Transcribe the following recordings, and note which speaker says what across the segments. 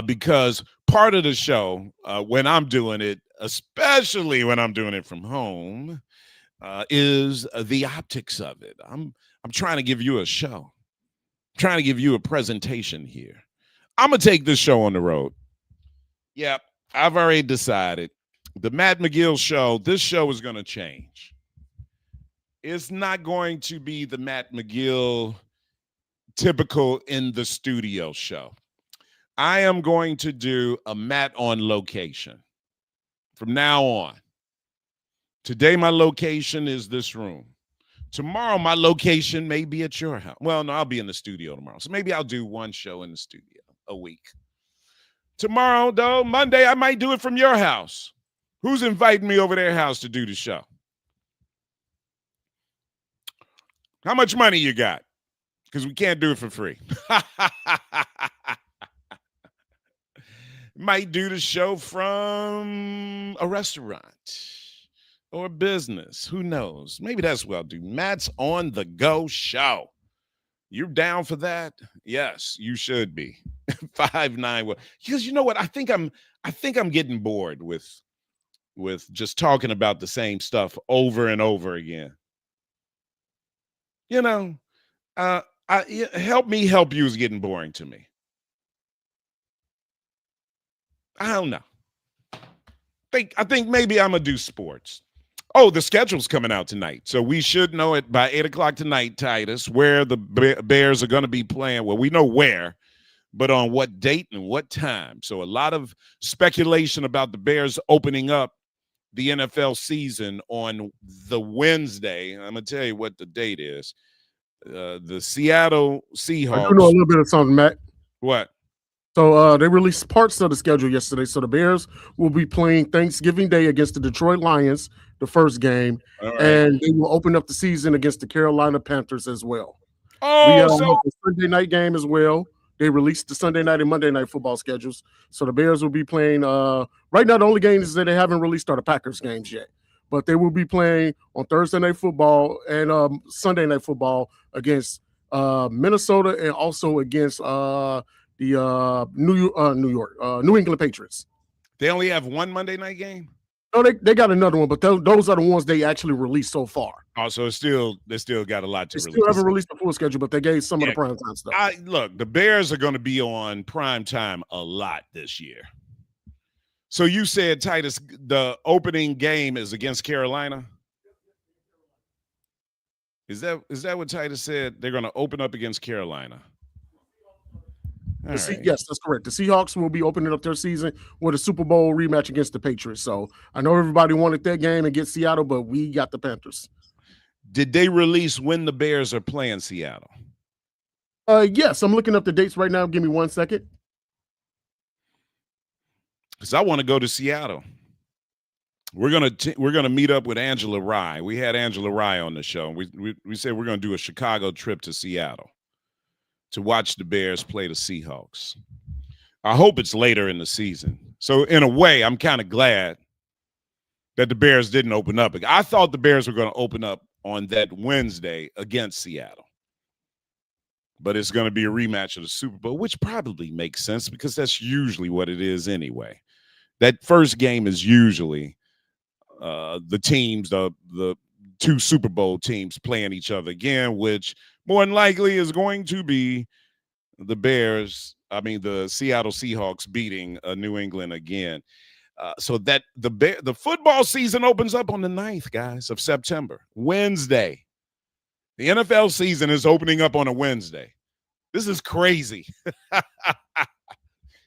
Speaker 1: because part of the show, when I'm doing it, especially when I'm doing it from home, is the optics of it. I'm trying to give you a show, trying to give you a presentation here. I'm gonna take this show on the road. Yep, I've already decided. The Matt McGill show. This show is gonna change. It's not going to be the Matt McGill typical in the studio show. I am going to do a Matt on location from now on. Today, my location is this room. Tomorrow, my location may be at your house. Well, no, I'll be in the studio tomorrow. So maybe I'll do one show in the studio a week. Tomorrow, though, Monday, I might do it from your house. Who's inviting me over their house to do the show? How much money you got? Because we can't do it for free. Might do the show from a restaurant or a business. Who knows? Maybe that's what I'll do. Matt's on the go show. You're down for that? Yes, you should be. 5'9". Because you know what? I think I'm getting bored with just talking about the same stuff over and over again. You know, help me help you is getting boring to me. I don't know. I think maybe I'm gonna do sports. Oh, the schedule's coming out tonight, so we should know it by 8:00 tonight, Titus, where the Bears are going to be playing. Well, we know where, but on what date and what time. So a lot of speculation about the Bears opening up the NFL season on the Wednesday. I'm gonna tell you what the date is. The Seattle Seahawks.
Speaker 2: I do know a little bit of something, Matt.
Speaker 1: What?
Speaker 2: So they released parts of the schedule yesterday. So the Bears will be playing Thanksgiving Day against the Detroit Lions, the first game, and they will open up the season against the Carolina Panthers as well.
Speaker 1: Oh,
Speaker 2: we have the Sunday night game as well. They released the Sunday night and Monday night football schedules. So the Bears will be playing right now. The only games that they haven't released are the Packers games yet, but they will be playing on Thursday night football and Sunday night football against Minnesota and also against the New England Patriots.
Speaker 1: They only have one Monday night game?
Speaker 2: No, they got another one, but those are the ones they actually released so far.
Speaker 1: Oh, so they still got a lot to release.
Speaker 2: They still haven't released the full schedule, but they gave some of the primetime stuff.
Speaker 1: Look, the Bears are going to be on primetime a lot this year. So you said, Titus, the opening game is against Carolina? Is that what Titus said? They're going to open up against Carolina.
Speaker 2: Right. Yes, that's correct. The Seahawks will be opening up their season with a Super Bowl rematch against the Patriots. So I know everybody wanted that game against Seattle, but we got the Panthers.
Speaker 1: Did they release when the Bears are playing Seattle?
Speaker 2: Yes, I'm looking up the dates right now. Give me 1 second.
Speaker 1: Because I want to go to Seattle. We're gonna meet up with Angela Rye. We had Angela Rye on the show. We said we're gonna do a Chicago trip to Seattle to watch the Bears play the Seahawks. I hope it's later in the season. So in a way, I'm kind of glad that the Bears didn't open up. I thought the Bears were going to open up on that Wednesday against Seattle. But it's going to be a rematch of the Super Bowl, which probably makes sense because that's usually what it is anyway. That first game is usually the teams, the two Super Bowl teams playing each other again, which more than likely is going to be the Seattle Seahawks beating New England again. So that the football season opens up on the 9th, guys, of September, Wednesday. The NFL season is opening up on a Wednesday. This is crazy.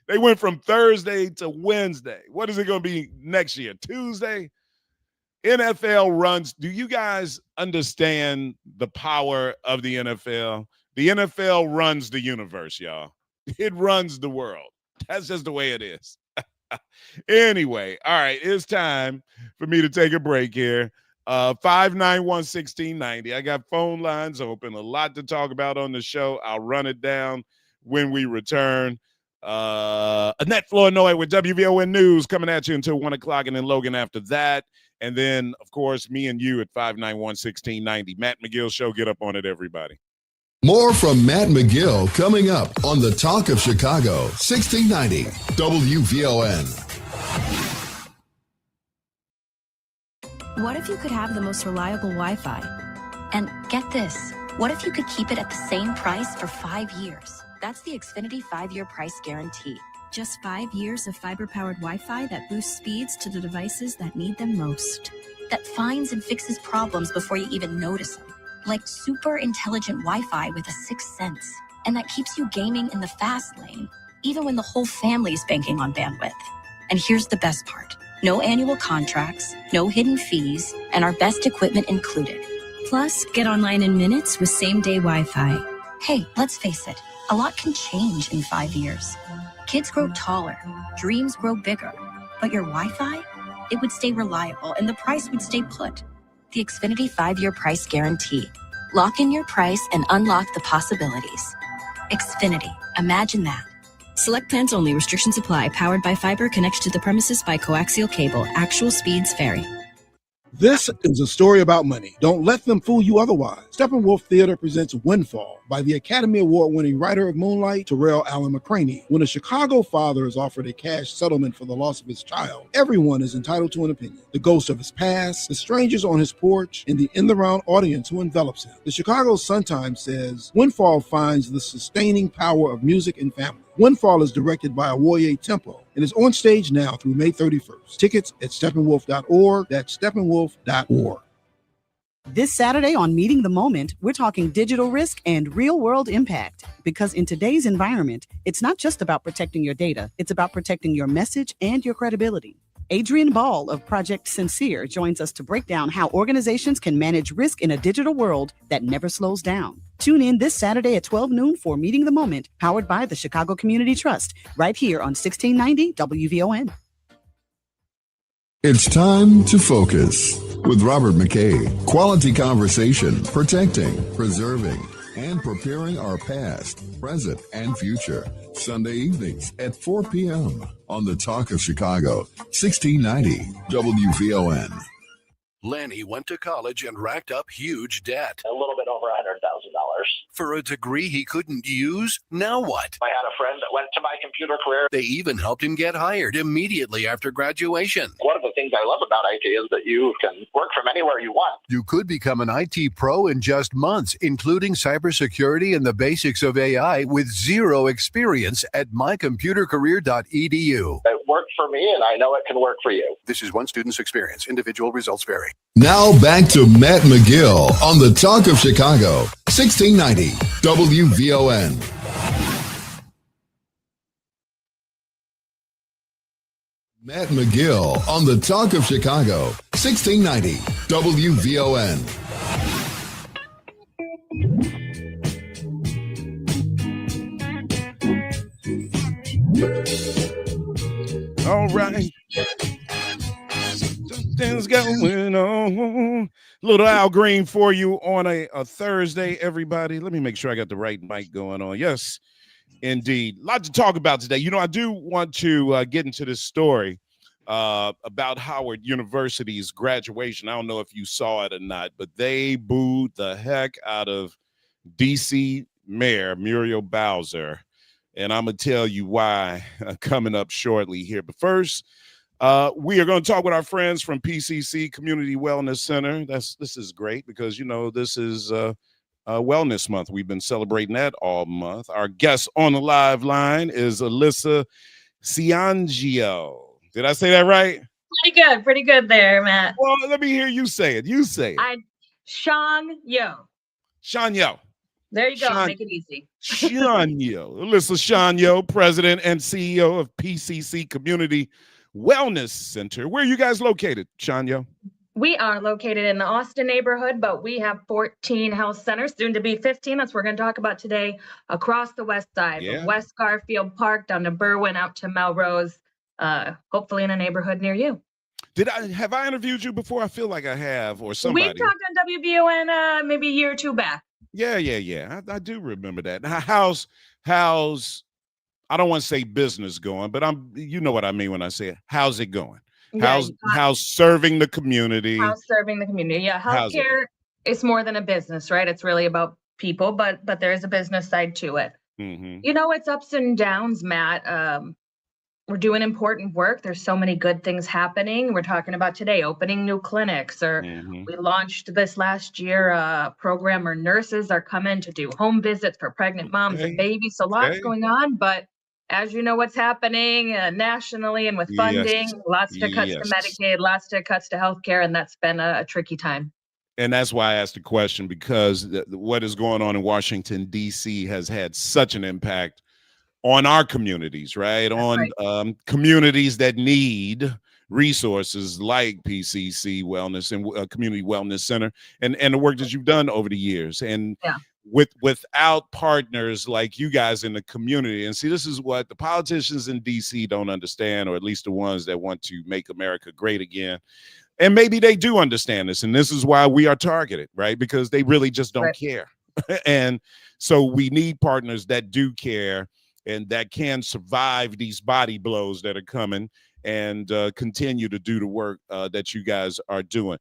Speaker 1: They went from Thursday to Wednesday. What is it going to be next year? Tuesday? NFL runs. Do you guys understand the power of the NFL? The NFL runs the universe, y'all. It runs the world. That's just the way it is. Anyway, all right, it's time for me to take a break here. 591-1690. I got phone lines open. A lot to talk about on the show. I'll run it down when we return. Annette Flournoy with WVON News coming at you until 1 o'clock, and then Logan after that. And then, of course, me and you at 591-1690. Matt McGill Show. Get up on it, everybody.
Speaker 3: More from Matt McGill coming up on the Talk of Chicago, 1690 WVON.
Speaker 4: What if you could have the most reliable Wi-Fi? And get this, what if you could keep it at the same price for 5 years? That's the Xfinity 5-year price guarantee. Just 5 years of fiber-powered Wi-Fi that boosts speeds to the devices that need them most. That finds and fixes problems before you even notice them. Like super intelligent Wi-Fi with a sixth sense. And that keeps you gaming in the fast lane, even when the whole family is banking on bandwidth. And here's the best part. No annual contracts, no hidden fees, and our best equipment included. Plus, get online in minutes with same-day Wi-Fi. Hey, let's face it, a lot can change in 5 years. Kids grow taller, dreams grow bigger, but your Wi-Fi, it would stay reliable and the price would stay put. The Xfinity 5-year price guarantee. Lock in your price and unlock the possibilities. Xfinity, imagine that. Select plans only. Restrictions apply. Powered by fiber. Connected to the premises by coaxial cable. Actual speeds vary.
Speaker 5: This is a story about money. Don't let them fool you otherwise. Steppenwolf Theater presents Windfall by the Academy Award-winning writer of Moonlight, Terrell Allen McCraney. When a Chicago father is offered a cash settlement for the loss of his child, everyone is entitled to an opinion. The ghost of his past, the strangers on his porch, and the in-the-round audience who envelops him. The Chicago Sun-Times says, Windfall finds the sustaining power of music and family. Windfall is directed by Awoye Tempo and is on stage now through May 31st. Tickets at steppenwolf.org. That's steppenwolf.org.
Speaker 6: This Saturday on Meeting the Moment, we're talking digital risk and real-world impact. Because in today's environment, it's not just about protecting your data, it's about protecting your message and your credibility. Adrian Ball of Project Sincere joins us to break down how organizations can manage risk in a digital world that never slows down. Tune in this Saturday at 12 noon for Meeting the Moment, powered by the Chicago Community Trust, right here on 1690 WVON.
Speaker 3: It's time to focus with Robert McKay. Quality conversation, protecting, preserving, and preparing our past, present, and future. Sunday evenings at 4 p.m. on the Talk of Chicago, 1690 WVON.
Speaker 7: Lanny went to college and racked up huge debt.
Speaker 8: A little bit over $100,000.
Speaker 7: For a degree he couldn't use? Now what?
Speaker 8: I had a friend that went to my computer career.
Speaker 7: They even helped him get hired immediately after graduation.
Speaker 8: One of the things I love about IT is that you can work from anywhere you want.
Speaker 7: You could become an IT pro in just months, including cybersecurity and the basics of AI with zero experience at mycomputercareer.edu.
Speaker 8: It worked for me, and I know it can work for you.
Speaker 7: This is one student's experience. Individual results vary.
Speaker 3: Now back to Matt McGill on the Talk of Chicago, 1690 WVON. Matt McGill on the Talk of Chicago, 1690 WVON.
Speaker 1: All right. Something's going on. Little Al Green for you on a Thursday, everybody. Let me make sure I got the right mic going on. Yes, indeed. A lot to talk about today. You know, I do want to get into this story about Howard University's graduation. I don't know if you saw it or not, but they booed the heck out of D.C. Mayor Muriel Bowser. And I'm going to tell you why coming up shortly here. But first, we are going to talk with our friends from PCC Community Wellness Center. This is great because, you know, this is Wellness Month. We've been celebrating that all month. Our guest on the live line is Alyssa Sianghio. Did I say that right?
Speaker 9: Pretty good there, Matt.
Speaker 1: Well, let me hear you say it. You say it.
Speaker 9: Sianghio.
Speaker 1: Sianghio.
Speaker 9: There you go. Make it easy.
Speaker 1: Sianghio. Alyssa Sianghio, President and CEO of PCC Community Wellness Center. Where are you guys located, Sianghio?
Speaker 9: We are located in the Austin neighborhood, but we have 14 health centers, soon to be 15. That's what we're going to talk about today, across the west side, from West Garfield Park down to Berwyn out to Melrose, hopefully in a neighborhood near you.
Speaker 1: Have I interviewed you before? I feel like I have, or somebody.
Speaker 9: We talked on WVON maybe a year or two back.
Speaker 1: Yeah. I do remember that. How's I don't want to say business going, but you know what I mean when I say it. How's it going? How's serving the community?
Speaker 9: How's serving the community? Yeah, healthcare is more than a business, right? It's really about people, but there is a business side to it.
Speaker 1: Mm-hmm.
Speaker 9: You know, it's ups and downs, Matt. We're doing important work. There's so many good things happening. We're talking about today opening new clinics, or we launched this last year a program where nurses are coming to do home visits for pregnant moms and babies. So lots going on, but as you know, what's happening nationally and with funding, lots to cuts to Medicaid, lots to cuts to healthcare, and that's been a tricky time.
Speaker 1: And that's why I asked the question, because what is going on in Washington, D.C. has had such an impact on our communities, right? Communities that need resources like PCC Wellness and Community Wellness Center, and the work that you've done over the years. And without partners like you guys in the community, and see, this is what the politicians in DC don't understand, or at least the ones that want to make America great again. And maybe they do understand this, and this is why we are targeted, right? Because they really just don't care. And so we need partners that do care and that can survive these body blows that are coming, and continue to do the work that you guys are doing.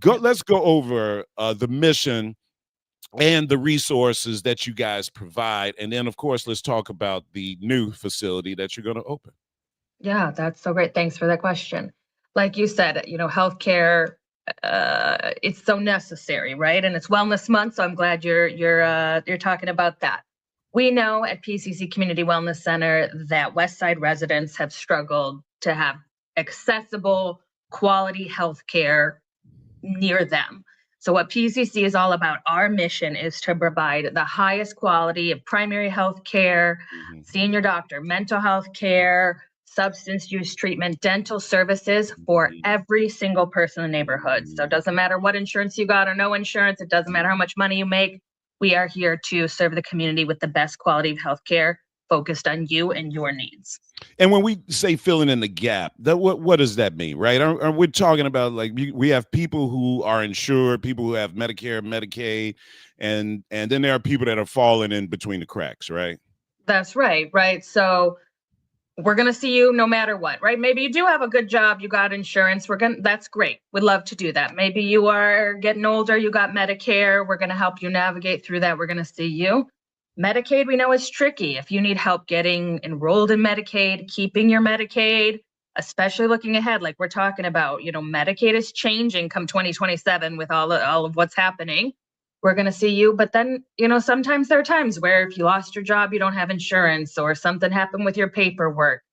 Speaker 1: Let's go over the mission and the resources that you guys provide. And then, of course, let's talk about the new facility that you're going to open.
Speaker 9: Yeah, that's so great. Thanks for that question. Like you said, you know, healthcare, it's so necessary, right? And it's Wellness Month, so I'm glad you're talking about that. We know at PCC Community Wellness Center that West Side residents have struggled to have accessible, quality healthcare near them. So what PCC is all about, our mission is to provide the highest quality of primary health care, seeing your doctor, mental health care, substance use treatment, dental services for every single person in the neighborhood. So it doesn't matter what insurance you got or no insurance. It doesn't matter how much money you make. We are here to serve the community with the best quality of healthcare focused on you and your needs.
Speaker 1: And when we say filling in the gap, what does that mean, right? Are we talking about, like, we have people who are insured, people who have Medicare, Medicaid, and then there are people that are falling in between the cracks, right?
Speaker 9: That's right. So we're going to see you no matter what, right? Maybe you do have a good job, you got insurance. That's great. We'd love to do that. Maybe you are getting older, you got Medicare. We're going to help you navigate through that. We're going to see you. Medicaid, we know, is tricky. If you need help getting enrolled in Medicaid, keeping your Medicaid, especially looking ahead, like we're talking about, you know, Medicaid is changing come 2027 with all of what's happening. We're going to see you. But then, you know, sometimes there are times where if you lost your job, you don't have insurance, or something happened with your paperwork.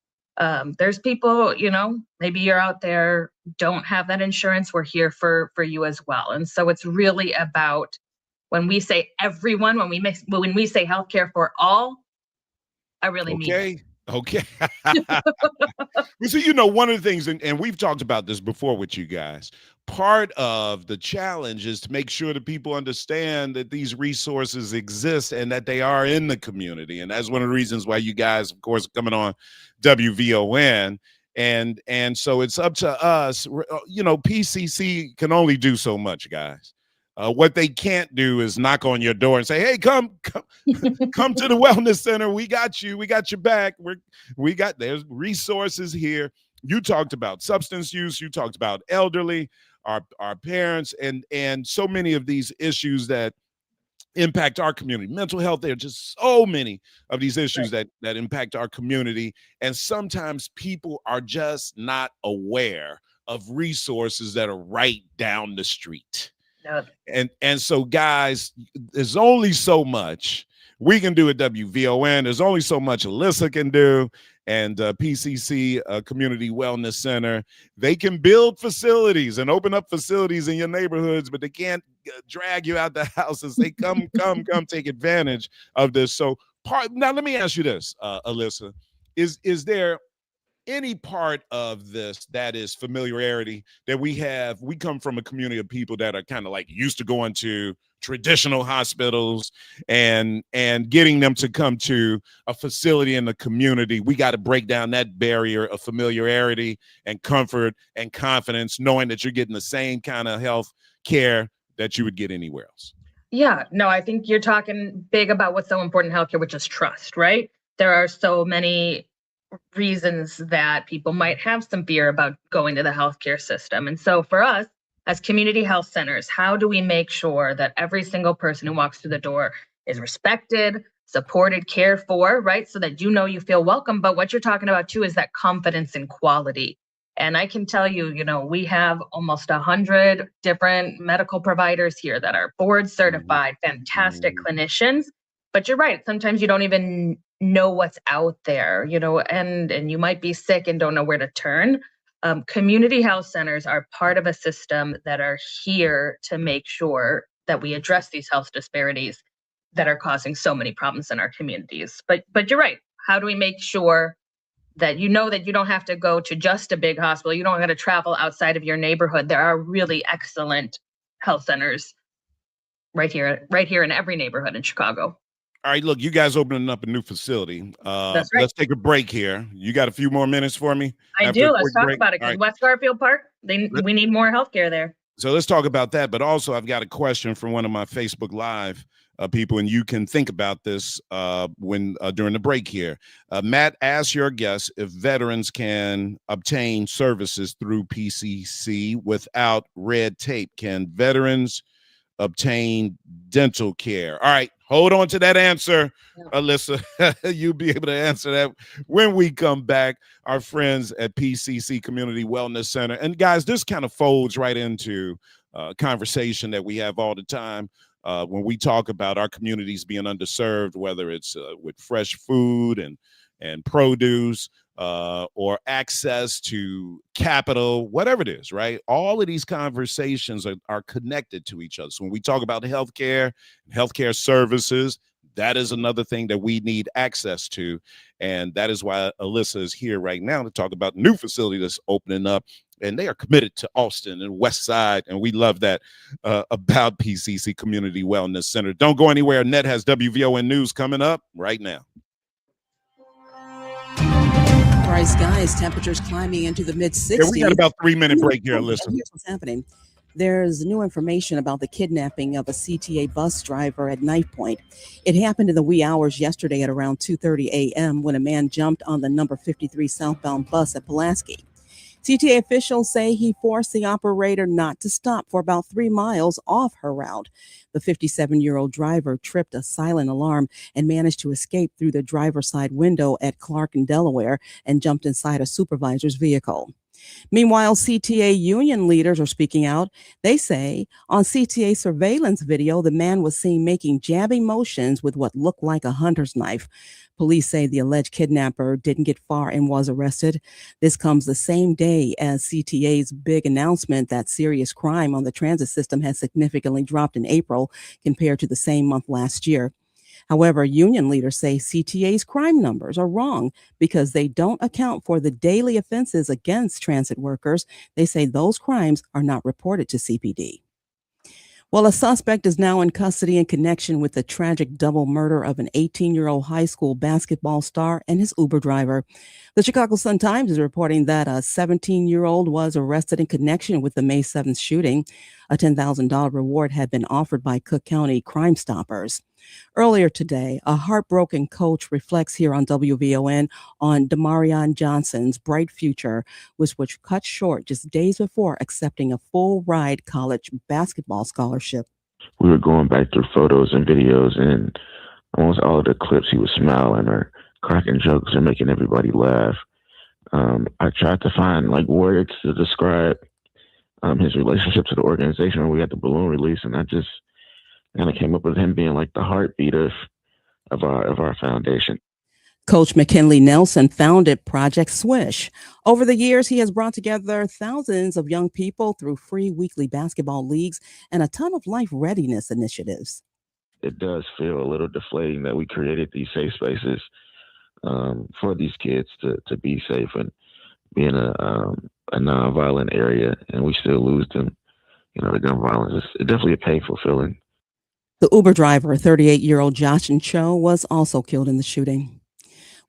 Speaker 9: There's people, you know, maybe you're out there, don't have that insurance. We're here for you as well. And so it's really about, when we say everyone, when we say healthcare for all, I really mean it.
Speaker 1: Okay. So, you know, one of the things, and we've talked about this before with you guys, part of the challenge is to make sure that people understand that these resources exist and that they are in the community. And that's one of the reasons why you guys, of course, are coming on WVON. And so it's up to us. You know, PCC can only do so much, guys. What they can't do is knock on your door and say, "Hey, come to the Wellness Center. We got you. We got your back. There's resources here." You talked about substance use. You talked about elderly, our parents, and so many of these issues that impact our community. Mental health. There are just so many of these issues that impact our community, and sometimes people are just not aware of resources that are right down the street. And so, guys, there's only so much we can do at WVON. There's only so much Alyssa can do, and PCC Community Wellness Center. They can build facilities and open up facilities in your neighborhoods, but they can't drag you out the house and say, come take advantage of this. So now let me ask you this, Alyssa, is there any part of this that is familiarity that we have? We come from a community of people that are kind of like used to going to traditional hospitals and getting them to come to a facility in the community. We got to break down that barrier of familiarity and comfort and confidence, knowing that you're getting the same kind of health care that you would get anywhere else.
Speaker 9: Yeah, no, I think you're talking big about what's so important in healthcare, which is trust, right? There are so many reasons that people might have some fear about going to the healthcare system. And so for us, as community health centers, how do we make sure that every single person who walks through the door is respected, supported, cared for, right? So that you feel welcome. But what you're talking about too is that confidence in quality. And I can tell you, we have almost 100 different medical providers here that are board certified, fantastic clinicians. But you're right. Sometimes you don't even know what's out there, and you might be sick and don't know where to turn. Community health centers are part of a system that are here to make sure that we address these health disparities that are causing so many problems in our communities. But you're right. How do we make sure that you don't have to go to just a big hospital? You don't have to travel outside of your neighborhood. There are really excellent health centers right here in every neighborhood in Chicago.
Speaker 1: All right, look, you guys opening up a new facility.
Speaker 9: That's right.
Speaker 1: Let's take a break here. You got a few more minutes for me?
Speaker 9: I do. Let's talk about it, because West Garfield Park, we need more healthcare there.
Speaker 1: So let's talk about that. But also, I've got a question from one of my Facebook Live people, and you can think about this when during the break here. Matt asked your guest if veterans can obtain services through PCC without red tape. Can veterans obtain dental care? All right, hold on to that answer, Alyssa. You'll be able to answer that when we come back. Our friends at PCC Community Wellness Center. And guys, this kind of folds right into conversation that we have all the time when we talk about our communities being underserved, whether it's with fresh food and produce, or access to capital, whatever it is, right? All of these conversations are connected to each other. So when we talk about healthcare services, that is another thing that we need access to. And that is why Alyssa is here right now to talk about new facility that's opening up. And they are committed to Austin and West Side. And we love that about PCC Community Wellness Center. Don't go anywhere. Net has WVON News coming up right now.
Speaker 10: Dry skies, temperatures climbing into the mid-60s.
Speaker 1: Yeah, we got about 3-minute break here, Alyssa.
Speaker 10: Here's what's happening. There's new information about the kidnapping of a CTA bus driver at Knife Point. It happened in the wee hours yesterday at around 2:30 a.m. when a man jumped on the number 53 southbound bus at Pulaski. CTA officials say he forced the operator not to stop for about 3 miles off her route. The 57-year-old driver tripped a silent alarm and managed to escape through the driver's side window at Clark in Delaware and jumped inside a supervisor's vehicle. Meanwhile, CTA union leaders are speaking out. They say on CTA surveillance video, the man was seen making jabbing motions with what looked like a hunter's knife. Police say the alleged kidnapper didn't get far and was arrested. This comes the same day as CTA's big announcement that serious crime on the transit system has significantly dropped in April compared to the same month last year. However, union leaders say CTA's crime numbers are wrong because they don't account for the daily offenses against transit workers. They say those crimes are not reported to CPD. Well, a suspect is now in custody in connection with the tragic double murder of an 18-year-old high school basketball star and his Uber driver. The Chicago Sun-Times is reporting that a 17-year-old was arrested in connection with the May 7th shooting. A $10,000 reward had been offered by Cook County Crime Stoppers. Earlier today, a heartbroken coach reflects here on WVON on Damarion Johnson's bright future, which was cut short just days before accepting a full-ride college basketball scholarship.
Speaker 11: We were going back through photos and videos, and almost all of the clips he was smiling or cracking jokes or making everybody laugh. I tried to find words to describe his relationship to the organization when we had the balloon release, and I just kind of came up with him being like the heartbeat of our foundation.
Speaker 10: Coach McKinley Nelson founded Project Swish. Over the years, he has brought together thousands of young people through free weekly basketball leagues and a ton of life readiness initiatives.
Speaker 11: It does feel a little deflating that we created these safe spaces for these kids to be safe and be in a nonviolent area, and we still lose them. The gun violence is definitely a painful feeling.
Speaker 10: The Uber driver, 38-year-old Josh Cho, was also killed in the shooting.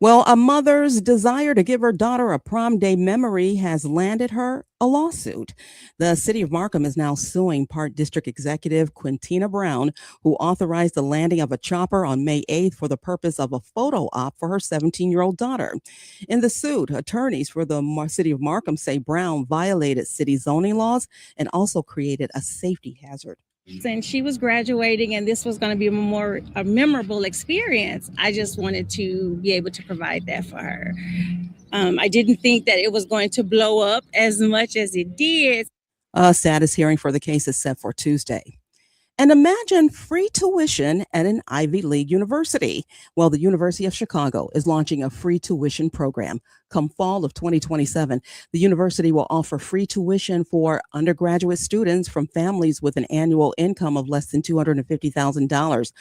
Speaker 10: Well, a mother's desire to give her daughter a prom day memory has landed her a lawsuit. The city of Markham is now suing Park District Executive Quintina Brown, who authorized the landing of a chopper on May 8th for the purpose of a photo op for her 17-year-old daughter. In the suit, attorneys for the city of Markham say Brown violated city zoning laws and also created a safety hazard.
Speaker 12: And she was graduating, and this was going to be a memorable experience. I just wanted to be able to provide that for her. I didn't think that it was going to blow up as much as it did.
Speaker 10: A status hearing for the case is set for Tuesday. And imagine free tuition at an Ivy League university. Well, the University of Chicago is launching a free tuition program. Come fall of 2027, the university will offer free tuition for undergraduate students from families with an annual income of less than $250,000.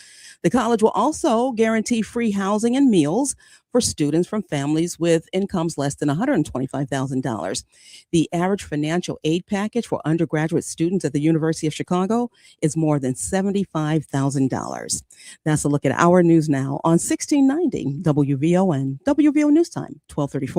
Speaker 10: The college will also guarantee free housing and meals for students from families with incomes less than $125,000. The average financial aid package for undergraduate students at the University of Chicago is more than $75,000. That's a look at our news now on 1690 WVON. WVO News Time, 1234.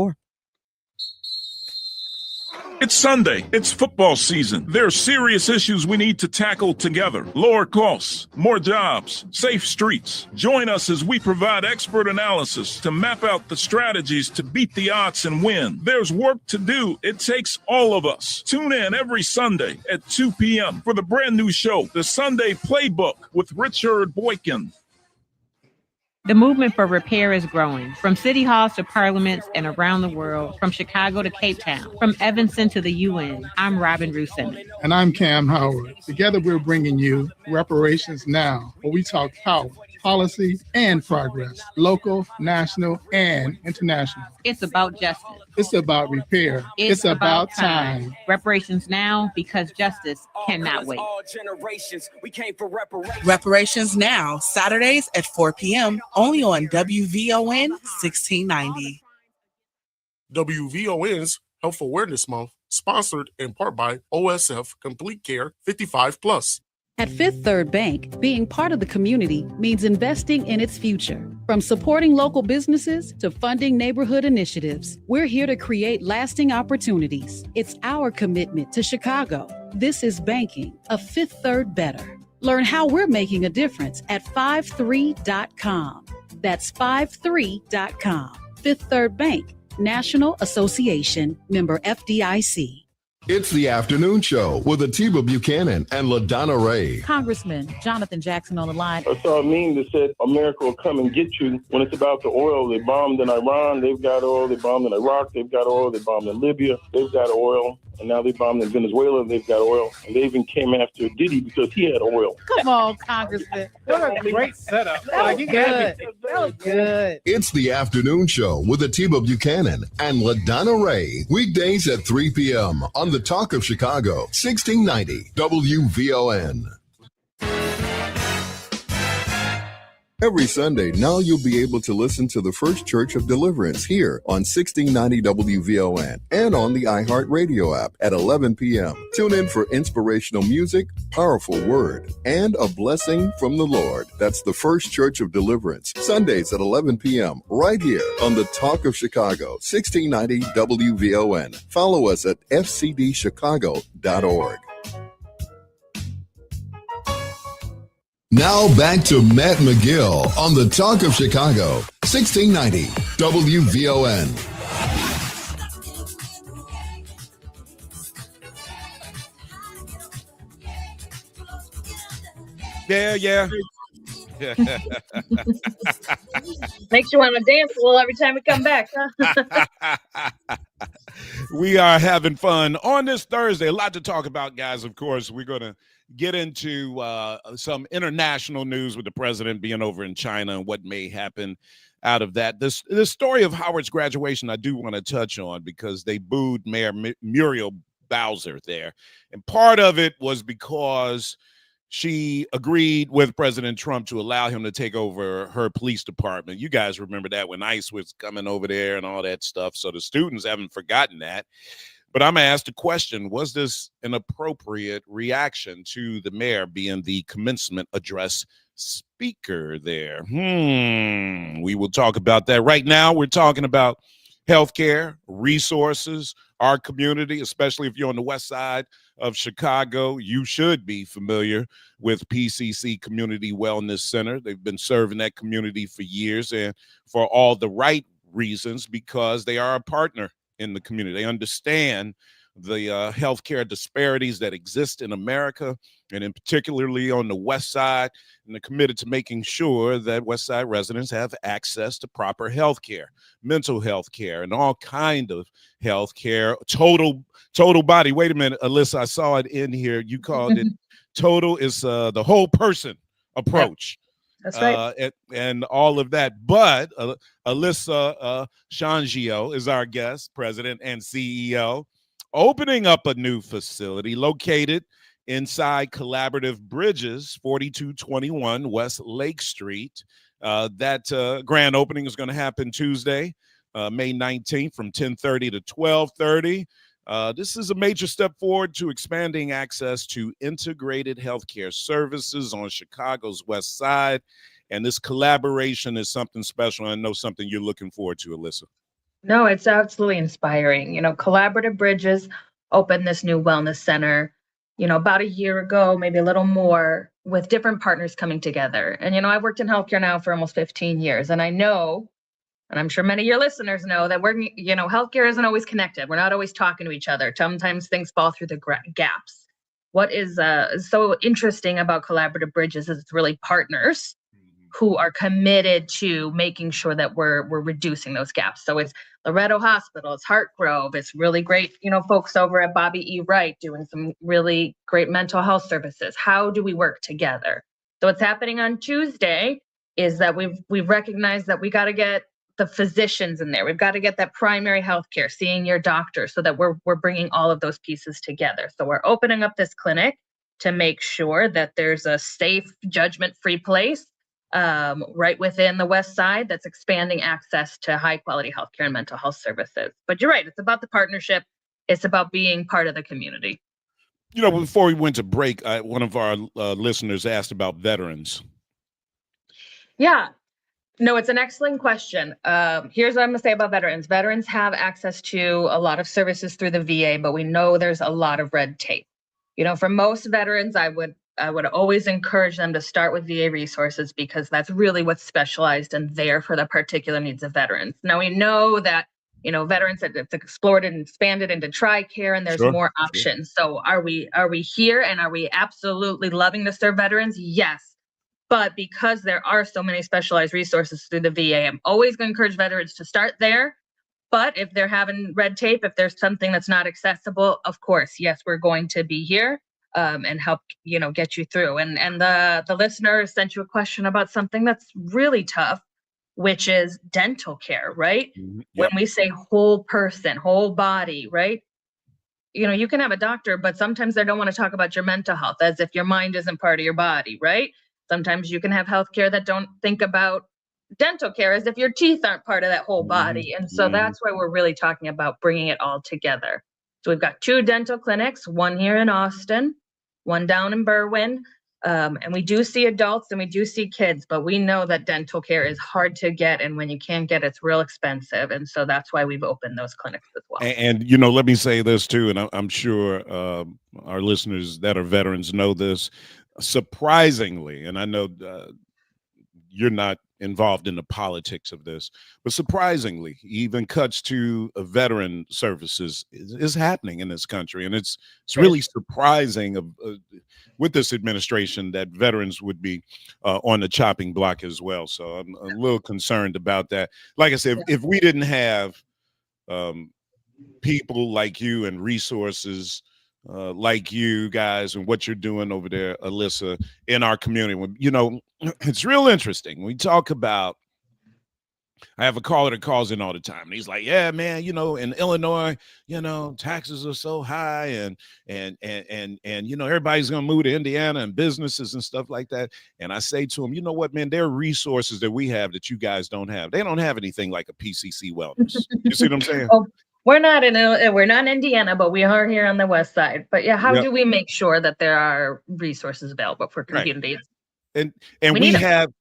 Speaker 13: It's Sunday. It's football season. There are serious issues we need to tackle together. Lower costs, more jobs, safe streets. Join us as we provide expert analysis to map out the strategies to beat the odds and win. There's work to do. It takes all of us. Tune in every Sunday at 2 p.m. for the brand new show, The Sunday Playbook with Richard Boykin.
Speaker 14: The movement for repair is growing, from city halls to parliaments and around the world, from Chicago to Cape Town, from Evanston to the UN. I'm Robin Rusin.
Speaker 15: And I'm Cam Howard. Together we're bringing you Reparations Now, where we talk power, policy, and progress, local, national, and international.
Speaker 14: It's about justice.
Speaker 15: It's about repair. It's about time.
Speaker 14: Reparations now, because justice cannot wait.
Speaker 16: Reparations Now, Saturdays at 4 p.m. only on WVON 1690.
Speaker 2: WVON's Health Awareness Month, sponsored in part by OSF Complete Care 55+.
Speaker 17: At Fifth Third Bank, being part of the community means investing in its future. From supporting local businesses to funding neighborhood initiatives, we're here to create lasting opportunities. It's our commitment to Chicago. This is banking, a Fifth Third better. Learn how we're making a difference at 53.com. That's 53.com. Fifth Third Bank, National Association, member FDIC.
Speaker 3: It's the afternoon show with Atiba Buchanan and LaDonna Ray.
Speaker 17: Congressman Jonathan Jackson on the line.
Speaker 18: I saw a meme that said America will come and get you. When it's about the oil, they bombed in Iran, they've got oil. They bombed in Iraq, they've got oil. They bombed in Libya, they've got oil. And now they bombed in Venezuela, they've got oil. And they even came after Diddy because he had oil.
Speaker 17: Come on, Congressman.
Speaker 19: What a great setup.
Speaker 17: That was good. That was good.
Speaker 3: It's the afternoon show with Atiba Buchanan and LaDonna Ray. Weekdays at 3 p.m. on the Talk of Chicago, 1690 WVON. Every Sunday, now you'll be able to listen to the First Church of Deliverance here on 1690 WVON and on the iHeartRadio app at 11 p.m. Tune in for inspirational music, powerful word, and a blessing from the Lord. That's the First Church of Deliverance, Sundays at 11 p.m. right here on the Talk of Chicago, 1690 WVON. Follow us at fcdchicago.org. Now back to Matt McGill on the Talk of Chicago, 1690 WVON.
Speaker 1: Yeah.
Speaker 9: Makes you want to dance a little every time we come back, huh?
Speaker 1: We are having fun on this Thursday. A lot to talk about, guys. Of course, we're going to get into some international news with the president being over in China and what may happen out of that. This story of Howard's graduation, I do want to touch on because they booed Mayor Muriel Bowser there. And part of it was because she agreed with President Trump to allow him to take over her police department. You guys remember that when ICE was coming over there and all that stuff. So the students haven't forgotten that. But I'm going to ask the question, was this an appropriate reaction to the mayor being the commencement address speaker there. We will talk about that. Right now, we're talking about healthcare, resources, our community, especially if you're on the west side of Chicago. You should be familiar with PCC Community Wellness Center. They've been serving that community for years, and for all the right reasons, because they are a partner in the community. They understand the healthcare disparities that exist in America, and in particularly on the west side, and they're committed to making sure that west side residents have access to proper health care, mental health care, and all kind of health care. Total body. Wait a minute, Alyssa, I saw it in here. You called it total is the whole person approach.
Speaker 9: Yep. That's right.
Speaker 1: And all of that. But Alyssa Sianghio is our guest, president and CEO, opening up a new facility located inside Collaborative Bridges, 4221 West Lake Street. That grand opening is going to happen Tuesday, May 19th from 10:30 to 12:30. This is a major step forward to expanding access to integrated healthcare services on Chicago's west side. And this collaboration is something special. I know something you're looking forward to, Alyssa.
Speaker 9: No, it's absolutely inspiring. Collaborative Bridges opened this new wellness center, about a year ago, maybe a little more, with different partners coming together. And, I've worked in healthcare now for almost 15 years. And I know, and I'm sure many of your listeners know, that healthcare isn't always connected. We're not always talking to each other. Sometimes things fall through the gaps. What is so interesting about Collaborative Bridges is it's really partners who are committed to making sure that we're reducing those gaps. So it's Loretto Hospital, it's Hartgrove, it's really great, folks over at Bobby E. Wright doing some really great mental health services. How do we work together? So what's happening on Tuesday is that we've recognized that we got to get the physicians in there. We've got to get that primary health care, seeing your doctor, so that we're bringing all of those pieces together. So we're opening up this clinic to make sure that there's a safe, judgment-free place right within the west side that's expanding access to high quality healthcare and mental health services. But you're right, it's about the partnership. It's about being part of the community.
Speaker 1: Before we went to break, one of our listeners asked about veterans.
Speaker 9: Yeah, no, it's an excellent question. Here's what I'm gonna say about veterans. Veterans have access to a lot of services through the VA, but we know there's a lot of red tape. For most veterans, I would always encourage them to start with VA resources, because that's really what's specialized and there for the particular needs of veterans. Now, we know that, veterans have explored and expanded into TRICARE, and there's more options. So are we here, and are we absolutely loving to serve veterans? Yes. But because there are so many specialized resources through the VA, I'm always going to encourage veterans to start there. But if they're having red tape, if there's something that's not accessible, of course, yes, we're going to be here and help, get you through. And the listener sent you a question about something that's really tough, which is dental care, right?
Speaker 1: Yep.
Speaker 9: When we say whole person, whole body, right? You can have a doctor, but sometimes they don't want to talk about your mental health, as if your mind isn't part of your body, right? Sometimes you can have healthcare that don't think about dental care as if your teeth aren't part of that whole body. And so that's why we're really talking about bringing it all together. So we've got 2 dental clinics, one here in Austin, one down in Berwyn. And we do see adults and we do see kids, but we know that dental care is hard to get. And when you can't get it, it's real expensive. And so that's why we've opened those clinics as well.
Speaker 1: And let me say this too, and I'm sure our listeners that are veterans know this. Surprisingly, and I know you're not involved in the politics of this, but surprisingly, even cuts to veteran services is happening in this country. And it's really surprising with this administration that veterans would be on the chopping block as well. So I'm a little concerned about that. Like I said, if we didn't have people like you and resources like you guys and what you're doing over there, Alyssa, in our community, it's real interesting. We talk about, I have a caller that calls in all the time, and he's like, yeah, man, in Illinois, taxes are so high, and everybody's going to move to Indiana, and businesses and stuff like that. And I say to him, you know what, man, there are resources that we have that you guys don't have. They don't have anything like a PCC Wellness. You see what I'm saying?
Speaker 9: We're not in Indiana, but we are here on the west side. But yeah, how do we make sure that there are resources available for communities?
Speaker 1: And we have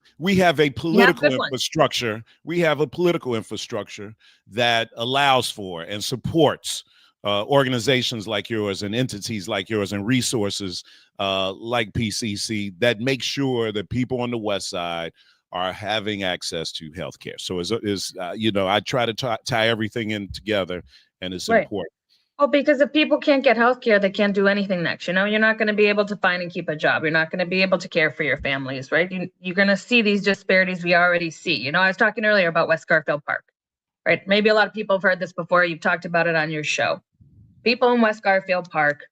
Speaker 1: a political infrastructure. We have a political infrastructure that allows for and supports organizations like yours and entities like yours and resources like PCC that make sure that people on the West Side are having access to healthcare. So I try to tie everything in together, and it's important.
Speaker 9: Well, because if people can't get health care, they can't do anything next. You're not going to be able to find and keep a job. You're not going to be able to care for your families, right? You're going to see these disparities we already see. I was talking earlier about West Garfield Park, right? Maybe a lot of people have heard this before. You've talked about it on your show. People in West Garfield Park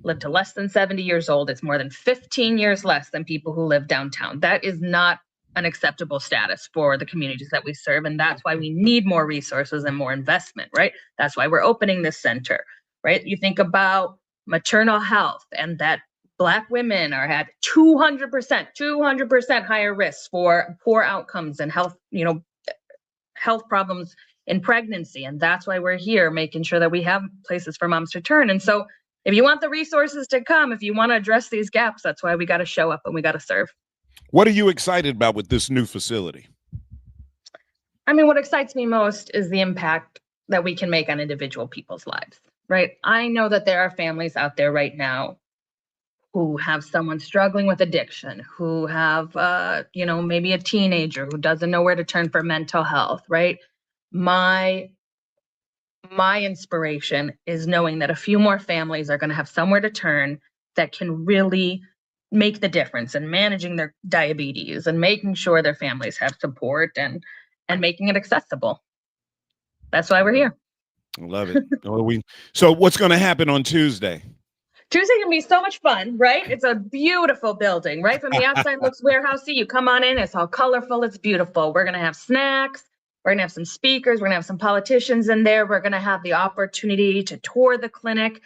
Speaker 9: live to less than 70 years old. It's more than 15 years less than people who live downtown. That is not an acceptable status for the communities that we serve. And that's why we need more resources and more investment, right? That's why we're opening this center, right? You think about maternal health and that Black women are at 200% higher risks for poor outcomes and health problems in pregnancy. And that's why we're here, making sure that we have places for moms to turn. And so if you want the resources to come, if you want to address these gaps, that's why we got to show up and we got to serve.
Speaker 1: What are you excited about with this new facility?
Speaker 9: I mean, what excites me most is the impact that we can make on individual people's lives, right? I know that there are families out there right now who have someone struggling with addiction, who have, maybe a teenager who doesn't know where to turn for mental health, right? My inspiration is knowing that a few more families are going to have somewhere to turn that can really make the difference in managing their diabetes and making sure their families have support and making it accessible. That's why we're here.
Speaker 1: I love it. So what's going to happen on Tuesday?
Speaker 9: Tuesday can be so much fun, right? It's a beautiful building, right? From the outside looks warehousey. You come on in, it's all colorful, it's beautiful. We're going to have snacks. We're going to have some speakers. We're going to have some politicians in there. We're going to have the opportunity to tour the clinic,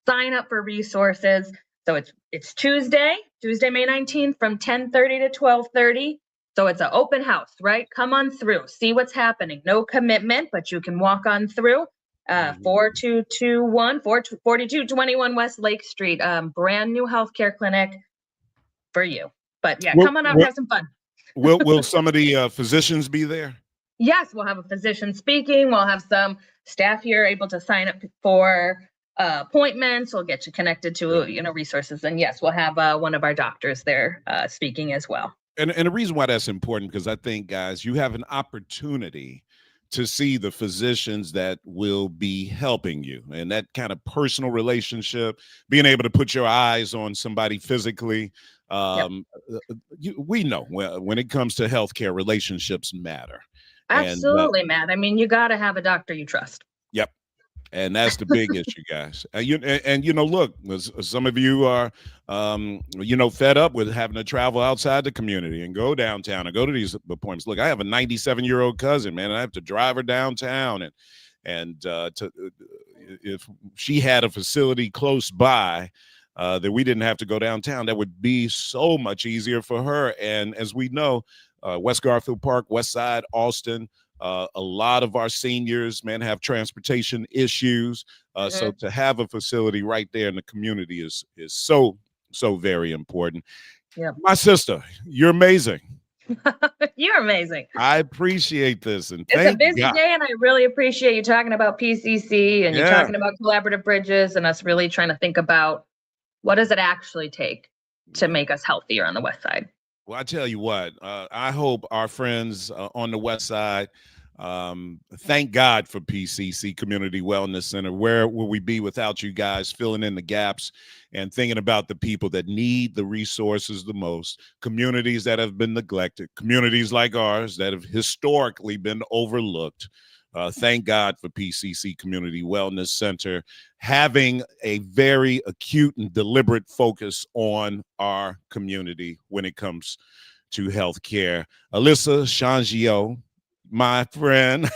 Speaker 9: sign up for resources. So it's Tuesday, May 19th from 10:30 to 12:30. So it's an open house, right? Come on through, see what's happening. No commitment, but you can walk on through. 4221 West Lake Street, brand new healthcare clinic for you. But yeah, come on out and have some fun.
Speaker 1: Will some of the physicians be there?
Speaker 9: Yes, we'll have a physician speaking. We'll have some staff here able to sign up for appointments. We'll get you connected to resources, and yes, we'll have one of our doctors there speaking as well.
Speaker 1: And the reason why that's important, because I think, guys, you have an opportunity to see the physicians that will be helping you, and that kind of personal relationship, being able to put your eyes on somebody physically. We know when it comes to healthcare, relationships matter.
Speaker 9: Absolutely, Matt. I mean, you got to have a doctor you trust.
Speaker 1: Yep. And that's the big issue, guys. Look, some of you are, fed up with having to travel outside the community and go downtown and go to these appointments. Look, I have a 97-year-old cousin, man, and I have to drive her downtown. And if she had a facility close by that we didn't have to go downtown, that would be so much easier for her. And as we know, West Garfield Park, West Side, Austin, a lot of our seniors, man, have transportation issues. So to have a facility right there in the community is so very important.
Speaker 9: Yeah.
Speaker 1: My sister, you're amazing.
Speaker 9: You're amazing.
Speaker 1: I appreciate this. And
Speaker 9: it's a busy day, and I really appreciate you talking about PCC and you're talking about collaborative bridges and us really trying to think about what does it actually take to make us healthier on the West Side.
Speaker 1: Well, I tell you what, I hope our friends on the West Side, thank God for PCC Community Wellness Center. Where will we be without you guys filling in the gaps and thinking about the people that need the resources the most, communities that have been neglected, communities like ours that have historically been overlooked. Thank God for PCC Community Wellness Center having a very acute and deliberate focus on our community when it comes to healthcare. Alyssa, Sianghio, my friend,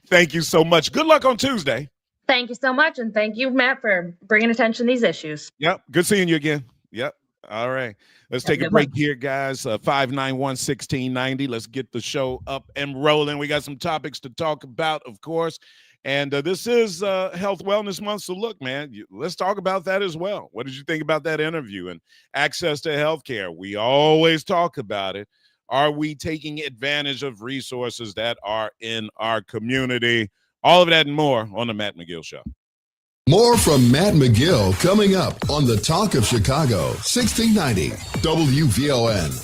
Speaker 1: thank you so much. Good luck on Tuesday.
Speaker 9: Thank you so much. And thank you, Matt, for bringing attention to these issues.
Speaker 1: Yep. Good seeing you again. Yep. All right. Let's take a break here, guys. 591-1690. Let's get the show up and rolling. We got some topics to talk about, of course. And this is Health Wellness Month. So look, man, let's talk about that as well. What did you think about that interview and access to healthcare? We always talk about it. Are we taking advantage of resources that are in our community? All of that and more on the Matt McGill Show.
Speaker 3: More from Matt McGill coming up on the Talk of Chicago, 1690 WVON.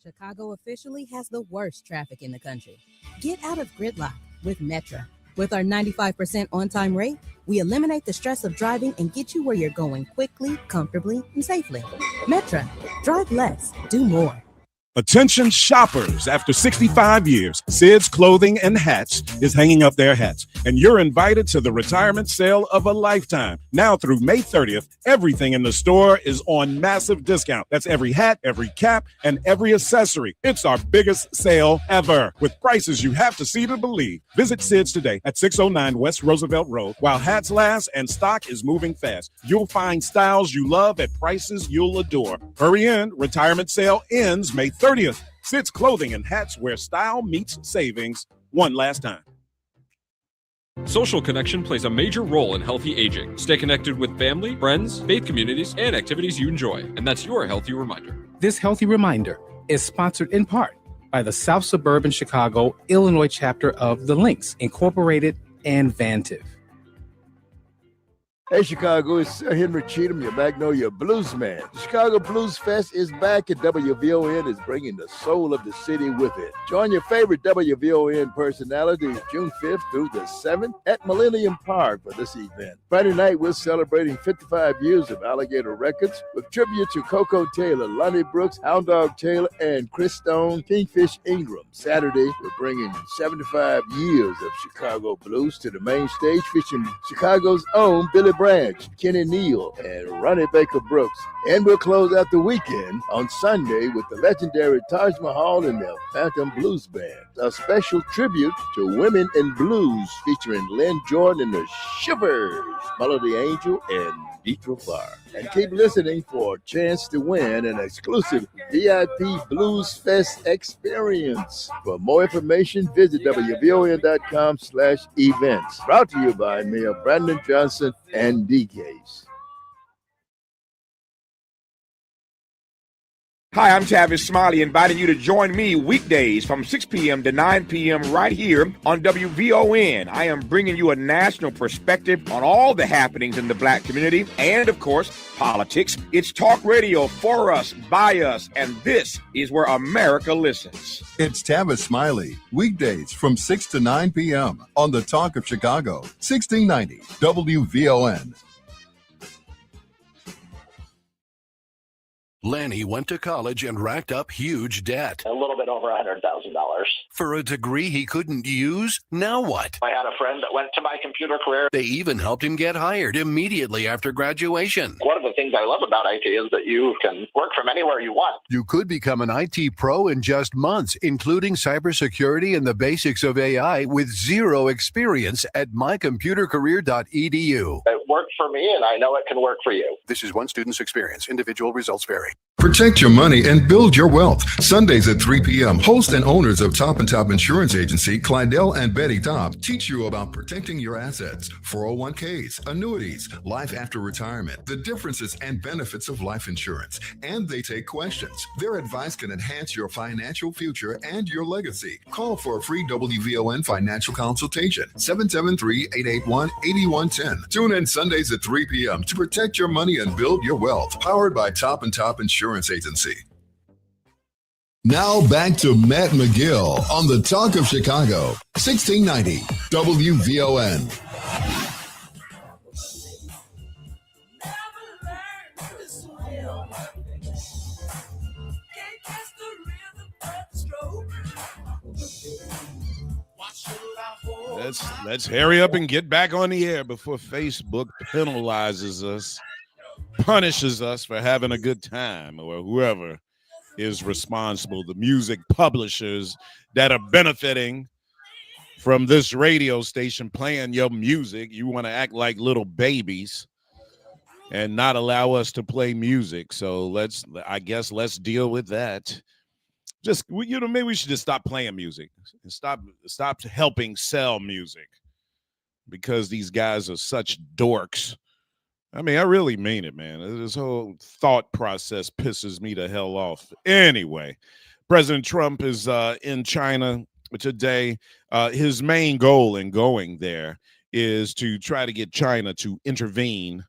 Speaker 19: Chicago officially has the worst traffic in the country. Get out of gridlock with Metra. With our 95% on-time rate, we eliminate the stress of driving and get you where you're going quickly, comfortably, and safely. Metra. Drive less. Do more.
Speaker 20: Attention shoppers, after 65 years, Sid's Clothing and Hats is hanging up their hats, and you're invited to the retirement sale of a lifetime. Now through May 30th, everything in the store is on massive discount. That's every hat, every cap, and every accessory. It's our biggest sale ever, with prices you have to see to believe. Visit Sid's today at 609 West Roosevelt Road. While hats last and stock is moving fast, you'll find styles you love at prices you'll adore. Hurry in, retirement sale ends May 30th. Sid's Clothing and Hats, where style meets savings. One last time.
Speaker 21: Social connection plays a major role in healthy aging. Stay connected with family, friends, faith communities, and activities you enjoy. And that's your healthy reminder.
Speaker 22: This healthy reminder is sponsored in part by the South Suburban Chicago, Illinois chapter of the Lynx, Incorporated, and Vantive.
Speaker 23: Hey Chicago, it's Henry Cheatham, your Magnolia Blues man. The Chicago Blues Fest is back and WVON is bringing the soul of the city with it. Join your favorite WVON personalities June 5th through the 7th at Millennium Park for this event. Friday night, we're celebrating 55 years of Alligator Records with tribute to Coco Taylor, Lonnie Brooks, Hound Dog Taylor, and Chris Stone, Kingfish Ingram. Saturday, we're bringing 75 years of Chicago blues to the main stage, featuring Chicago's own Billy Branch, Kenny Neal, and Ronnie Baker Brooks. And we'll close out the weekend on Sunday with the legendary Taj Mahal and the Phantom Blues Band, a special tribute to women in blues featuring Lynn Jordan and the Shivers, Melody Angel, and Deetra Farr. And keep listening for a chance to win an exclusive VIP Blues Fest experience. For more information, visit WVON.com/events. Brought to you by Mayor Brandon Johnson and DKs.
Speaker 24: Hi, I'm Tavis Smiley, inviting you to join me weekdays from 6 p.m. to 9 p.m. right here on WVON. I am bringing you a national perspective on all the happenings in the Black community and, of course, politics. It's talk radio for us, by us, and this is where America listens.
Speaker 3: It's Tavis Smiley, weekdays from 6 to 9 p.m. on the Talk of Chicago, 1690 WVON.
Speaker 7: Lanny went to college and racked up huge debt.
Speaker 8: A little bit over $100,000.
Speaker 7: For a degree he couldn't use? Now what?
Speaker 8: I had a friend that went to my computer career.
Speaker 7: They even helped him get hired immediately after graduation.
Speaker 8: One of the things I love about IT is that you can work from anywhere you want.
Speaker 7: You could become an IT pro in just months, including cybersecurity and the basics of AI with zero experience at mycomputercareer.edu.
Speaker 8: It worked for me, and I know it can work for you.
Speaker 7: This is one student's experience. Individual results vary.
Speaker 3: Protect your money and build your wealth. Sundays at 3 p.m. Host and owners of Top and Top Insurance Agency, Clydell and Betty Top, teach you about protecting your assets, 401ks, annuities, life after retirement, the differences and benefits of life insurance. And they take questions. Their advice can enhance your financial future and your legacy. Call for a free WVON financial consultation, 773-881-8110. Tune in Sundays at 3 p.m. to protect your money and build your wealth. Powered by Top and Top Insurance Agency. Now back to Matt McGill on the Talk of Chicago, 1690 WVON.
Speaker 1: Let's hurry up and get back on the air before Facebook penalizes us, punishes us for having a good time, or whoever is responsible, the music publishers that are benefiting from this radio station playing your music. You want to act like little babies and not allow us to play music. So let's deal with that. Maybe we should just stop playing music and stop helping sell music because these guys are such dorks. I mean, I really mean it, man. This whole thought process pisses me the hell off. Anyway, President Trump is in China today. His main goal in going there is to try to get China to intervene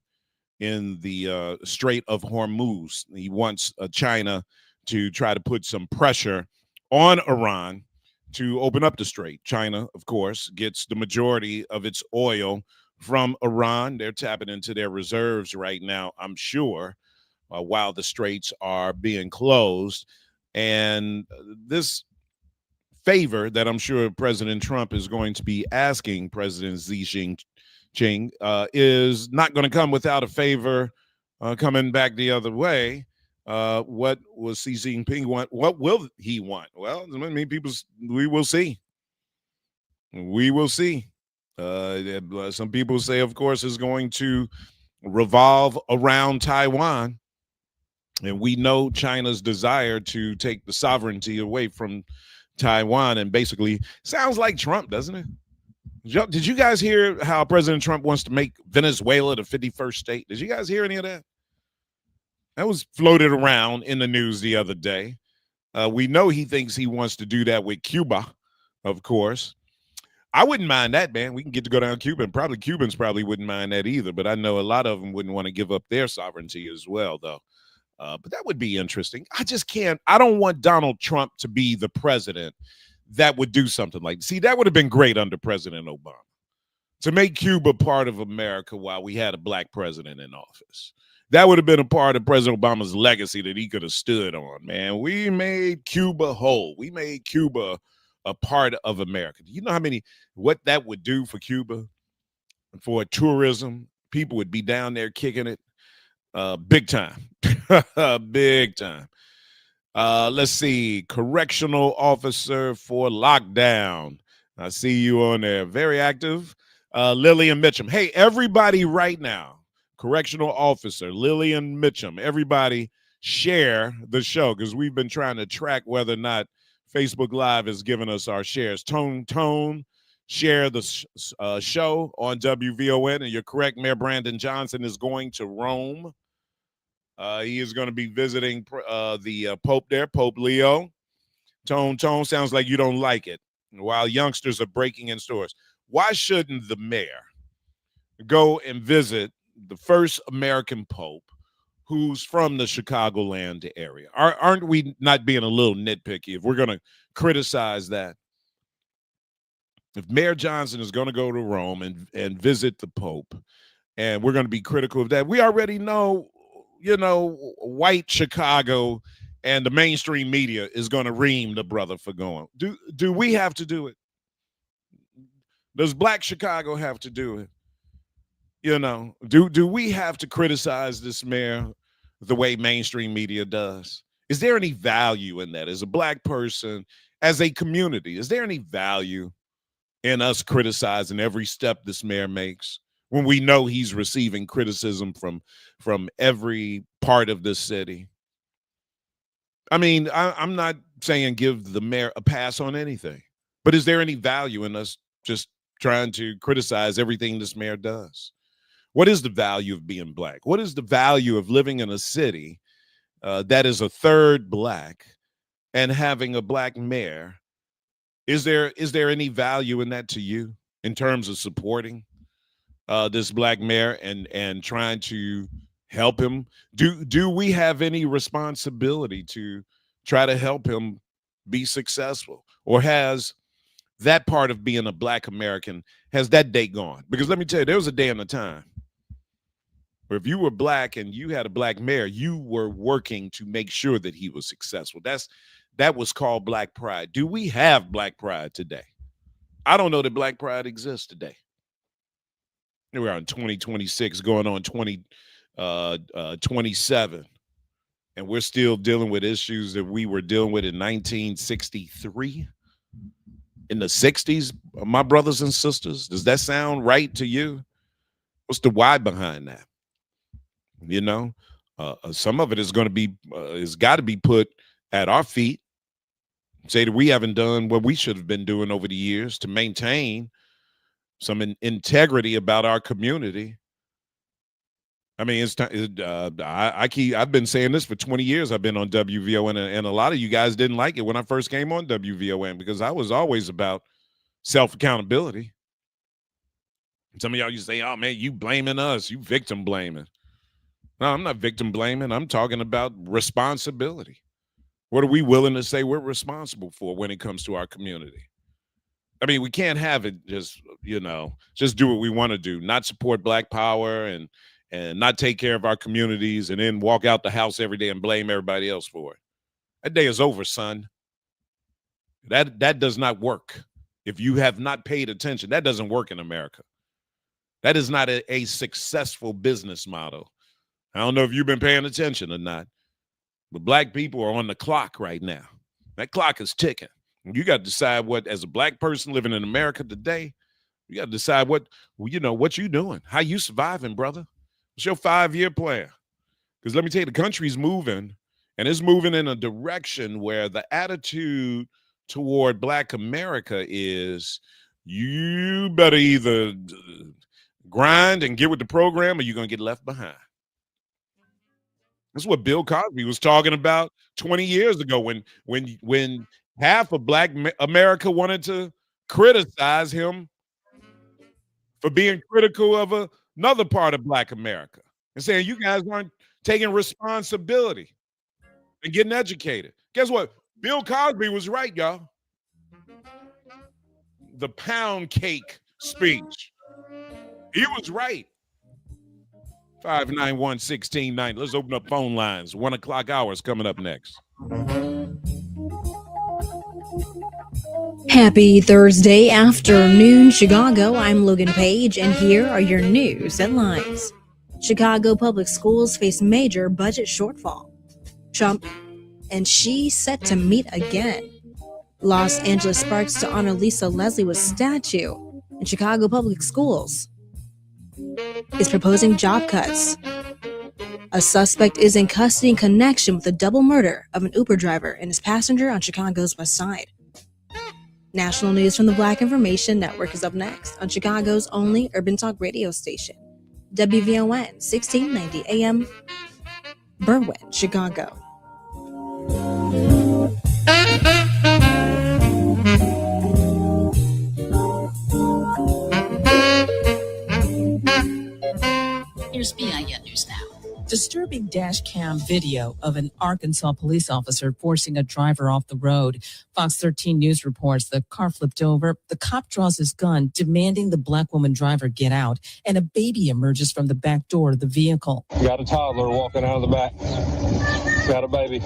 Speaker 1: in the Strait of Hormuz. He wants China to try to put some pressure on Iran to open up the strait. China, of course, gets the majority of its oil from Iran. They're tapping into their reserves right now, I'm sure, while the straits are being closed. And this favor that I'm sure President Trump is going to be asking President Xi Jinping is not going to come without a favor coming back the other way. What will Xi Jinping want? What will he want? Well, I mean, we will see. We will see. Some people say, of course, is going to revolve around Taiwan. And we know China's desire to take the sovereignty away from Taiwan, and basically sounds like Trump, doesn't it? Did you guys hear how President Trump wants to make Venezuela the 51st state? Did you guys hear any of that? That was floated around in the news the other day. We know he thinks he wants to do that with Cuba, of course. I wouldn't mind that, man. We can get to go down Cuba, and Cubans probably wouldn't mind that either, but I know a lot of them wouldn't want to give up their sovereignty as well, though. But that would be interesting. I don't want Donald Trump to be the president that would do something like, see, that would have been great under President Obama, to make Cuba part of America while we had a black president in office. That would have been a part of President Obama's legacy that he could have stood on, man. We made Cuba whole. We made Cuba a part of America. Do you know what that would do for Cuba, for tourism? People would be down there kicking it big time. Big time. Let's see. Correctional officer for lockdown. I see you on there. Very active. Lillian Mitchum. Hey, everybody right now. Correctional officer Lillian Mitchum. Everybody share the show, because we've been trying to track whether or not Facebook Live has given us our shares. Tone, share the show on WVON. And you're correct, Mayor Brandon Johnson is going to Rome. He is going to be visiting the Pope there, Pope Leo. Tone, sounds like you don't like it. While youngsters are breaking in stores. Why shouldn't the mayor go and visit the first American Pope who's from the Chicagoland area? Aren't we not being a little nitpicky if we're going to criticize that? If Mayor Johnson is going to go to Rome and visit the Pope, and we're going to be critical of that, we already know, white Chicago and the mainstream media is going to ream the brother for going. Do we have to do it? Does black Chicago have to do it? Do we have to criticize this mayor the way mainstream media does? Is there any value in that? As a black person, as a community, is there any value in us criticizing every step this mayor makes when we know he's receiving criticism from every part of this city? I mean, I'm not saying give the mayor a pass on anything, but is there any value in us just trying to criticize everything this mayor does? What is the value of being black? What is the value of living in a city that is a third black and having a black mayor? Is there any value in that to you in terms of supporting this black mayor and trying to help him? Do we have any responsibility to try to help him be successful? Or has that part of being a black American, has that day gone? Because let me tell you, there was a day and a time where if you were black and you had a black mayor, you were working to make sure that he was successful. That was called black pride. Do we have black pride today? I don't know that black pride exists today. Here we are in 2026, going on 2027, and we're still dealing with issues that we were dealing with in 1963, in the 60s, my brothers and sisters. Does that sound right to you? What's the why behind that? Some of it is going to be, it's got to be put at our feet. say that we haven't done what we should have been doing over the years to maintain some integrity about our community. I mean, it's time. I've been saying this for 20 years. I've been on WVON, and a lot of you guys didn't like it when I first came on WVON because I was always about self-accountability. Some of y'all used to say, "Oh man, you blaming us, you victim blaming." No, I'm not victim blaming. I'm talking about responsibility. What are we willing to say we're responsible for when it comes to our community? I mean, we can't have it just do what we want to do, not support Black Power and not take care of our communities and then walk out the house every day and blame everybody else for it. That day is over, son. That does not work. If you have not paid attention, that doesn't work in America. That is not a successful business model. I don't know if you've been paying attention or not, but Black people are on the clock right now. That clock is ticking. You got to decide what, as a Black person living in America today, you got to decide what you doing, how you surviving, brother. What's your 5-year plan? Because let me tell you, the country's moving, and it's moving in a direction where the attitude toward Black America is you better either grind and get with the program or you're going to get left behind. That's what Bill Cosby was talking about 20 years ago when half of Black America wanted to criticize him for being critical of another part of Black America and saying you guys aren't taking responsibility and getting educated. Guess what? Bill Cosby was right, y'all. The pound cake speech. He was right. 591-1690. Let's open up phone lines. 1 o'clock hour is coming up next.
Speaker 4: Happy Thursday afternoon, Chicago. I'm Logan Page, and here are your news headlines. Chicago public schools face major budget shortfall. Trump and Xi set to meet again. Los Angeles Sparks to honor Lisa Leslie with statue. And Chicago public schools is proposing job cuts. A suspect is in custody in connection with the double murder of an Uber driver and his passenger on Chicago's West Side. National news from the Black Information Network is up next on Chicago's only urban talk radio station, WVON 1690 AM, Berwyn, Chicago.
Speaker 5: Here's BIN News Now. Disturbing dash cam video of an Arkansas police officer forcing a driver off the road. Fox 13 News reports the car flipped over. The cop draws his gun, demanding the Black woman driver get out, and a baby emerges from the back door of the vehicle.
Speaker 6: Got a toddler walking out of the back. Got a baby.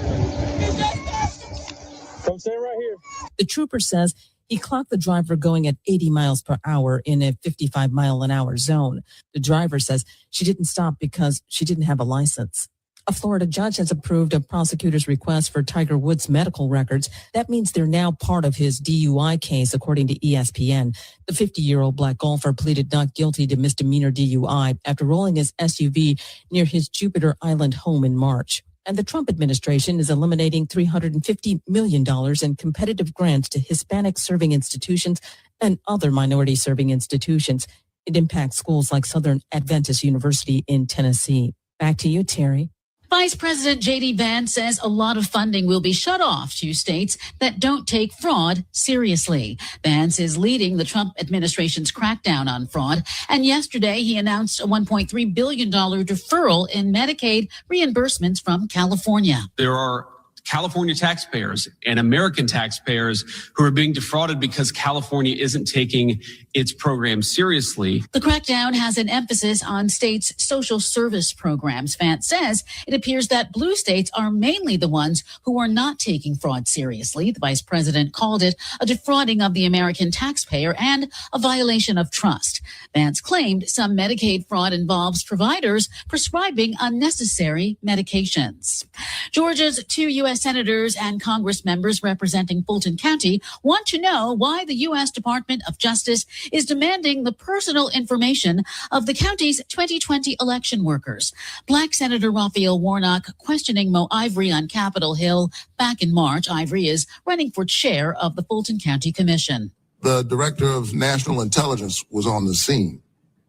Speaker 6: Come stand right here.
Speaker 5: The trooper says he clocked the driver going at 80 miles per hour in a 55 mile an hour zone. The driver says she didn't stop because she didn't have a license. A Florida judge has approved a prosecutor's request for Tiger Woods' medical records. That means they're now part of his DUI case, according to ESPN. The 50-year-old Black golfer pleaded not guilty to misdemeanor DUI after rolling his SUV near his Jupiter Island home in March. And the Trump administration is eliminating $350 million in competitive grants to Hispanic serving institutions and other minority serving institutions. It impacts schools like Southern Adventist University in Tennessee. Back to you, Terry.
Speaker 11: Vice President J.D. Vance says a lot of funding will be shut off to states that don't take fraud seriously. Vance is leading the Trump administration's crackdown on fraud. And yesterday, he announced a $1.3 billion deferral in Medicaid reimbursements from California.
Speaker 25: There are California taxpayers and American taxpayers who are being defrauded because California isn't taking its program seriously.
Speaker 11: The crackdown has an emphasis on states' social service programs. Vance says it appears that blue states are mainly the ones who are not taking fraud seriously. The vice president called it a defrauding of the American taxpayer and a violation of trust. Vance claimed some Medicaid fraud involves providers prescribing unnecessary medications. Georgia's 2 U.S. U.S. senators and Congress members representing Fulton County want to know why the U.S. Department of Justice is demanding the personal information of the county's 2020 election workers. Black Senator Raphael Warnock questioning Mo Ivory on Capitol Hill back in March. Ivory is running for chair of the Fulton County Commission.
Speaker 10: The director of national intelligence was on the scene.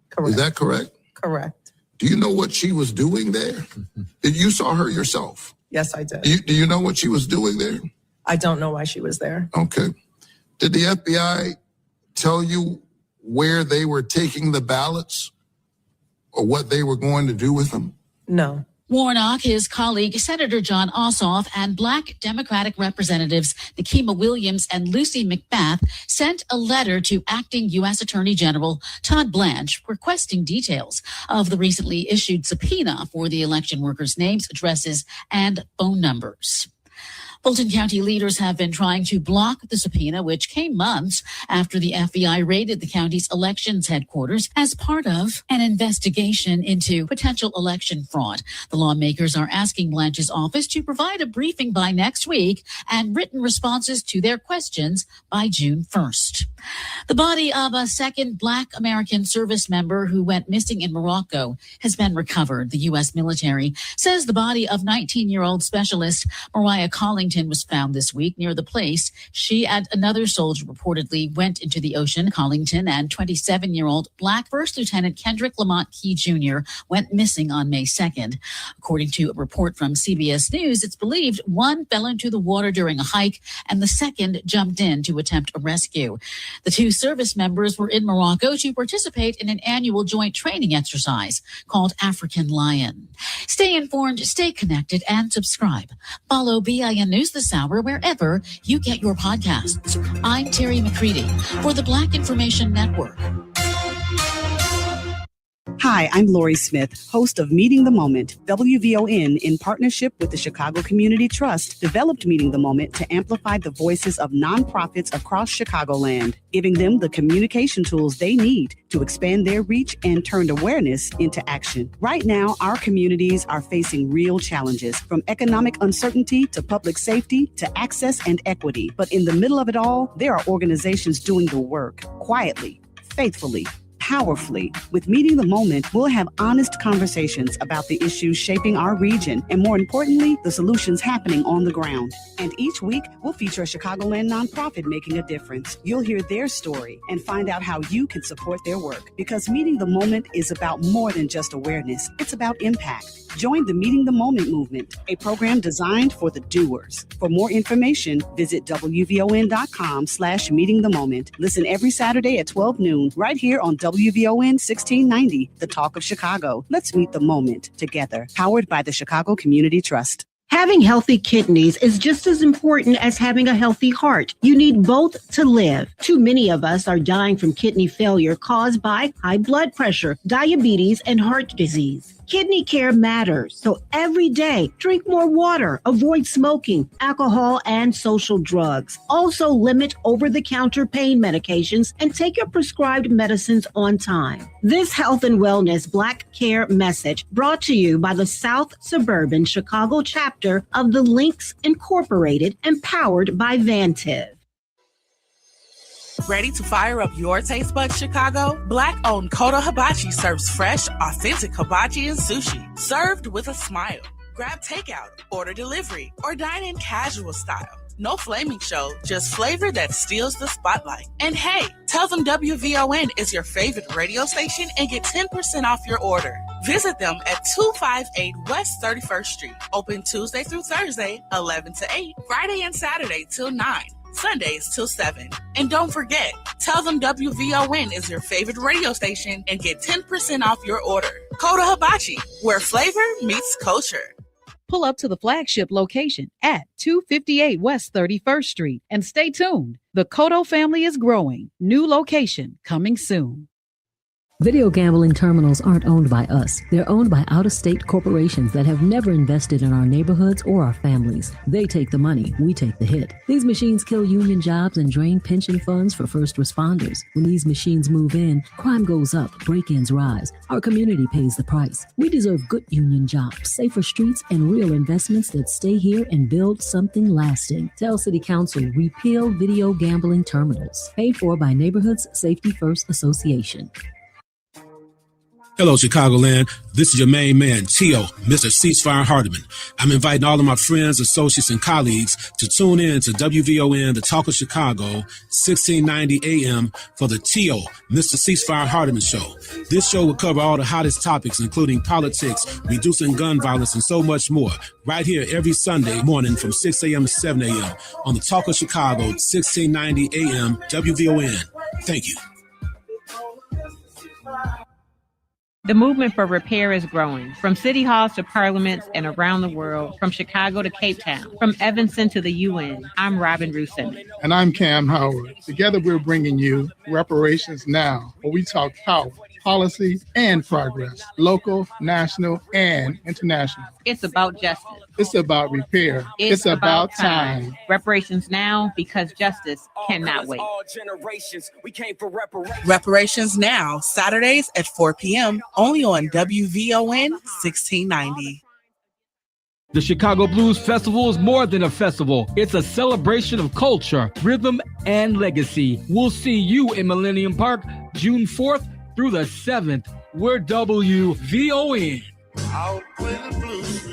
Speaker 10: Correct. Is that correct?
Speaker 12: Correct.
Speaker 10: Do you know what she was doing there? You saw her yourself.
Speaker 12: Yes, I did.
Speaker 10: Do you know what she was doing there?
Speaker 12: I don't know why she was there.
Speaker 10: Okay. Did the FBI tell you where they were taking the ballots or what they were going to do with them?
Speaker 12: No.
Speaker 11: Warnock, his colleague, Senator John Ossoff, and Black Democratic Representatives Nikema Williams and Lucy McBath sent a letter to acting U.S. Attorney General Todd Blanche requesting details of the recently issued subpoena for the election workers' names, addresses, and phone numbers. Fulton County leaders have been trying to block the subpoena, which came months after the FBI raided the county's elections headquarters as part of an investigation into potential election fraud. The lawmakers are asking Blanche's office to provide a briefing by next week and written responses to their questions by June 1st. The body of a second Black American service member who went missing in Morocco has been recovered. The U.S. military says the body of 19-year-old specialist Mariah Collington was found this week near the place she and another soldier reportedly went into the ocean. Collington and 27-year-old Black First Lieutenant Kendrick Lamont Key Jr. went missing on May 2nd. According to a report from CBS News, it's believed one fell into the water during a hike and the second jumped in to attempt a rescue. The two service members were in Morocco to participate in an annual joint training exercise called African Lion. Stay informed, stay connected, and subscribe. Follow BIN News this hour wherever you get your podcasts. I'm Terry McCready for the Black Information Network.
Speaker 13: Hi, I'm Lori Smith, host of Meeting the Moment. WVON, in partnership with the Chicago Community Trust, developed Meeting the Moment to amplify the voices of nonprofits across Chicagoland, giving them the communication tools they need to expand their reach and turn awareness into action. Right now, our communities are facing real challenges, from economic uncertainty to public safety to access and equity. But in the middle of it all, there are organizations doing the work quietly, faithfully, powerfully. With Meeting the Moment, we'll have honest conversations about the issues shaping our region and, more importantly, the solutions happening on the ground. And each week, we'll feature a Chicagoland nonprofit making a difference. You'll hear their story and find out how you can support their work. Because Meeting the Moment is about more than just awareness. It's about impact. Join the Meeting the Moment movement, a program designed for the doers. For more information, visit WVON.com/meetingthemoment. Listen every Saturday at 12 noon, right here on WVON 1690, The Talk of Chicago. Let's meet the moment together. Powered by the Chicago Community Trust.
Speaker 14: Having healthy kidneys is just as important as having a healthy heart. You need both to live. Too many of us are dying from kidney failure caused by high blood pressure, diabetes, and heart disease. Kidney care matters. So every day, drink more water, avoid smoking, alcohol, and social drugs. Also limit over-the-counter pain medications and take your prescribed medicines on time. This Health and Wellness Black Care message brought to you by the South Suburban Chicago chapter of the Links Incorporated and powered by Vantiv.
Speaker 16: Ready to fire up your taste buds, Chicago? Black-owned Kodo Hibachi serves fresh, authentic hibachi and sushi, served with a smile. Grab takeout, order delivery, or dine in casual style. No flaming show, just flavor that steals the spotlight. And hey, tell them WVON is your favorite radio station and get 10% off your order. Visit them at 258 West 31st Street. Open Tuesday through Thursday, 11 to 8, Friday and Saturday till 9. Sundays till 7. And don't forget, tell them WVON is your favorite radio station and get 10% off your order. Kodo Hibachi, where flavor meets culture.
Speaker 17: Pull up to the flagship location at 258 West 31st Street and stay tuned. The Kodo family is growing. New location coming soon.
Speaker 2: Video gambling terminals aren't owned by us. They're owned by out-of-state corporations that have never invested in our neighborhoods or our families. They take the money, we take the hit. These machines kill union jobs and drain pension funds for first responders. When these machines move in, crime goes up, break-ins rise. Our community pays the price. We deserve good union jobs, safer streets, and real investments that stay here and build something lasting. Tell City Council, repeal video gambling terminals. Paid for by Neighborhoods Safety First Association.
Speaker 9: Hello, Chicagoland. This is your main man, Tio, Mr. Ceasefire Hardiman. I'm inviting all of my friends, associates, and colleagues to tune in to WVON, the Talk of Chicago, 1690 AM for the Tio, Mr. Ceasefire Hardiman Show. This show will cover all the hottest topics, including politics, reducing gun violence, and so much more, right here every Sunday morning from 6 a.m. to 7 a.m. on the Talk of Chicago, 1690 AM, WVON. Thank you.
Speaker 15: The movement for repair is growing, from city halls to parliaments and around the world, from Chicago to Cape Town, from Evanston to the UN. I'm Robin Rusin.
Speaker 18: And I'm Cam Howard. Together we're bringing you Reparations Now, where we talk power, policy, and progress, local, national, and international.
Speaker 15: It's about justice.
Speaker 18: It's about repair. It's about time.
Speaker 15: Reparations now, because justice cannot wait.
Speaker 16: Reparations Now, Saturdays at 4 p.m. only on WVON 1690.
Speaker 19: The Chicago Blues Festival is more than a festival. It's a celebration of culture, rhythm, and legacy. We'll see you in Millennium Park June 4th through the 7th. We're WVON.
Speaker 26: I'll play the blues.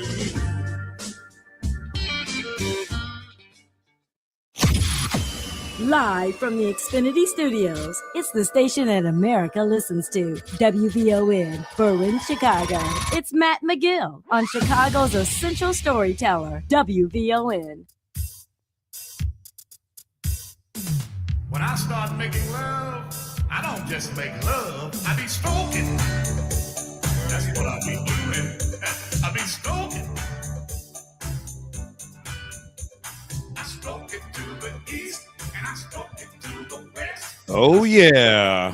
Speaker 27: Live from the Xfinity Studios, it's the station that America listens to. WVON, Berwyn, Chicago. It's Matt McGill on Chicago's essential storyteller, WVON.
Speaker 26: When I start making love, I don't just make love, I be stroking. That's what I be doing. I be stroking. I stroke it to the east.
Speaker 1: Oh, yeah.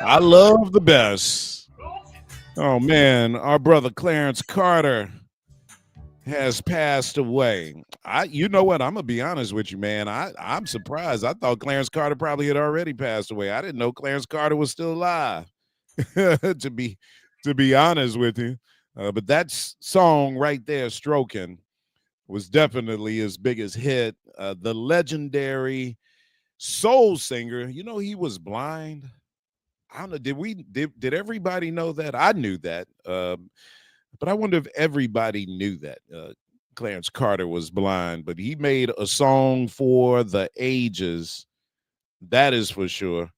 Speaker 1: I love the best. Oh, man. Our brother Clarence Carter has passed away. You know what? I'm going to be honest with you, man. I'm surprised. I thought Clarence Carter probably had already passed away. I didn't know Clarence Carter was still alive, to be honest with you. But that song right there, Stroking, was definitely his biggest hit. The legendary soul singer, you know, he was blind. I don't know, did everybody know that? I knew that, but I wonder if everybody knew that Clarence Carter was blind, but he made a song for the ages. That is for sure.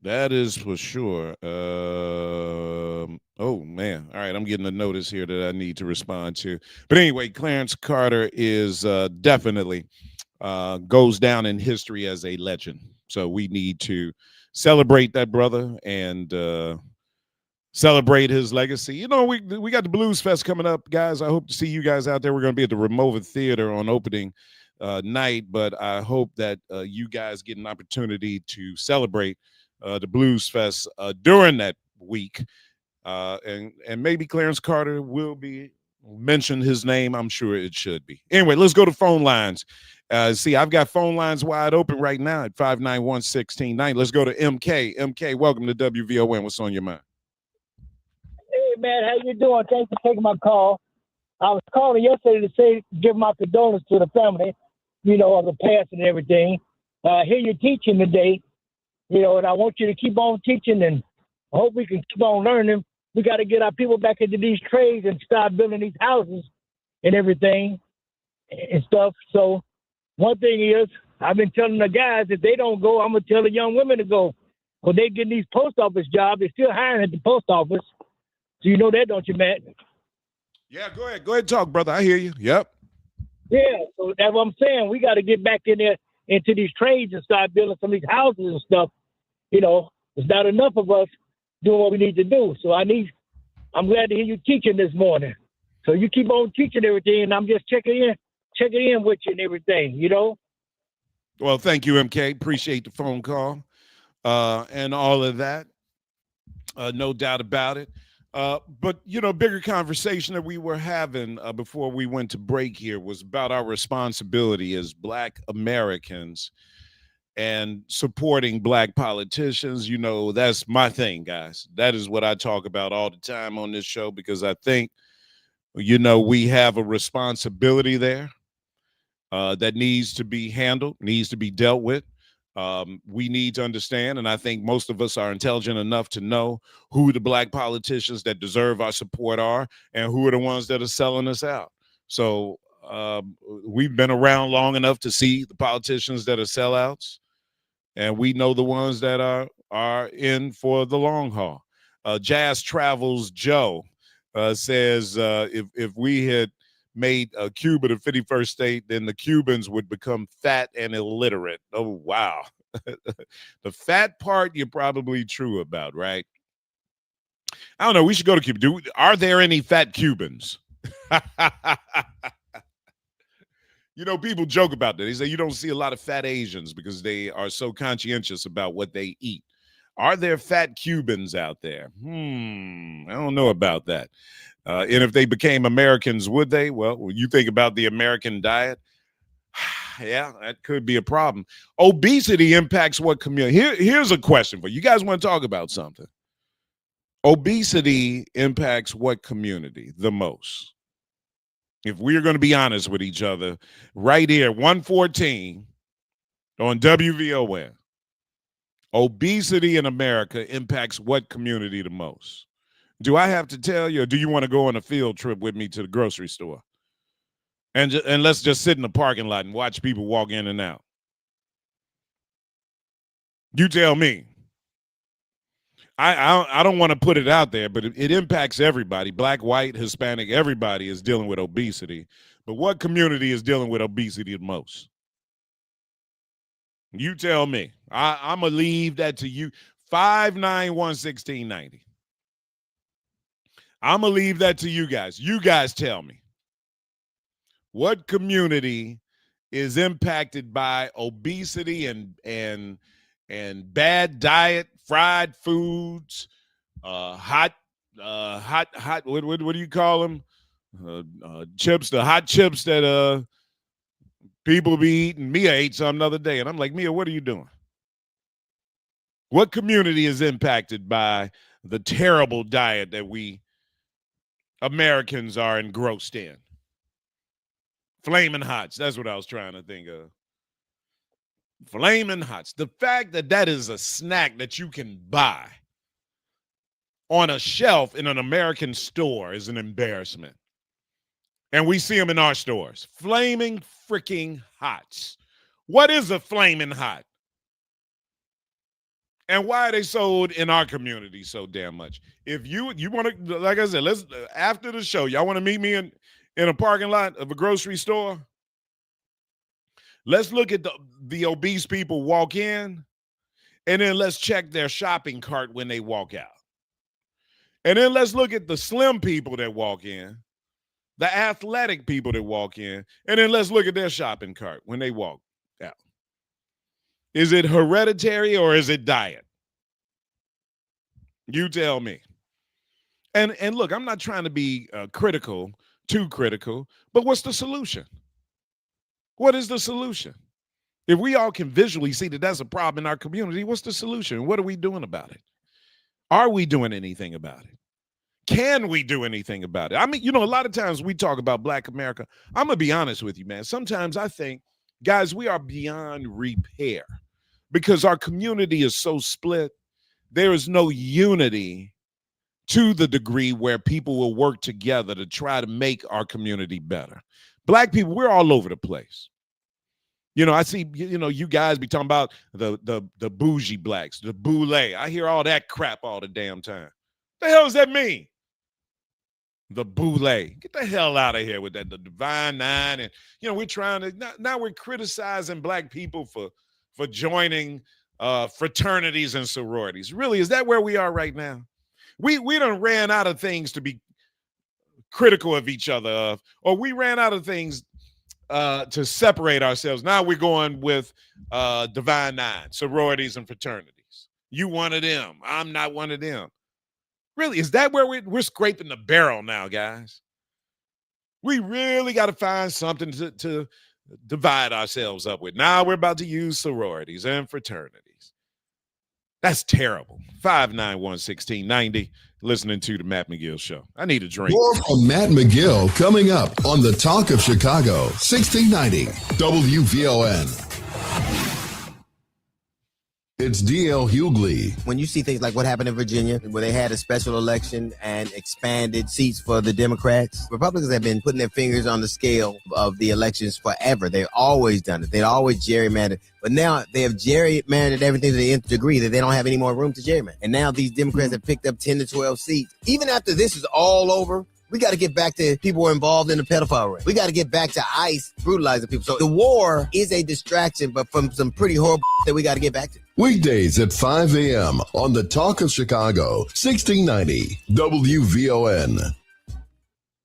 Speaker 1: That is for sure. Oh, man. All right, I'm getting a notice here that I need to respond to. But anyway, Clarence Carter is definitely goes down in history as a legend. So we need to celebrate that brother and celebrate his legacy. You know, we got the Blues Fest coming up, guys. I hope to see you guys out there. We're going to be at the Ramova Theater on opening night, but I hope that you guys get an opportunity to celebrate the Blues Fest during that week. And maybe Clarence Carter will be mentioned his name. I'm sure it should be. Anyway, let's go to phone lines. See, I've got phone lines wide open right now at 591-1690. Let's go to MK. MK, welcome to WVON. What's on your mind?
Speaker 28: Hey, man, how you doing? Thanks for taking my call. I was calling yesterday to give my condolences to the family, you know, of the past and everything. I hear you teaching today, you know, and I want you to keep on teaching, and I hope we can keep on learning. We got to get our people back into these trades and start building these houses and everything and stuff. So one thing is, I've been telling the guys, if they don't go, I'm going to tell the young women to go. When they get these post office jobs, they're still hiring at the post office. So you know that, don't you, Matt?
Speaker 1: Yeah, go ahead. Go ahead and talk, brother. I hear you. Yep.
Speaker 28: Yeah, so that's what I'm saying. We got to get back in there into these trades and start building some of these houses and stuff. You know, there's not enough of us doing what we need to do. So I'm glad to hear you teaching this morning. So you keep on teaching everything, and I'm just checking in with you and everything, you know?
Speaker 1: Well, thank you, MK. Appreciate the phone call. and all of that. No doubt about it. But, bigger conversation that we were having before we went to break here was about our responsibility as Black Americans and supporting Black politicians. That's my thing, guys. That is what I talk about all the time on this show, because I think, we have a responsibility there that needs to be handled, needs to be dealt with. We need to understand, and I think most of us are intelligent enough to know who the Black politicians that deserve our support are and who are the ones that are selling us out. So we've been around long enough to see the politicians that are sellouts, and we know the ones that are in for the long haul. Jazz Travels Joe says if we had made Cuba the 51st state, then the Cubans would become fat and illiterate. Oh, wow. The fat part you're probably true about, right? I don't know. We should go to Cuba. Are there any fat Cubans? People joke about that. They say you don't see a lot of fat Asians because they are so conscientious about what they eat. Are there fat Cubans out there? I don't know about that. And if they became Americans, would they? Well, when you think about the American diet, yeah, that could be a problem. Obesity impacts what community? Here's a question for you. You guys want to talk about something? Obesity impacts what community the most? If we're going to be honest with each other, right here, 114 on WVON, obesity in America impacts what community the most? Do I have to tell you, or do you want to go on a field trip with me to the grocery store? And let's just sit in the parking lot and watch people walk in and out. You tell me. I don't want to put it out there, but it impacts everybody. Black, white, Hispanic, everybody is dealing with obesity. But what community is dealing with obesity the most? You tell me. I'm going to leave that to you. 591-1690. I'm going to leave that to you guys. You guys tell me. What community is impacted by obesity and bad diet, fried foods, hot, what do you call them? Chips, the hot chips that people be eating. Mia ate some the other day, and I'm like, Mia, what are you doing? What community is impacted by the terrible diet that we Americans are engrossed in? Flaming Hots. That's what I was trying to think of. Flaming Hots. The fact that is a snack that you can buy on a shelf in an American store is an embarrassment. And we see them in our stores. Flaming freaking Hots. What is a Flaming Hot? And why are they sold in our community so damn much? If you want to, like I said, let's after the show, y'all want to meet me in a parking lot of a grocery store? Let's look at the obese people walk in, and then let's check their shopping cart when they walk out. And then let's look at the slim people that walk in, the athletic people that walk in, and then let's look at their shopping cart when they walk out. Is it hereditary or is it diet? You tell me. And look, I'm not trying to be too critical, but what's the solution? What is the solution? If we all can visually see that that's a problem in our community, what's the solution? What are we doing about it? Are we doing anything about it? Can we do anything about it? I mean, a lot of times we talk about Black America. I'm going to be honest with you, man. Sometimes I think, guys, we are beyond repair because our community is so split. There is no unity to the degree where people will work together to try to make our community better. Black people, we're all over the place. I see, you guys be talking about the bougie blacks, the boule. I hear all that crap all the damn time. The hell does that mean? The boule. Get the hell out of here with that. The Divine Nine. And, we're trying to, now we're criticizing Black people for joining fraternities and sororities. Really, is that where we are right now? We done ran out of things to be critical of each other of, or we ran out of things to separate ourselves. Now we're going with Divine Nine, sororities and fraternities. You one of them. I'm not one of them. Really, is that where we're scraping the barrel now, guys? We really got to find something to divide ourselves up with. Now we're about to use sororities and fraternities. That's terrible. 591-1690, listening to the Matt McGill Show. I need a drink.
Speaker 3: More from Matt McGill coming up on the Talk of Chicago, 1690 WVON. It's D.L. Hughley.
Speaker 7: When you see things like what happened in Virginia, where they had a special election and expanded seats for the Democrats, Republicans have been putting their fingers on the scale of the elections forever. They've always done it. They've always gerrymandered. But now they have gerrymandered everything to the nth degree that they don't have any more room to gerrymander. And now these Democrats have picked up 10 to 12 seats. Even after this is all over, we got to get back to people who are involved in the pedophile ring. We got to get back to ICE brutalizing people. So the war is a distraction, but from some pretty horrible that we got to get back to.
Speaker 3: Weekdays at 5 a.m. on the Talk of Chicago, 1690 WVON.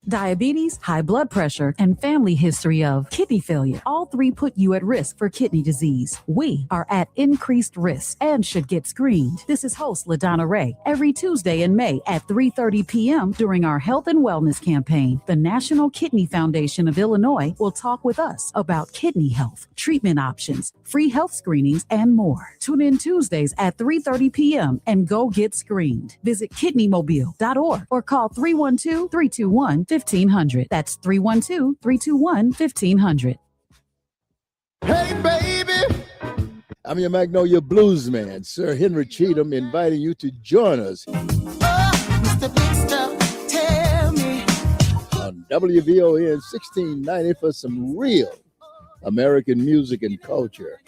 Speaker 17: Diabetes, high blood pressure, and family history of kidney failure. All three put you at risk for kidney disease. We are at increased risk and should get screened. This is host LaDonna Ray. Every Tuesday in May at 3:30 p.m. during our health and wellness campaign, the National Kidney Foundation of Illinois will talk with us about kidney health, treatment options, free health screenings, and more. Tune in Tuesdays at 3:30 p.m. and go get screened. Visit kidneymobile.org or call 312-321-1500. That's 312-321-1500.
Speaker 8: Hey, baby! I'm your Magnolia Blues man, Sir Henry Cheatham, inviting you to join us on WVON 1690 for some real American music and culture.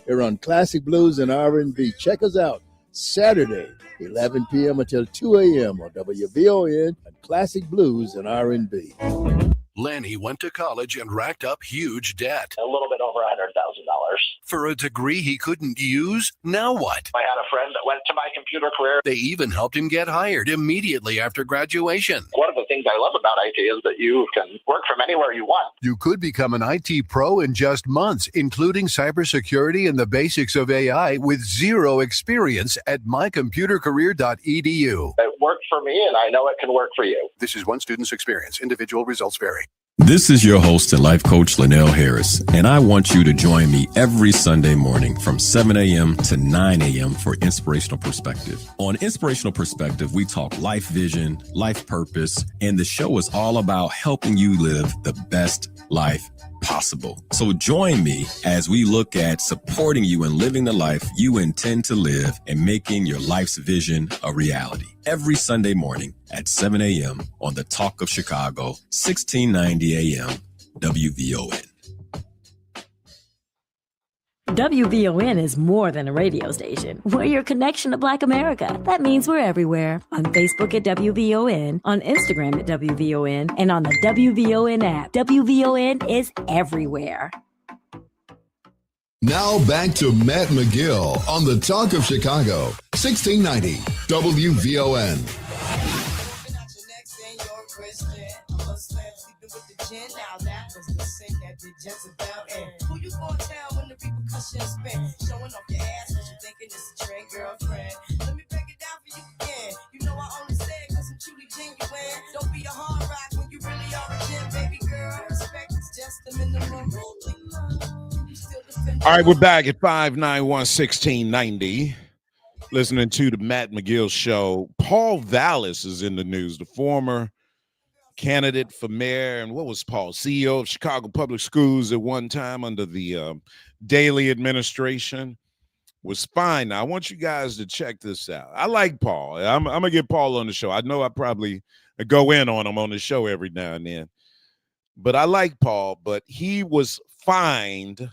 Speaker 8: Here on Classic Blues and R&B. Check us out Saturday, 11 p.m. until 2 a.m. on WVON and Classic Blues and R&B.
Speaker 20: Lanny went to college and racked up huge debt.
Speaker 21: A little bit over $100,000.
Speaker 20: For a degree he couldn't use? Now what?
Speaker 21: I had a friend that went to my computer career.
Speaker 20: They even helped him get hired immediately after graduation.
Speaker 21: One of the things I love about IT is that you can work from anywhere you want.
Speaker 20: You could become an IT pro in just months, including cybersecurity and the basics of AI with zero experience at mycomputercareer.edu.
Speaker 21: It worked for me, and I know it can work for you.
Speaker 20: This is one student's experience. Individual results vary.
Speaker 22: This is your host and life coach, Linnell Harris, and I want you to join me every Sunday morning from 7 a.m. to 9 a.m. for Inspirational Perspective. On Inspirational Perspective, we talk life vision, life purpose, and the show is all about helping you live the best life possible. So join me as we look at supporting you in living the life you intend to live and making your life's vision a reality. Every Sunday morning at 7 a.m. on the Talk of Chicago, 1690 a.m. WVON.
Speaker 27: WVON is more than a radio station. We're your connection to Black America. That means we're everywhere. On Facebook at WVON, on Instagram at WVON, and on the WVON app. WVON is everywhere.
Speaker 3: Now back to Matt McGill on the Talk of Chicago, 1690 WVON.
Speaker 23: Who you gonna tell when the repercussions spin? Showing off your ass cause you thinking it's a trend, girlfriend. Let me break it down for you again. You know I only say it cause I'm truly genuine. Don't be a hard rock when you really are a gem, baby girl. Respect is just the minimum rule.
Speaker 1: All right, we're back at 591-1690. Listening to the Matt McGill Show. Paul Vallis is in the news, the former candidate for mayor, and what was Paul, CEO of Chicago Public Schools at one time under the Daley administration, was fined. Now, I want you guys to check this out. I like Paul. I'm going to get Paul on the show. I know I probably go in on him on the show every now and then, but I like Paul, but he was fined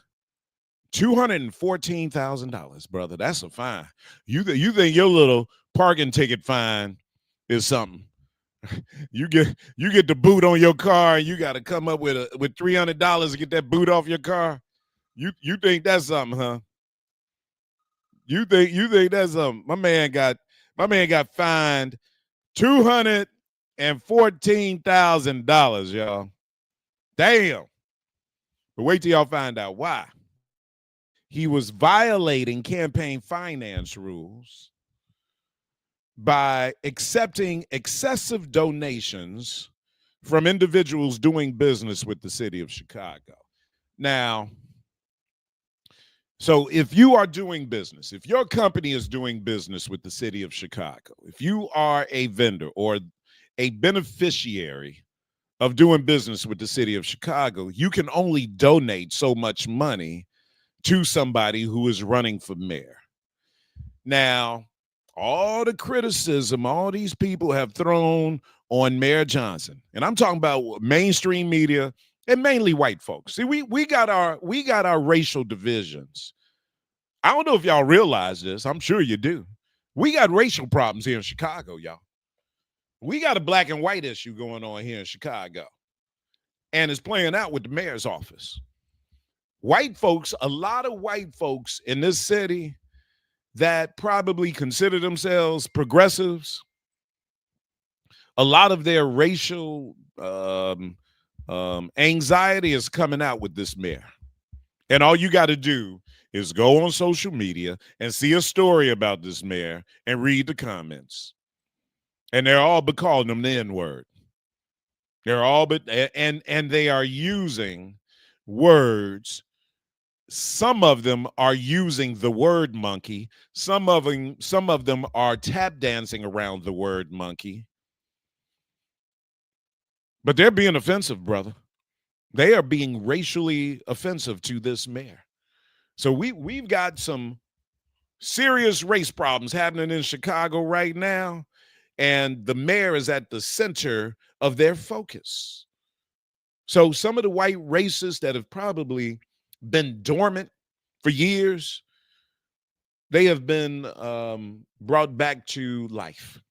Speaker 1: $214,000, brother. That's a fine. You think your little parking ticket fine is something? You get the boot on your car, and you got to come up with $300 to get that boot off your car. You think that's something, huh? You think that's something? My man got fined $214,000, y'all. Damn. But wait till y'all find out why. he was violating campaign finance rules by accepting excessive donations from individuals doing business with the city of Chicago. Now, so if you are doing business, if your company is doing business with the city of Chicago, if you are a vendor or a beneficiary of doing business with the city of Chicago, you can only donate so much money to somebody who is running for mayor. Now, all the criticism all these people have thrown on Mayor Johnson, and I'm talking about mainstream media and mainly white folks. See, we got our racial divisions. I don't know if y'all realize this. I'm sure you do. We got racial problems here in Chicago, y'all. We got a black and white issue going on here in Chicago, and it's playing out with the mayor's office. White folks, a lot of white folks in this city that probably consider themselves progressives, a lot of their racial anxiety is coming out with this mayor. And all you got to do is go on social media and see a story about this mayor and read the comments. And they're all but calling them the N-word. They're all but, and they are using words. Some of them are using the word monkey. Some of them are tap dancing around the word monkey. But they're being offensive, brother. They are being racially offensive to this mayor. So we've got some serious race problems happening in Chicago right now, and the mayor is at the center of their focus. So some of the white racists that have probably been dormant for years, they have been brought back to life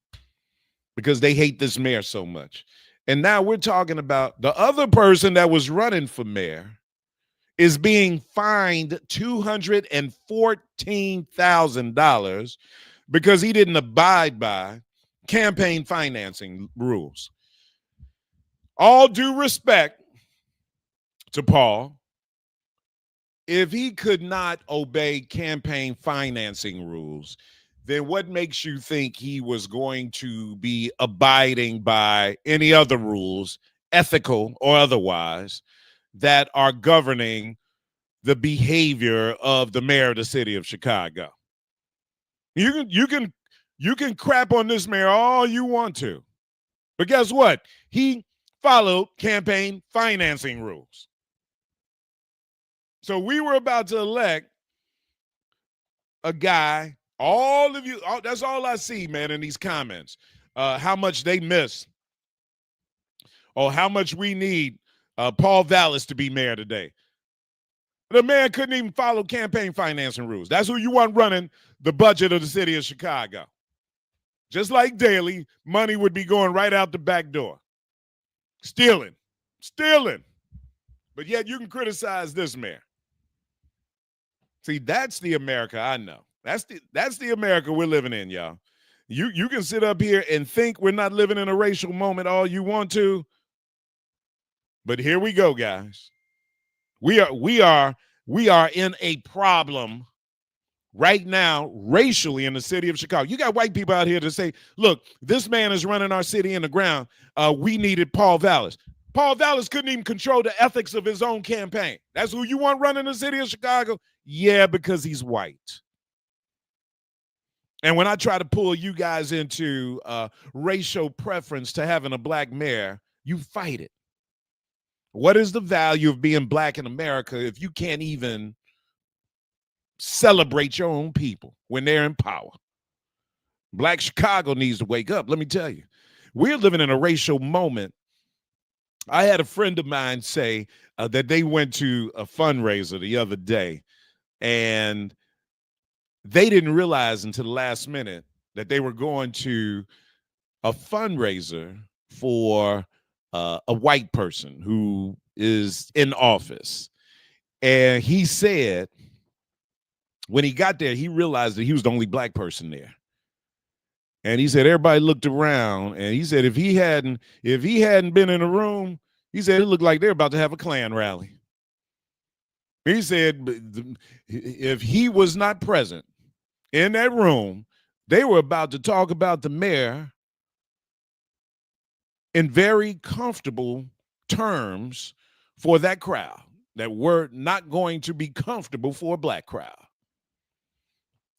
Speaker 1: because they hate this mayor so much. And now we're talking about the other person that was running for mayor is being fined $214,000 because he didn't abide by campaign financing rules. All due respect to Paul, if he could not obey campaign financing rules, then what makes you think he was going to be abiding by any other rules, ethical or otherwise, that are governing the behavior of the mayor of the city of Chicago? You can crap on this mayor all you want to, but guess what? He followed campaign financing rules. So we were about to elect a guy. All of you, that's all I see, man, in these comments. How much they miss, or how much we need Paul Vallis to be mayor today. The man couldn't even follow campaign financing rules. That's who you want running the budget of the city of Chicago. Just like Daley, money would be going right out the back door. Stealing. But yet you can criticize this mayor. See, that's the America I know. That's the America we're living in, y'all. You can sit up here and think we're not living in a racial moment all you want to, but here we go, guys. We are in a problem right now racially in the city of Chicago. You got white people out here to say, look, this man is running our city in the ground. We needed Paul Vallis. Paul Vallis couldn't even control the ethics of his own campaign. That's who you want running the city of Chicago? Yeah, because he's white. And when I try to pull you guys into racial preference to having a black mayor, you fight it. What is the value of being black in America if you can't even celebrate your own people when they're in power? Black Chicago needs to wake up. Let me tell you, we're living in a racial moment. I had a friend of mine say that they went to a fundraiser the other day, and they didn't realize until the last minute that they were going to a fundraiser for a white person who is in office. And he said when he got there, he realized that he was the only black person there. And he said everybody looked around, and he said if he hadn't been in the room, he said it looked like they're about to have a Klan rally. He said if he was not present in that room, they were about to talk about the mayor in very comfortable terms for that crowd that were not going to be comfortable for a black crowd.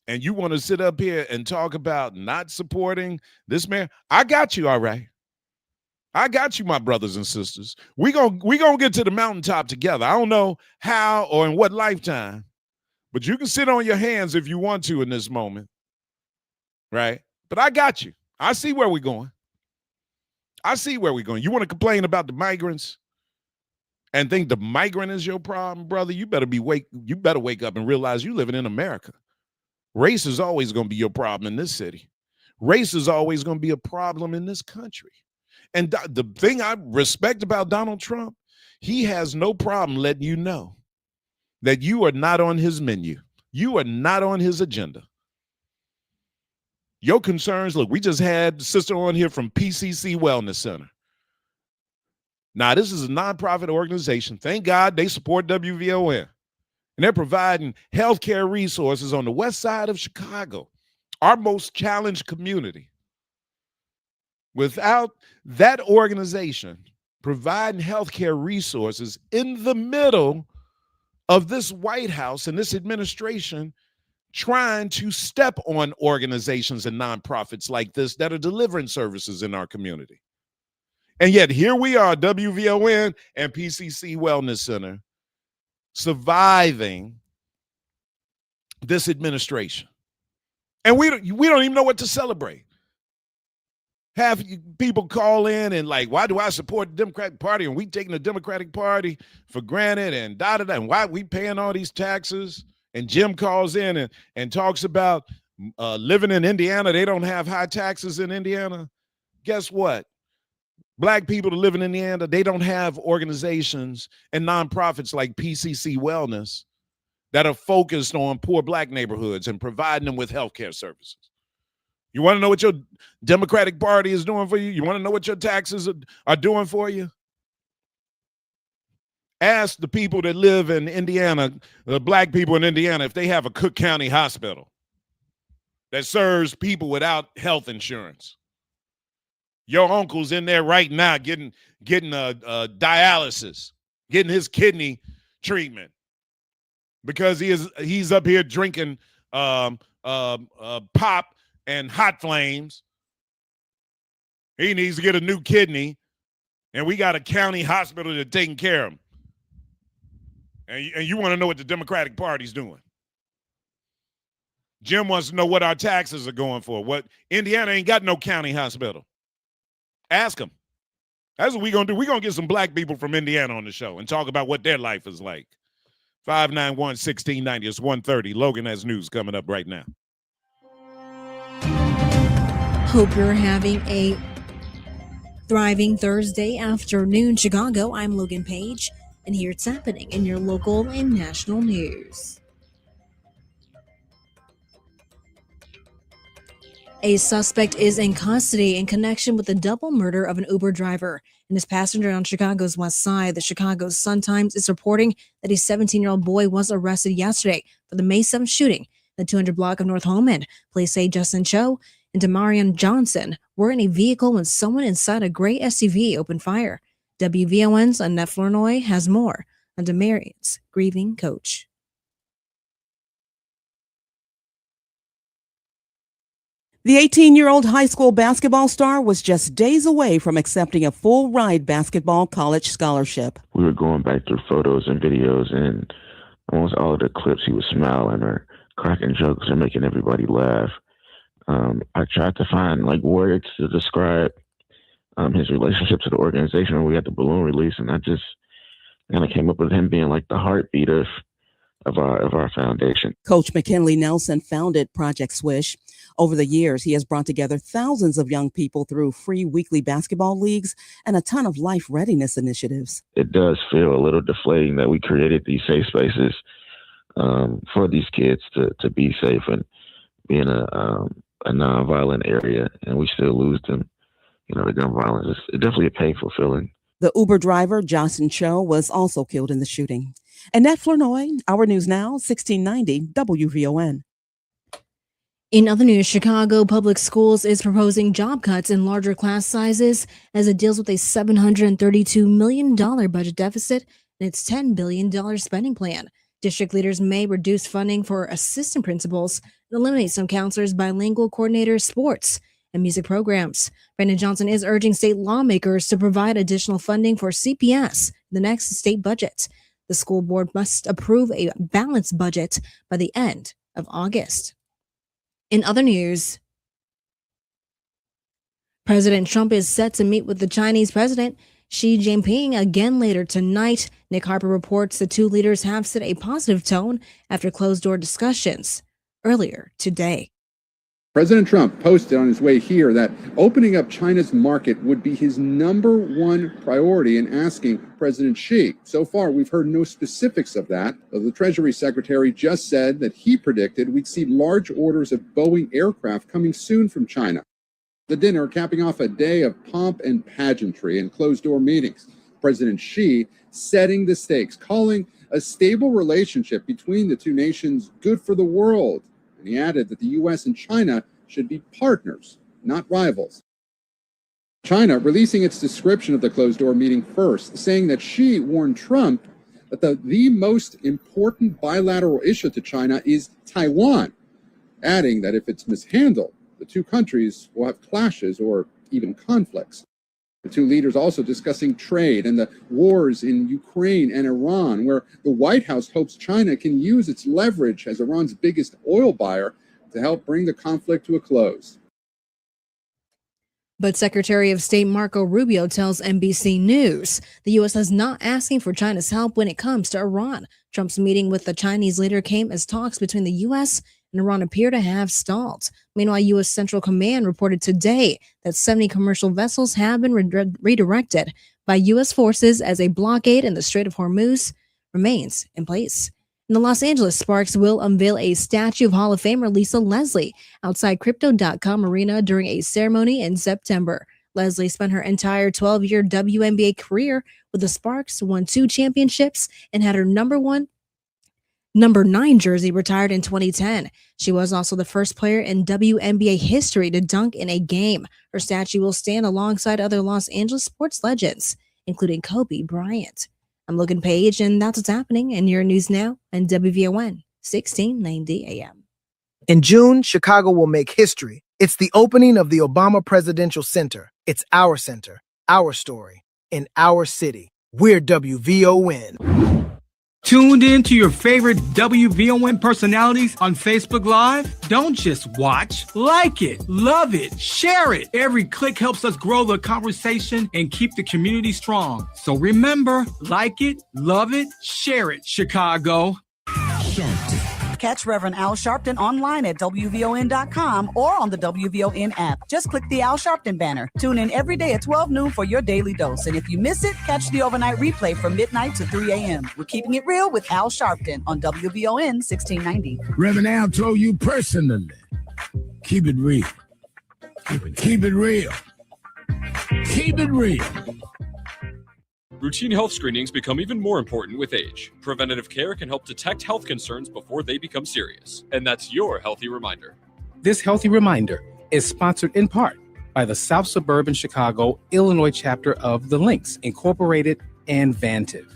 Speaker 1: And you want to sit up here and talk about not supporting this man? I got you, all right. I got you, my brothers and sisters. We gonna get to the mountaintop together. I don't know how or in what lifetime, but you can sit on your hands if you want to in this moment, right? But I got you. I see where we're going. I see where we're going. You want to complain about the migrants and think the migrant is your problem, brother? You better wake up and realize you're living in America. Race is always going to be your problem in this city. Race is always going to be a problem in this country. And the thing I respect about Donald Trump, he has no problem letting you know that you are not on his menu. You are not on his agenda. Your concerns, look, we just had the sister on here from PCC Wellness Center. Now, this is a nonprofit organization. Thank God they support WVON. And they're providing healthcare resources on the west side of Chicago, our most challenged community. Without that organization providing healthcare resources in the middle of this White House and this administration trying to step on organizations and nonprofits like this that are delivering services in our community. And yet here we are, WVON and PCC Wellness Center, surviving this administration. And we don't even know what to celebrate. Have people call in and like, why do I support the Democratic Party? And we taking the Democratic Party for granted and da-da-da. And why we paying all these taxes? And Jim calls in and talks about living in Indiana. They don't have high taxes in Indiana. Guess what? Black people that live in Indiana, they don't have organizations and nonprofits like PCC Wellness that are focused on poor black neighborhoods and providing them with healthcare services. You want to know what your Democratic Party is doing for you? You want to know what your taxes are doing for you? Ask the people that live in Indiana, the black people in Indiana, if they have a Cook County hospital that serves people without health insurance. Your uncle's in there right now getting dialysis, getting his kidney treatment because he's up here drinking pop and hot flames. He needs to get a new kidney, and we got a county hospital that's taking care of him. And you want to know what the Democratic Party's doing. Jim wants to know what our taxes are going for. What Indiana ain't got no county hospital. Ask them. That's what we're going to do. We're going to get some black people from Indiana on the show and talk about what their life is like. 591-1690. It's 1:30. Logan has news coming up right now.
Speaker 4: Hope you're having a thriving Thursday afternoon, Chicago. I'm Logan Page, and here it's happening in your local and national news. A suspect is in custody in connection with the double murder of an Uber driver and his passenger on Chicago's west side. The Chicago Sun-Times is reporting that a 17-year-old boy was arrested yesterday for the May 7th shooting. The 200 block of North Holman. Police say Justin Cho and Damarian Johnson were in a vehicle when someone inside a gray SUV opened fire. WVON's Annette Flournoy has more on Damarian's grieving coach.
Speaker 13: The 18-year-old high school basketball star was just days away from accepting a full-ride basketball college scholarship.
Speaker 5: We were going back through photos and videos, and almost all of the clips he was smiling or cracking jokes or making everybody laugh. I tried to find words to describe his relationship to the organization when we had the balloon release, and I just kind of came up with him being like the heartbeat of our foundation.
Speaker 13: Coach McKinley Nelson founded Project Swish. Over the years, he has brought together thousands of young people through free weekly basketball leagues and a ton of life readiness initiatives.
Speaker 5: It does feel a little deflating that we created these safe spaces for these kids to be safe and be in a nonviolent area, and we still lose them. The gun violence is definitely a painful feeling.
Speaker 13: The Uber driver, Justin Cho, was also killed in the shooting.
Speaker 2: Annette Flournoy, Our News Now, 1690 WVON.
Speaker 4: In other news, Chicago Public Schools is proposing job cuts and larger class sizes as it deals with a $732 million budget deficit and its $10 billion spending plan. District leaders may reduce funding for assistant principals and eliminate some counselors, bilingual coordinators, sports, and music programs. Brandon Johnson is urging state lawmakers to provide additional funding for CPS in the next state budget. The school board must approve a balanced budget by the end of August. In other news, President Trump is set to meet with the Chinese President Xi Jinping again later tonight. Nick Harper reports the two leaders have set a positive tone after closed-door discussions earlier today.
Speaker 6: President Trump posted on his way here that opening up China's market would be his number one priority in asking President Xi. So far, we've heard no specifics of that, though the Treasury Secretary just said that he predicted we'd see large orders of Boeing aircraft coming soon from China. The dinner capping off a day of pomp and pageantry and closed-door meetings. President Xi setting the stakes, calling a stable relationship between the two nations good for the world. And he added that the U.S. and China should be partners, not rivals. China releasing its description of the closed-door meeting first, saying that Xi warned Trump that the most important bilateral issue to China is Taiwan, adding that if it's mishandled, the two countries will have clashes or even conflicts. The two leaders also discussing trade and the wars in Ukraine and Iran, where the White House hopes China can use its leverage as Iran's biggest oil buyer to help bring the conflict to a close.
Speaker 4: But Secretary of State Marco Rubio tells NBC News the U.S. is not asking for China's help when it comes to Iran. Trump's meeting with the Chinese leader came as talks between the U.S. and Iran appear to have stalled. Meanwhile, U.S. Central Command reported today that 70 commercial vessels have been redirected by U.S. forces as a blockade in the Strait of Hormuz remains in place. In the Los Angeles Sparks will unveil a statue of Hall of Famer Lisa Leslie outside Crypto.com Arena during a ceremony in September. Leslie spent her entire 12-year WNBA career with the Sparks, won 2 championships, and had her number 9 jersey retired in 2010. She was also the first player in WNBA history to dunk in a game. Her statue will stand alongside other Los Angeles sports legends, including Kobe Bryant. I'm Logan Page, and that's what's happening in your news now on WVON 1690 AM.
Speaker 10: In June, Chicago will make history. It's the opening of the Obama Presidential Center. It's our center, our story, in our city. We're WVON.
Speaker 19: Tuned in to your favorite WVON personalities on Facebook Live? Don't just watch, like it, love it, share it. Every click helps us grow the conversation and keep the community strong. So remember, like it, love it, share it, Chicago.
Speaker 13: Catch Reverend Al Sharpton online at WVON.com or on the WVON app. Just click the Al Sharpton banner. Tune in every day at 12 noon for your daily dose. And if you miss it, catch the overnight replay from midnight to 3 a.m. We're keeping it real with Al Sharpton on WVON 1690.
Speaker 11: Reverend Al told you personally, keep it real. Keep it real. Keep it real.
Speaker 12: Routine health screenings become even more important with age. Preventative care can help detect health concerns before they become serious. And that's your Healthy Reminder.
Speaker 14: This Healthy Reminder is sponsored in part by the South Suburban Chicago, Illinois chapter of The Links, Incorporated, and Vantiv.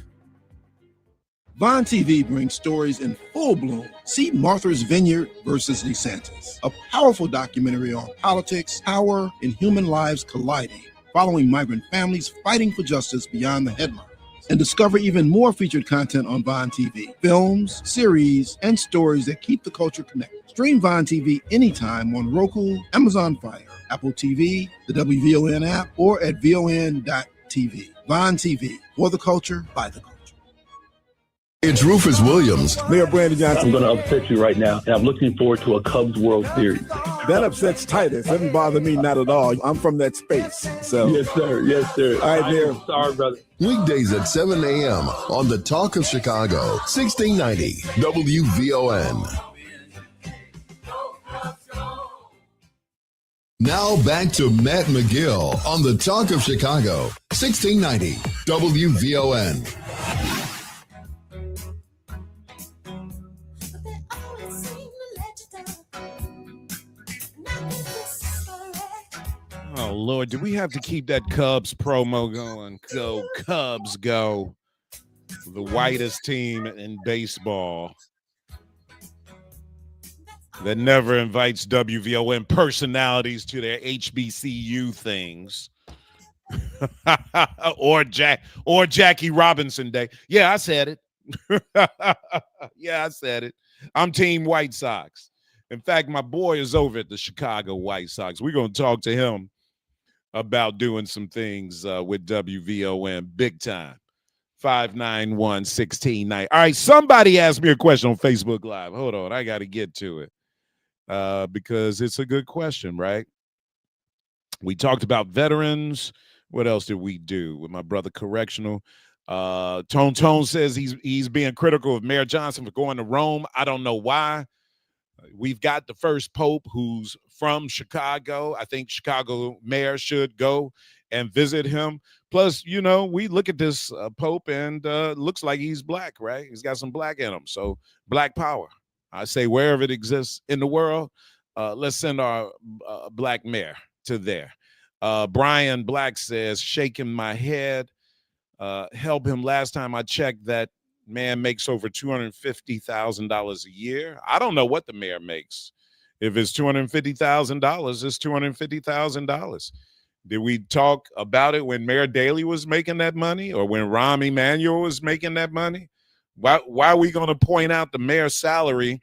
Speaker 24: Vine TV brings stories in full bloom. See Martha's Vineyard versus DeSantis, a powerful documentary on politics, power, and human lives colliding, following migrant families fighting for justice beyond the headlines. And discover even more featured content on Vine TV, films, series, and stories that keep the culture connected. Stream Vine TV anytime on Roku, Amazon Fire, Apple TV, the WVON app, or at VON.TV. Vine TV, for the culture, by the culture.
Speaker 3: It's Rufus Williams.
Speaker 25: Mayor Brandon Johnson. I'm going to upset you right now, and I'm looking forward to a Cubs World Series. That upsets Titus. Doesn't bother me, not at all. I'm from that space. So yes, sir. Yes, sir. All right, Mayor. Sorry, brother.
Speaker 3: Weekdays at 7 a.m. on the Talk of Chicago, 1690 WVON. Now back to Matt McGill on the Talk of Chicago, 1690 WVON.
Speaker 1: Oh, Lord, do we have to keep that Cubs promo going? Go, Cubs, go. The whitest team in baseball that never invites WVON personalities to their HBCU things. or Jackie Robinson Day. Yeah, I said it. Yeah, I said it. I'm Team White Sox. In fact, my boy is over at the Chicago White Sox. We're going to talk to him about doing some things with WVON big time. 591-1690. All right, somebody asked me a question on Facebook Live. Hold on, I got to get to it because it's a good question, right? We talked about veterans. What else did we do with my brother Correctional? Tone says he's being critical of Mayor Johnson for going to Rome. I don't know why. We've got the first pope who's from Chicago. I think Chicago mayor should go and visit him. Plus, you know, we look at this pope and looks like he's black, right? He's got some black in him. So black power. I say wherever it exists in the world, let's send our black mayor to there. Brian Black says, shaking my head. Help him. Last time I checked, that man makes over $250,000 a year. I don't know what the mayor makes. If it's $250,000, it's $250,000. Did we talk about it when Mayor Daley was making that money or when Rahm Emanuel was making that money? Why are we going to point out the mayor's salary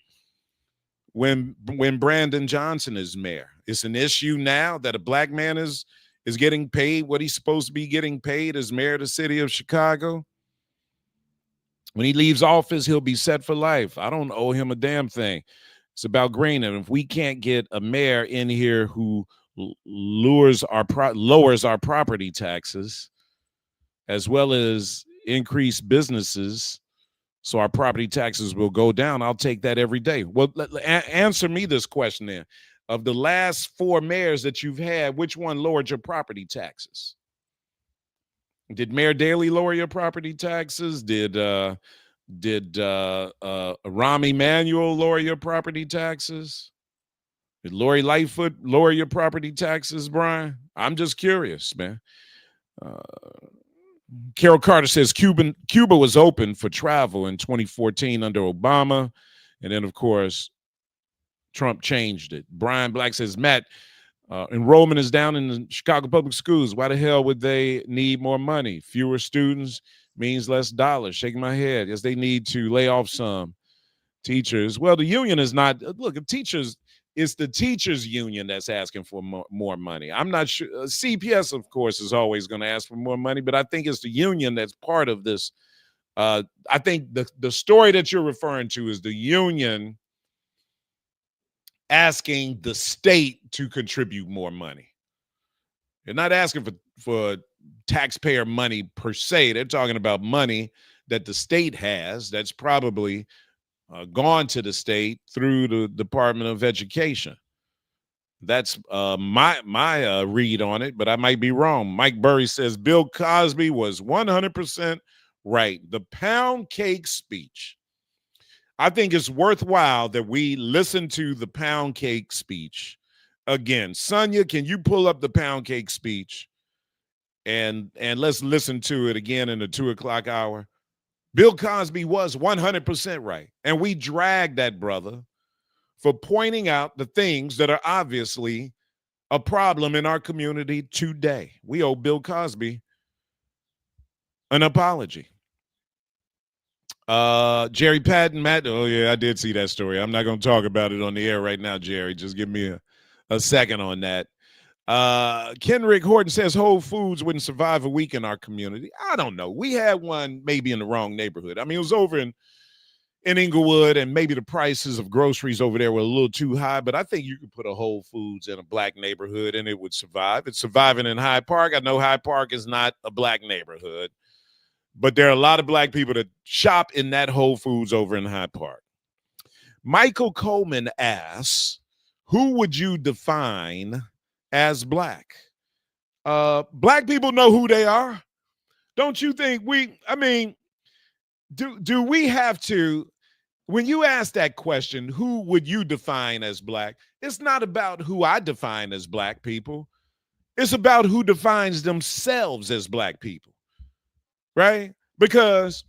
Speaker 1: when Brandon Johnson is mayor? It's an issue now that a black man is getting paid what he's supposed to be getting paid as mayor of the city of Chicago. When he leaves office, he'll be set for life. I don't owe him a damn thing. It's about green. And if we can't get a mayor in here who lowers our property taxes as well as increase businesses so our property taxes will go down, I'll take that every day. Well, answer me this question then. Of the last 4 mayors that you've had, which one lowered your property taxes? Did Mayor Daley lower your property taxes? Did Rahm Emanuel lower your property taxes? Did Lori Lightfoot lower your property taxes, Brian? I'm just curious, man. Carol Carter says Cuba was open for travel in 2014 under Obama. And then, of course, Trump changed it. Brian Black says, Matt, enrollment is down in the Chicago public schools. Why the hell would they need more money? Fewer students means less dollars. Shaking my head. Yes, they need to lay off some teachers. Well, the union is not. Look, teachers, it's the teachers union that's asking for more money. I'm not sure. CPS, of course, is always going to ask for more money, but I think it's the union that's part of this. I think the story that you're referring to is the union asking the state to contribute more money. They're not asking for taxpayer money per se. They're talking about money that the state has that's probably gone to the state through the Department of Education. That's my read on it, but I might be wrong. Mike Burry says Bill Cosby was 100% right. The pound cake speech. I think it's worthwhile that we listen to the pound cake speech again. Sonia, can you pull up the pound cake speech and let's listen to it again in the 2:00 hour? Bill Cosby was 100% right. And we dragged that brother for pointing out the things that are obviously a problem in our community today. We owe Bill Cosby an apology. Jerry Patton, Matt. Oh, yeah, I did see that story. I'm not going to talk about it on the air right now, Jerry. Just give me a second on that. Kenrick Horton says Whole Foods wouldn't survive a week in our community. I don't know. We had one maybe in the wrong neighborhood. I mean, it was over in Inglewood, and maybe the prices of groceries over there were a little too high, but I think you could put a Whole Foods in a black neighborhood and it would survive. It's surviving in Hyde Park. I know Hyde Park is not a black neighborhood, but there are a lot of black people that shop in that Whole Foods over in Hyde Park. Michael Coleman asks, who would you define as black? Black people know who they are. Don't you think do we have to, when you ask that question, who would you define as black? It's not about who I define as black people. It's about who defines themselves as black people, right? Because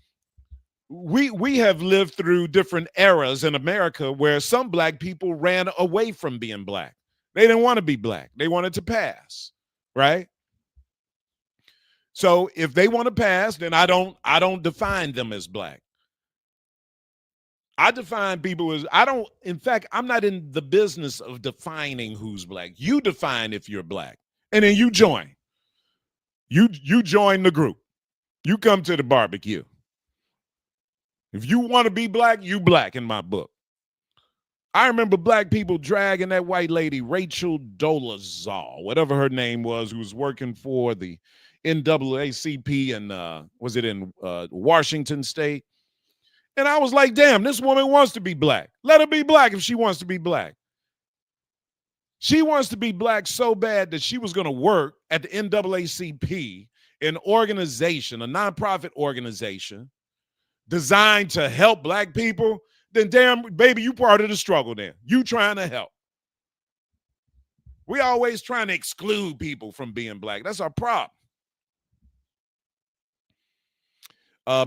Speaker 1: we have lived through different eras in America where some black people ran away from being black. They didn't want to be black. They wanted to pass, right? So if they want to pass, then I don't define them as black. I define people as in fact, I'm not in the business of defining who's black. You define if you're black. And then you join. You join the group. You come to the barbecue. If you want to be black, you black in my book. I remember black people dragging that white lady, Rachel Dolezal, whatever her name was, who was working for the NAACP and was it in Washington State? And I was like, damn, this woman wants to be black. Let her be black if she wants to be black. She wants to be black so bad that she was going to work at the NAACP, an organization, a nonprofit organization designed to help black people. Then damn, baby, you part of the struggle then. You trying to help. We always trying to exclude people from being black. That's our problem.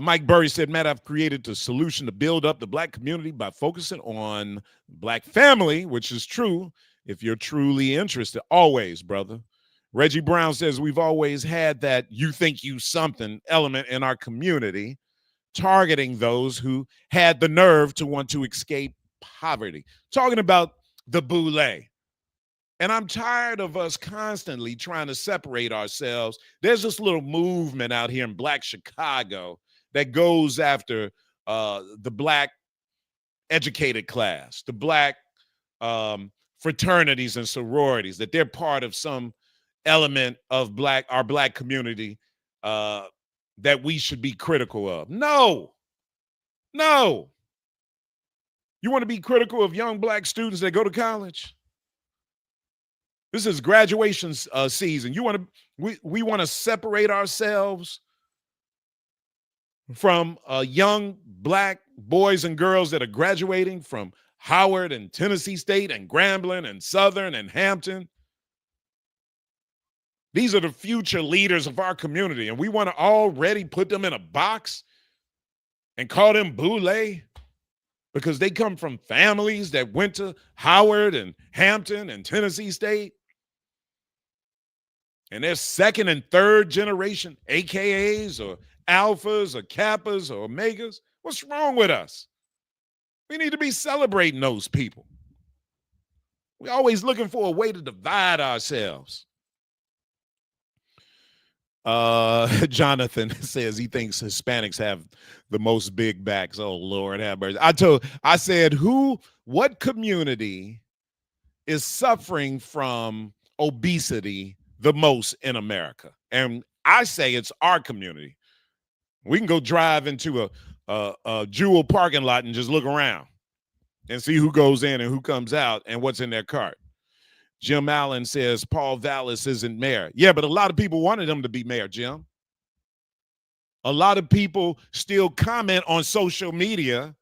Speaker 1: Mike Burry said, Matt, I've created the solution to build up the black community by focusing on black family, which is true if you're truly interested. Always, brother. Reggie Brown says, we've always had that you think you something element in our community, targeting those who had the nerve to want to escape poverty. Talking about the boule. And I'm tired of us constantly trying to separate ourselves. There's this little movement out here in Black Chicago that goes after the black educated class, the black fraternities and sororities, that they're part of some element of our black community that we should be critical of. No. You want to be critical of young black students that go to college? This is graduation season. We want to separate ourselves from young black boys and girls that are graduating from Howard and Tennessee State and Grambling and Southern and Hampton. These are the future leaders of our community, and we want to already put them in a box and call them boule because they come from families that went to Howard and Hampton and Tennessee State. And they're second and third generation AKAs or alphas or kappas or omegas. What's wrong with us? We need to be celebrating those people. We're always looking for a way to divide ourselves. Jonathan says he thinks Hispanics have the most big backs. Oh, Lord have mercy. I said, what community is suffering from obesity the most in America? And I say it's our community. We can go drive into a Jewel parking lot and just look around and see who goes in and who comes out and what's in their cart. Jim Allen says Paul Vallis isn't mayor. Yeah, but a lot of people wanted him to be mayor, Jim. A lot of people still comment on social media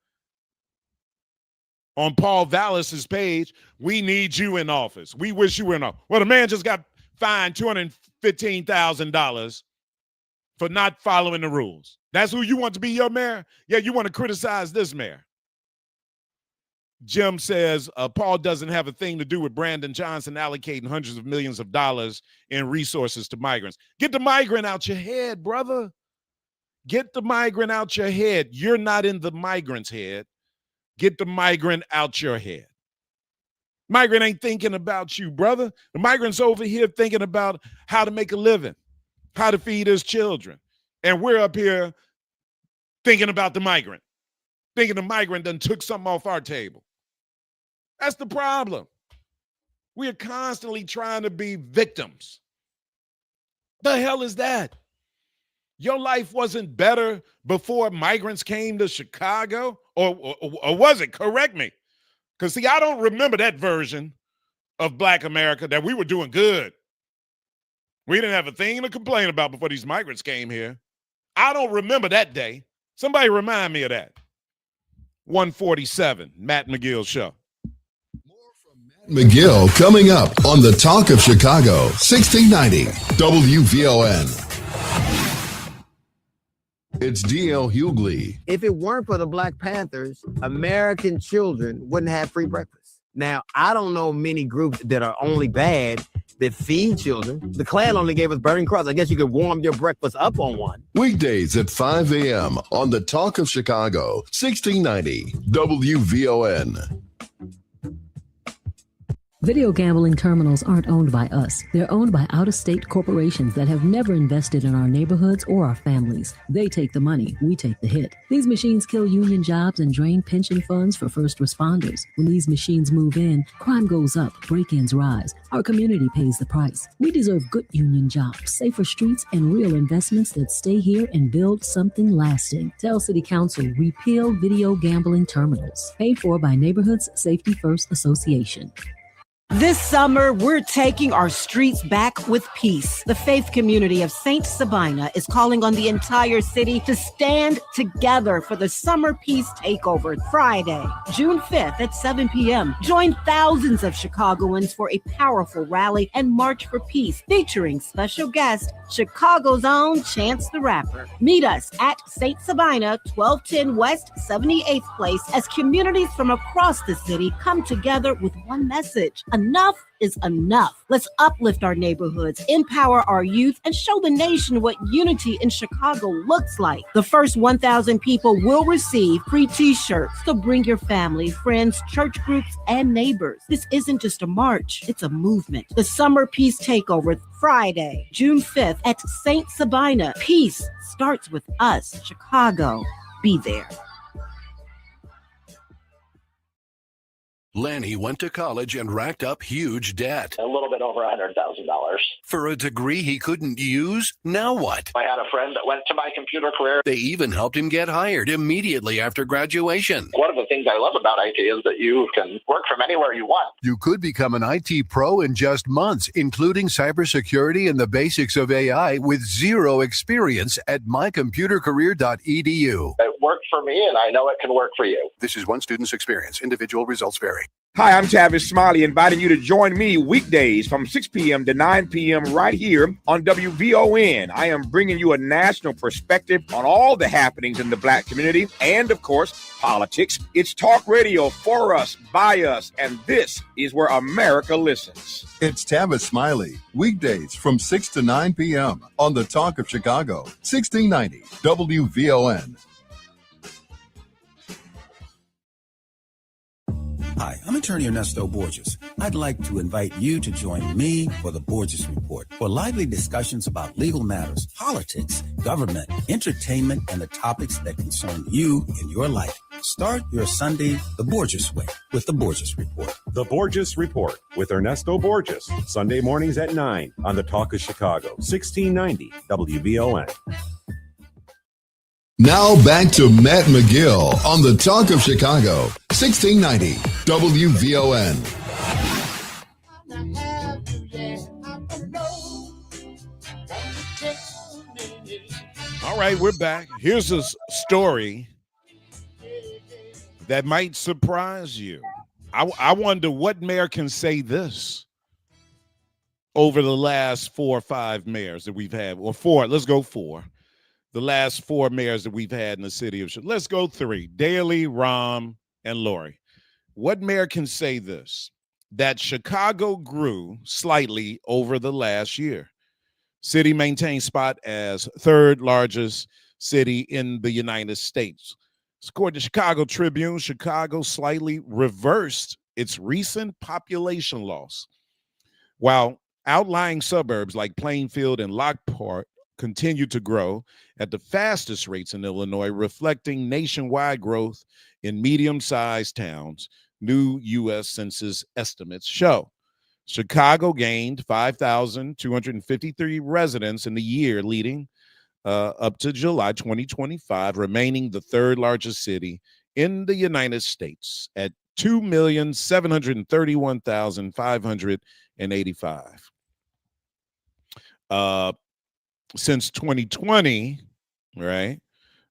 Speaker 1: on Paul Vallis's page, we need you in office. We wish you were in office. Well, the man just got fined $215,000 for not following the rules. That's who you want to be your mayor? Yeah, you want to criticize this mayor. Jim says Paul doesn't have a thing to do with Brandon Johnson allocating hundreds of millions of dollars in resources to migrants. Get the migrant out your head, brother. Get the migrant out your head. You're not in the migrant's head. Get the migrant out your head. Migrant ain't thinking about you, brother. The migrant's over here thinking about how to make a living, how to feed his children. And we're up here thinking about the migrant, thinking the migrant done took something off our table. That's the problem. We are constantly trying to be victims. The hell is that? Your life wasn't better before migrants came to Chicago? Or was it? Correct me. Because, see, I don't remember that version of Black America that we were doing good. We didn't have a thing to complain about before these migrants came here. I don't remember that day. Somebody remind me of that. 147, Matt McGill Show.
Speaker 3: McGill coming up on the Talk of Chicago, 1690 WVON. It's D.L. Hughley.
Speaker 7: If it weren't for the Black Panthers, American children wouldn't have free breakfast. Now, I don't know many groups that are only bad that feed children. The Klan only gave us Burning Cross. I guess you could warm your breakfast up on one.
Speaker 3: Weekdays at 5 a.m. on the Talk of Chicago, 1690 WVON.
Speaker 9: Video gambling terminals aren't owned by us. They're owned by out-of-state corporations that have never invested in our neighborhoods or our families. They take the money, we take the hit. These machines kill union jobs and drain pension funds for first responders. When these machines move in, crime goes up, break-ins rise. Our community pays the price. We deserve good union jobs, safer streets, and real investments that stay here and build something lasting. Tell City Council, repeal video gambling terminals. Paid for by Neighborhoods Safety First Association.
Speaker 15: This summer, we're taking our streets back with peace. The faith community of St. Sabina is calling on the entire city to stand together for the Summer Peace Takeover Friday, June 5th at 7 p.m. Join thousands of Chicagoans for a powerful rally and march for peace featuring special guest, Chicago's own Chance the Rapper. Meet us at St. Sabina, 1210 West 78th Place as communities from across the city come together with one message. Enough is enough. Let's uplift our neighborhoods, empower our youth, and show the nation what unity in Chicago looks like. The first 1,000 people will receive free t-shirts. So bring your family, friends, church groups, and neighbors. This isn't just a march, it's a movement. The Summer Peace Takeover, Friday, June 5th at St. Sabina. Peace starts with us. Chicago, be there.
Speaker 20: Lanny went to college and racked up huge debt.
Speaker 21: A little bit over $100,000.
Speaker 20: For a degree he couldn't use? Now what?
Speaker 21: I had a friend that went to my computer career.
Speaker 20: They even helped him get hired immediately after graduation.
Speaker 21: One of the things I love about IT is that you can work from anywhere you want.
Speaker 20: You could become an IT pro in just months, including cybersecurity and the basics of AI with zero experience at mycomputercareer.edu.
Speaker 21: It worked for me, and I know it can work for you.
Speaker 20: This is one student's experience. Individual results vary.
Speaker 16: Hi, I'm Tavis Smiley, inviting you to join me weekdays from 6 p.m. to 9 p.m. right here on WVON. I am bringing you a national perspective on all the happenings in the Black community and, of course, politics. It's talk radio for us, by us, and this is where America listens.
Speaker 3: It's Tavis Smiley, weekdays from 6 to 9 p.m. on the Talk of Chicago, 1690 WVON.
Speaker 17: Hi, I'm attorney Ernesto Borges. I'd like to invite you to join me for the Borges Report for lively discussions about legal matters, politics, government, entertainment, and the topics that concern you in your life. Start your Sunday the Borges way with the Borges Report.
Speaker 18: The Borges Report with Ernesto Borges, Sunday mornings at 9 on the Talk of Chicago, 1690 WVON.
Speaker 3: Now back to Matt McGill on the Talk of Chicago, 1690 WVON.
Speaker 1: All right, we're back. Here's a story that might surprise you. I wonder what mayor can say this over the last 4 or 5 mayors that we've had, or 4, let's go 4. The last 4 mayors that we've had in the city of Chicago. Let's go 3, Daley, Rahm, and Lori. What mayor can say this? That Chicago grew slightly over the last year. City maintained spot as 3rd largest city in the United States. According to Chicago Tribune, Chicago slightly reversed its recent population loss, while outlying suburbs like Plainfield and Lockport continue to grow at the fastest rates in Illinois, reflecting nationwide growth in medium-sized towns, new U.S. Census estimates show. Chicago gained 5,253 residents in the year leading up to July 2025, remaining the 3rd largest city in the United States at 2,731,585. Since 2020, right,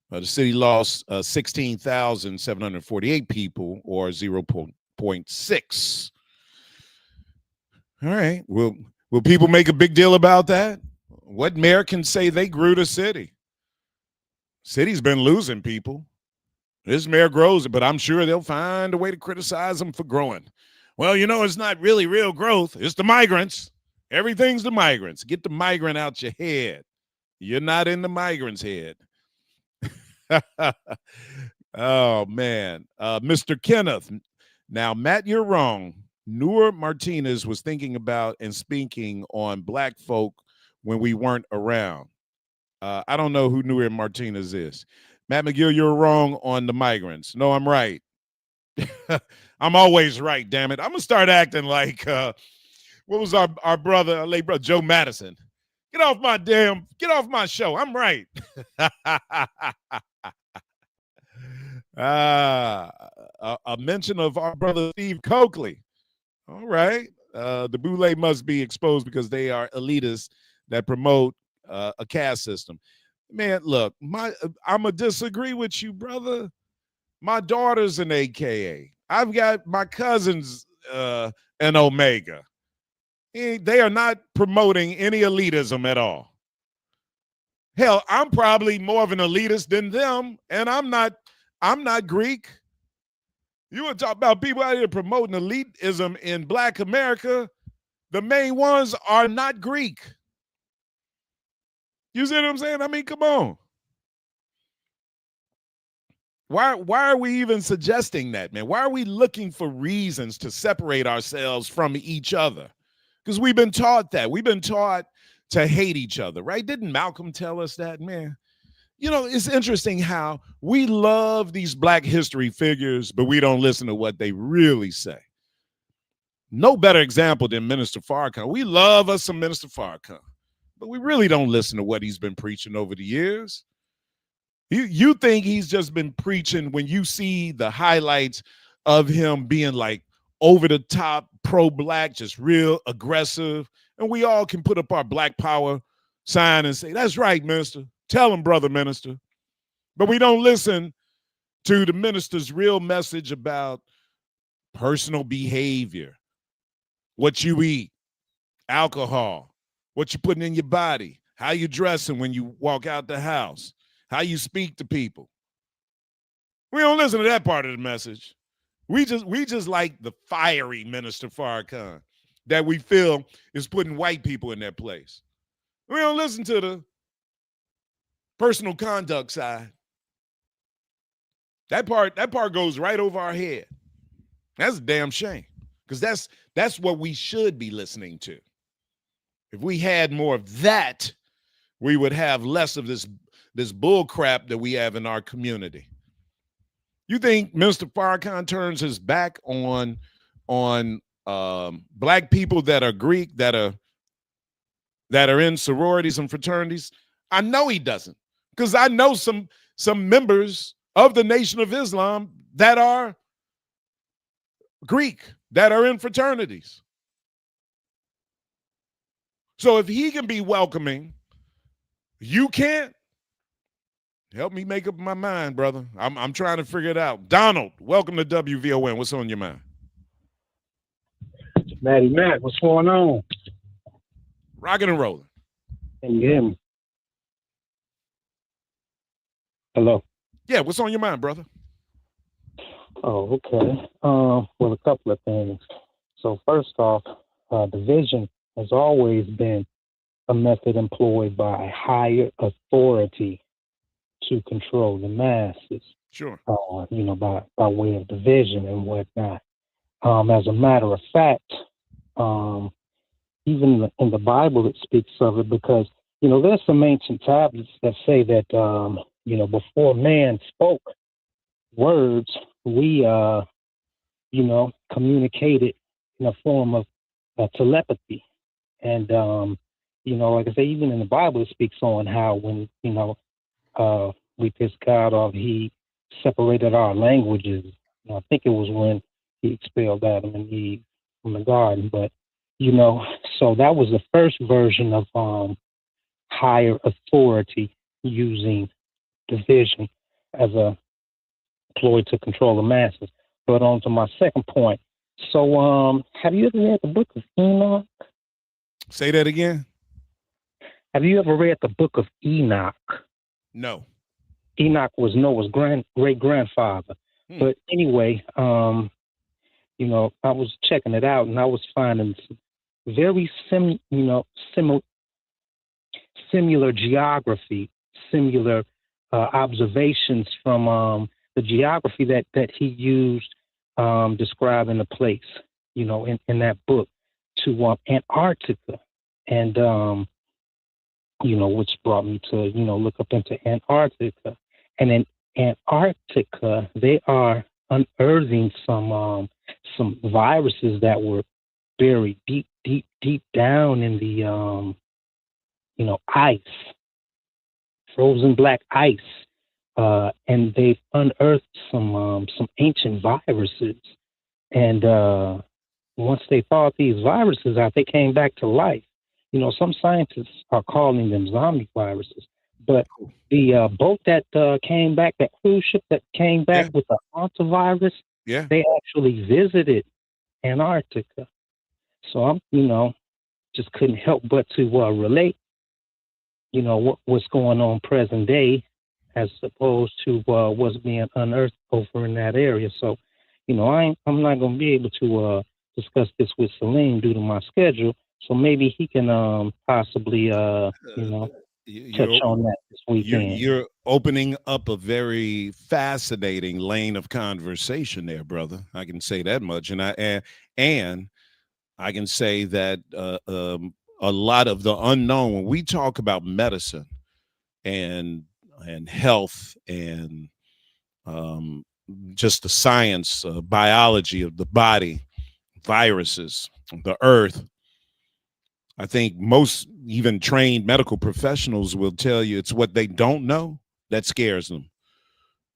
Speaker 1: the city lost 16,748 people, or 0.6. All right. Will people make a big deal about that? What mayor can say they grew the city? City's been losing people. This mayor grows it, but I'm sure they'll find a way to criticize them for growing. Well, it's not really real growth. It's the migrants. Everything's the migrants. Get the migrant out your head. You're not in the migrant's head. Oh, man. Mr. Kenneth. Now, Matt, you're wrong. Noor Martinez was thinking about and speaking on black folk when we weren't around. I don't know who Noor Martinez is. Matt McGill, you're wrong on the migrants. No, I'm right. I'm always right, damn it. I'm going to start acting like, what was our brother, late brother, Joe Madison? Get off my show. I'm right. A mention of our brother Steve Coakley. All right. The Boule must be exposed because they are elitists that promote a caste system. Man, look, I'm going to disagree with you, brother. My daughter's an AKA. I've got my cousins an Omega. They are not promoting any elitism at all. Hell, I'm probably more of an elitist than them, and I'm not Greek. You want to talk about people out here promoting elitism in Black America? The main ones are not Greek. You see what I'm saying? I mean, come on. Why are we even suggesting that, man? Why are we looking for reasons to separate ourselves from each other? Because we've been taught that. We've been taught to hate each other, right? Didn't Malcolm tell us that, man? It's interesting how we love these Black history figures, but we don't listen to what they really say. No better example than Minister Farrakhan. We love us some Minister Farrakhan, but we really don't listen to what he's been preaching over the years. You think he's just been preaching when you see the highlights of him being like over the top, pro-Black, just real aggressive. And we all can put up our Black power sign and say, that's right, minister. Tell him, brother minister. But we don't listen to the minister's real message about personal behavior, what you eat, alcohol, what you're putting in your body, how you dressing when you walk out the house, how you speak to people. We don't listen to that part of the message. We just like the fiery Minister Farrakhan that we feel is putting white people in their place. We don't listen to the personal conduct side. That part goes right over our head. That's a damn shame, because that's what we should be listening to. If we had more of that, we would have less of this bull crap that we have in our community. You think Minister Farrakhan turns his back on Black people that are Greek, that are in sororities and fraternities? I know he doesn't, because I know some members of the Nation of Islam that are Greek, that are in fraternities. So if he can be welcoming, you can't. Help me make up my mind, brother. I'm trying to figure it out. Donald, welcome to WVON. What's on your mind?
Speaker 2: Matty Mac, what's going on?
Speaker 1: Rocking and rolling.
Speaker 2: Can you hear me? Hello.
Speaker 1: Yeah, what's on your mind, brother?
Speaker 2: Oh, okay. Well, a couple of things. So first off, division has always been a method employed by higher authority to control the masses.
Speaker 1: Sure.
Speaker 2: By way of division and whatnot. As a matter of fact, even in the Bible, it speaks of it, because, there's some ancient tablets that say that, before man spoke words, we, communicated in a form of telepathy. And, like I say, even in the Bible, it speaks on how when, we pissed God off, he separated our languages. I think it was when he expelled Adam and Eve from the garden. But, so that was the first version of higher authority using division as a ploy to control the masses. But on to my second point, So, have you ever read the book of Enoch?
Speaker 1: Say that again.
Speaker 2: Have you ever read the book of Enoch?
Speaker 1: No.
Speaker 2: Enoch was Noah's great grandfather. But anyway, I was checking it out and I was finding some very similar geography, similar observations from the geography that he used describing the place, in that book to Antarctica, and which brought me to look up into Antarctica, and in Antarctica they are unearthing some viruses that were buried deep down in the ice, frozen black ice, and they've unearthed some ancient viruses. And once they thawed these viruses out, they came back to life. Some scientists are calling them zombie viruses. But the boat that came back, that cruise ship that came back with the hantavirus, they actually visited Antarctica. So I'm, just couldn't help but to relate, what's going on present day as opposed to what's being unearthed over in that area. So, I'm not going to be able to discuss this with Salim due to my schedule. So maybe he can possibly, touch on that this weekend.
Speaker 1: You're opening up a very fascinating lane of conversation there, brother. I can say that much, and I can say that a lot of the unknown, when we talk about medicine and health and just the science, biology of the body, viruses, the earth, I think most even trained medical professionals will tell you it's what they don't know that scares them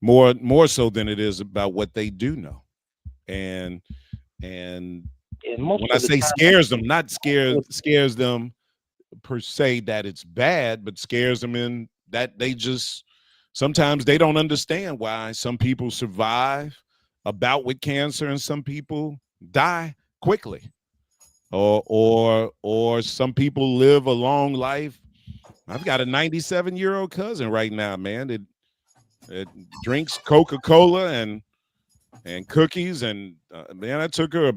Speaker 1: more so than it is about what they do know. And when I say scares them, not scares them per se that it's bad, but scares them in that they just sometimes they don't understand why some people survive a bout with cancer and some people die quickly. Or some people live a long life. I've got a 97-year-old cousin right now, man. It drinks Coca-Cola and cookies, and man, I took her a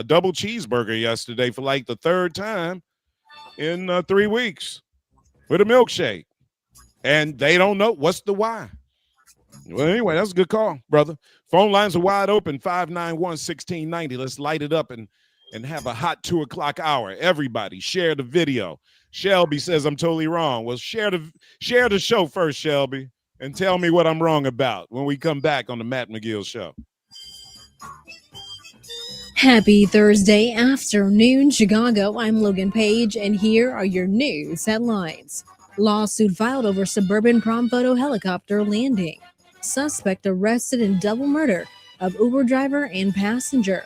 Speaker 1: double cheeseburger yesterday for like the third time in 3 weeks with a milkshake, and they don't know what's the why. Well, anyway, that's a good call, brother. Phone lines are wide open, 591-1690. Let's light it up and have a hot 2 o'clock hour. Everybody share the video. Shelby says I'm totally wrong. Well, share the show first, Shelby, and tell me what I'm wrong about when we come back on the Matt McGill Show.
Speaker 4: Happy Thursday afternoon, Chicago. I'm Logan Page, and here are your news headlines. Lawsuit filed over suburban prom photo helicopter landing. Suspect arrested in double murder of Uber driver and passenger.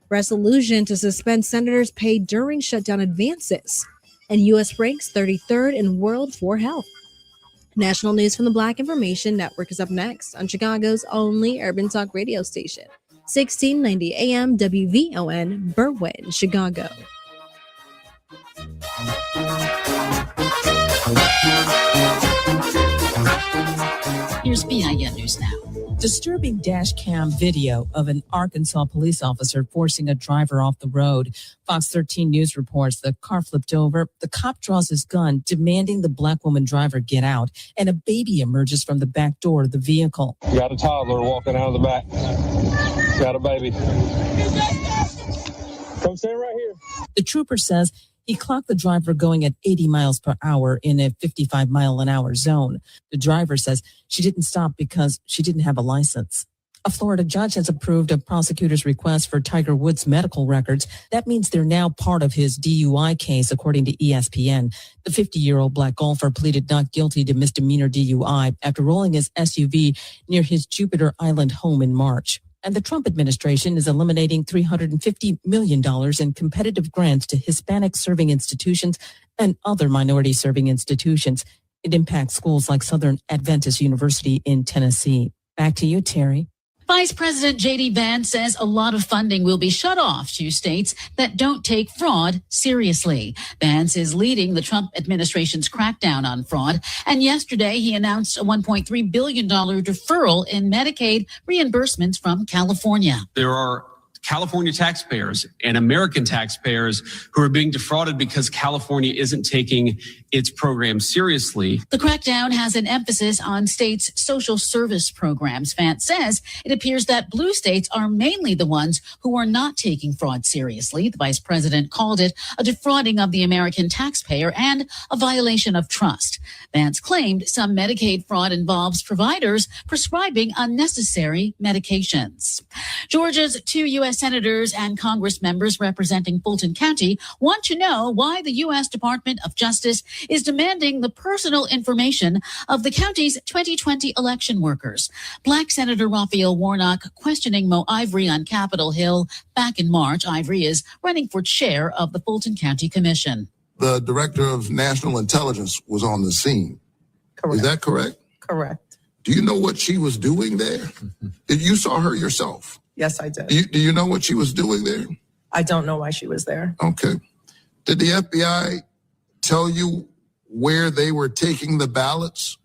Speaker 4: Resolution to suspend senators paid during shutdown advances. And U.S. ranks 33rd in world for health. National news from the Black Information Network is up next on Chicago's only urban talk radio station, 1690 AM WVON, Berwyn, Chicago.
Speaker 5: Here's BIN News Now. Disturbing dash cam video of an Arkansas police officer forcing a driver off the road. Fox 13 News reports the car flipped over. The cop draws his gun, demanding the black woman driver get out, and a baby emerges from the back door of the vehicle.
Speaker 6: Got a toddler walking out of the back. Got a baby. Come stand right here.
Speaker 5: The trooper says he clocked the driver going at 80 miles per hour in a 55 mile an hour zone. The driver says she didn't stop because she didn't have a license. A Florida judge has approved a prosecutor's request for Tiger Woods' medical records. That means they're now part of his DUI case, according to ESPN. The 50-year-old black golfer pleaded not guilty to misdemeanor DUI after rolling his SUV near his Jupiter Island home in March. And the Trump administration is eliminating $350 million in competitive grants to Hispanic serving institutions and other minority serving institutions. It impacts schools like Southern Adventist University in Tennessee. Back to you, Terry.
Speaker 8: Vice President J.D. Vance says a lot of funding will be shut off to states that don't take fraud seriously. Vance is leading the Trump administration's crackdown on fraud, and yesterday he announced a $1.3 billion deferral in Medicaid reimbursements from California.
Speaker 10: There are California taxpayers and American taxpayers who are being defrauded because California isn't taking its program seriously.
Speaker 8: The crackdown has an emphasis on states' social service programs. Vance says it appears that blue states are mainly the ones who are not taking fraud seriously. The vice president called it a defrauding of the American taxpayer and a violation of trust. Vance claimed some Medicaid fraud involves providers prescribing unnecessary medications. Georgia's 2 U.S. senators and Congress members representing Fulton County want to know why the U.S. Department of Justice is demanding the personal information of the county's 2020 election workers. Black Senator Raphael Warnock questioning Mo Ivory on Capitol Hill back in March. Ivory is running for chair of the Fulton County Commission.
Speaker 19: The director of national intelligence was on the scene. Correct. Is that correct?
Speaker 22: Correct.
Speaker 19: Do you know what she was doing there? You saw her yourself.
Speaker 22: Yes, I did.
Speaker 19: Do you know what she was doing there?
Speaker 22: I don't know why she was there.
Speaker 19: Okay. Did the FBI tell you where they were taking the ballots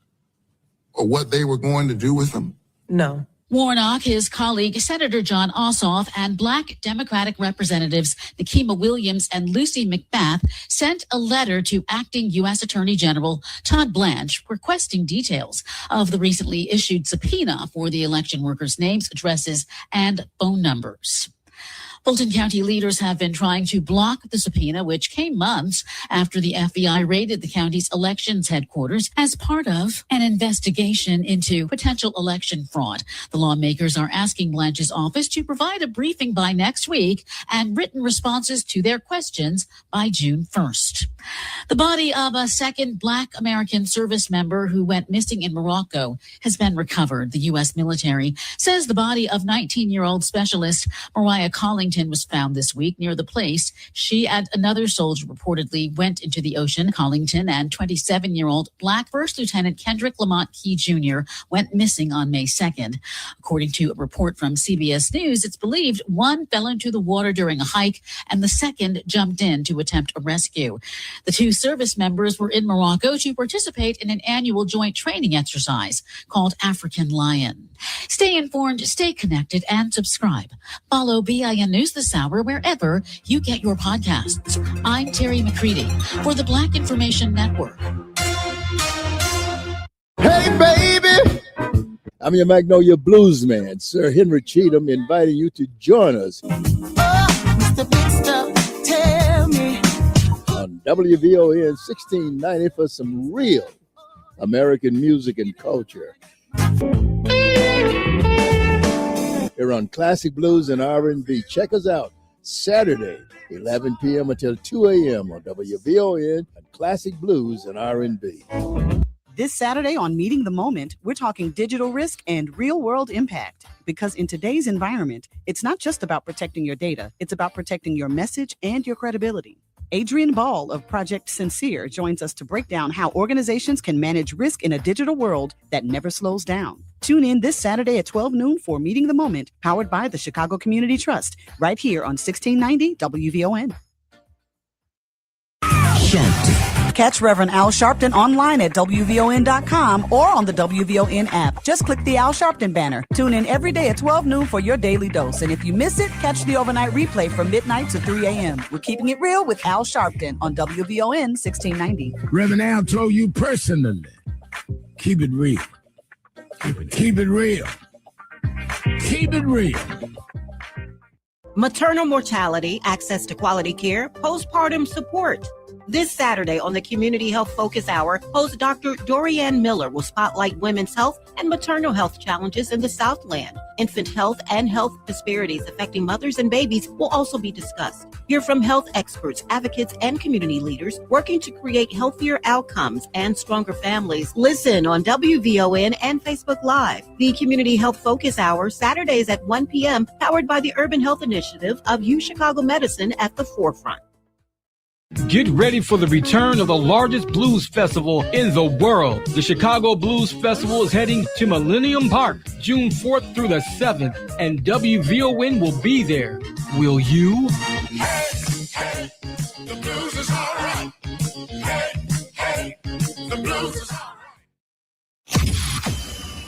Speaker 19: or what they were going to do with them?
Speaker 22: No.
Speaker 8: Warnock, his colleague, Senator John Ossoff, and Black Democratic Representatives Nikema Williams and Lucy McBath sent a letter to acting U.S. Attorney General Todd Blanche requesting details of the recently issued subpoena for the election workers' names, addresses, and phone numbers. Fulton County leaders have been trying to block the subpoena, which came months after the FBI raided the county's elections headquarters as part of an investigation into potential election fraud. The lawmakers are asking Blanche's office to provide a briefing by next week and written responses to their questions by June 1st. The body of a second Black American service member who went missing in Morocco has been recovered. The U.S. military says the body of 19-year-old specialist Mariah Collington was found this week near the place she and another soldier reportedly went into the ocean. Collington and 27-year-old Black First Lieutenant Kendrick Lamont Key Jr. went missing on May 2nd. According to a report from CBS News, it's believed one fell into the water during a hike and the second jumped in to attempt a rescue. The two service members were in Morocco to participate in an annual joint training exercise called African Lion. Stay informed, stay connected, and subscribe. Follow BIN News this hour wherever you get your podcasts. I'm Terry McCready for the Black Information Network.
Speaker 23: Hey, baby! I'm your Magnolia Blues man, Sir Henry Cheatham, inviting you to join us on WVON 1690 for some real American music and culture. Here on Classic Blues and R&B. Check us out Saturday, 11 p.m. until 2 a.m. on WVON and Classic Blues and R&B.
Speaker 13: This Saturday on Meeting the Moment, we're talking digital risk and real-world impact. Because in today's environment, it's not just about protecting your data, it's about protecting your message and your credibility. Adrian Ball of Project Sincere joins us to break down how organizations can manage risk in a digital world that never slows down. Tune in this Saturday at 12 noon for Meeting the Moment, powered by the Chicago Community Trust, right here on 1690 WVON. Catch Reverend Al Sharpton online at WVON.com or on the WVON app. Just click the Al Sharpton banner. Tune in every day at 12 noon for your daily dose. And if you miss it, catch the overnight replay from midnight to 3 a.m. We're keeping it real with Al Sharpton on WVON 1690.
Speaker 11: Reverend Al told you personally, keep it real. Keep it real. Keep it real.
Speaker 15: Maternal mortality, access to quality care, postpartum support. This Saturday on the Community Health Focus Hour, host Dr. Dorianne Miller will spotlight women's health and maternal health challenges in the Southland. Infant health and health disparities affecting mothers and babies will also be discussed. Hear from health experts, advocates, and community leaders working to create healthier outcomes and stronger families. Listen on WVON and Facebook Live. The Community Health Focus Hour, Saturdays at 1 p.m., powered by the Urban Health Initiative of UChicago Medicine at the forefront.
Speaker 7: Get ready for the return of the largest blues festival in the world. The Chicago Blues Festival is heading to Millennium Park June 4th through the 7th, and WVON will be there. Will you?
Speaker 11: Hey, the blues is all right. Hey, the blues is all right.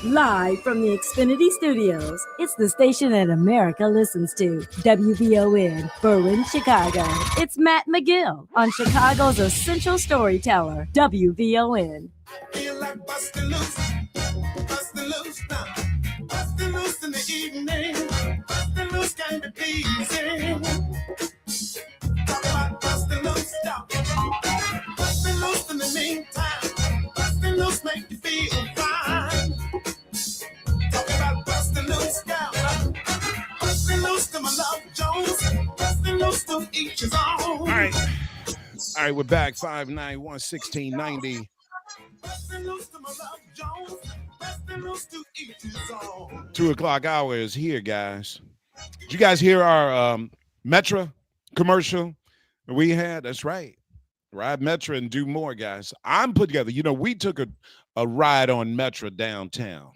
Speaker 12: Live from the Xfinity Studios, it's the station that America listens to. WVON, Berlin, Chicago. It's Matt McGill on Chicago's essential storyteller, WVON.
Speaker 11: Feel like busting loose now. Busting loose in the evening. Busting loose can be pleasing. Talk about busting loose, stop. Busting loose in the meantime. Busting loose make you feel fine. Talk about busting loose now. Busting loose to my love Jones. Busting loose to each his own.
Speaker 1: All right, we're back. 591-1690. 2 o'clock hour is here, guys. Did you guys hear our Metra commercial we had? That's right. Ride Metra and do more, guys. I'm put together. We took a ride on Metra downtown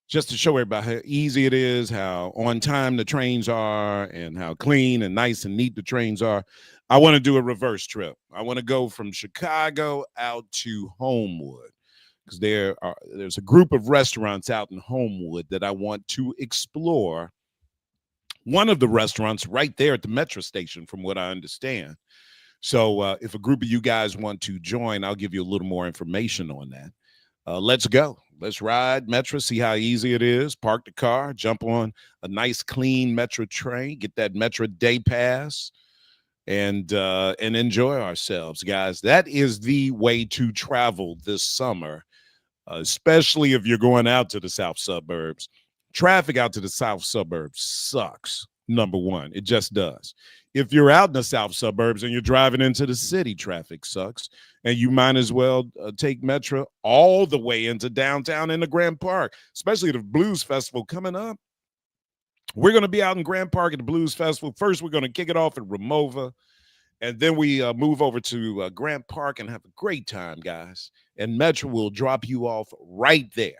Speaker 1: just to show everybody how easy it is, how on time the trains are, and how clean and nice and neat the trains are. I want to do a reverse trip. I want to go from Chicago out to Homewood because there's a group of restaurants out in Homewood that I want to explore. One of the restaurants right there at the metro station, from what I understand. So if a group of you guys want to join, I'll give you a little more information on that. Let's go. Let's ride Metro, see how easy it is. Park the car, jump on a nice, clean Metro train, get that Metro day pass, and enjoy ourselves, guys. That is the way to travel this summer, especially if you're going out to the south suburbs. Traffic out to the south suburbs sucks, number one. It just does. If you're out in the south suburbs and you're driving into the city, traffic sucks. And you might as well take Metro all the way into downtown in the Grand Park, especially the Blues Festival coming up. We're going to be out in Grand Park at the Blues Festival. First, we're going to kick it off at Ramova, and then we move over to Grand Park and have a great time, guys. And Metro will drop you off right there,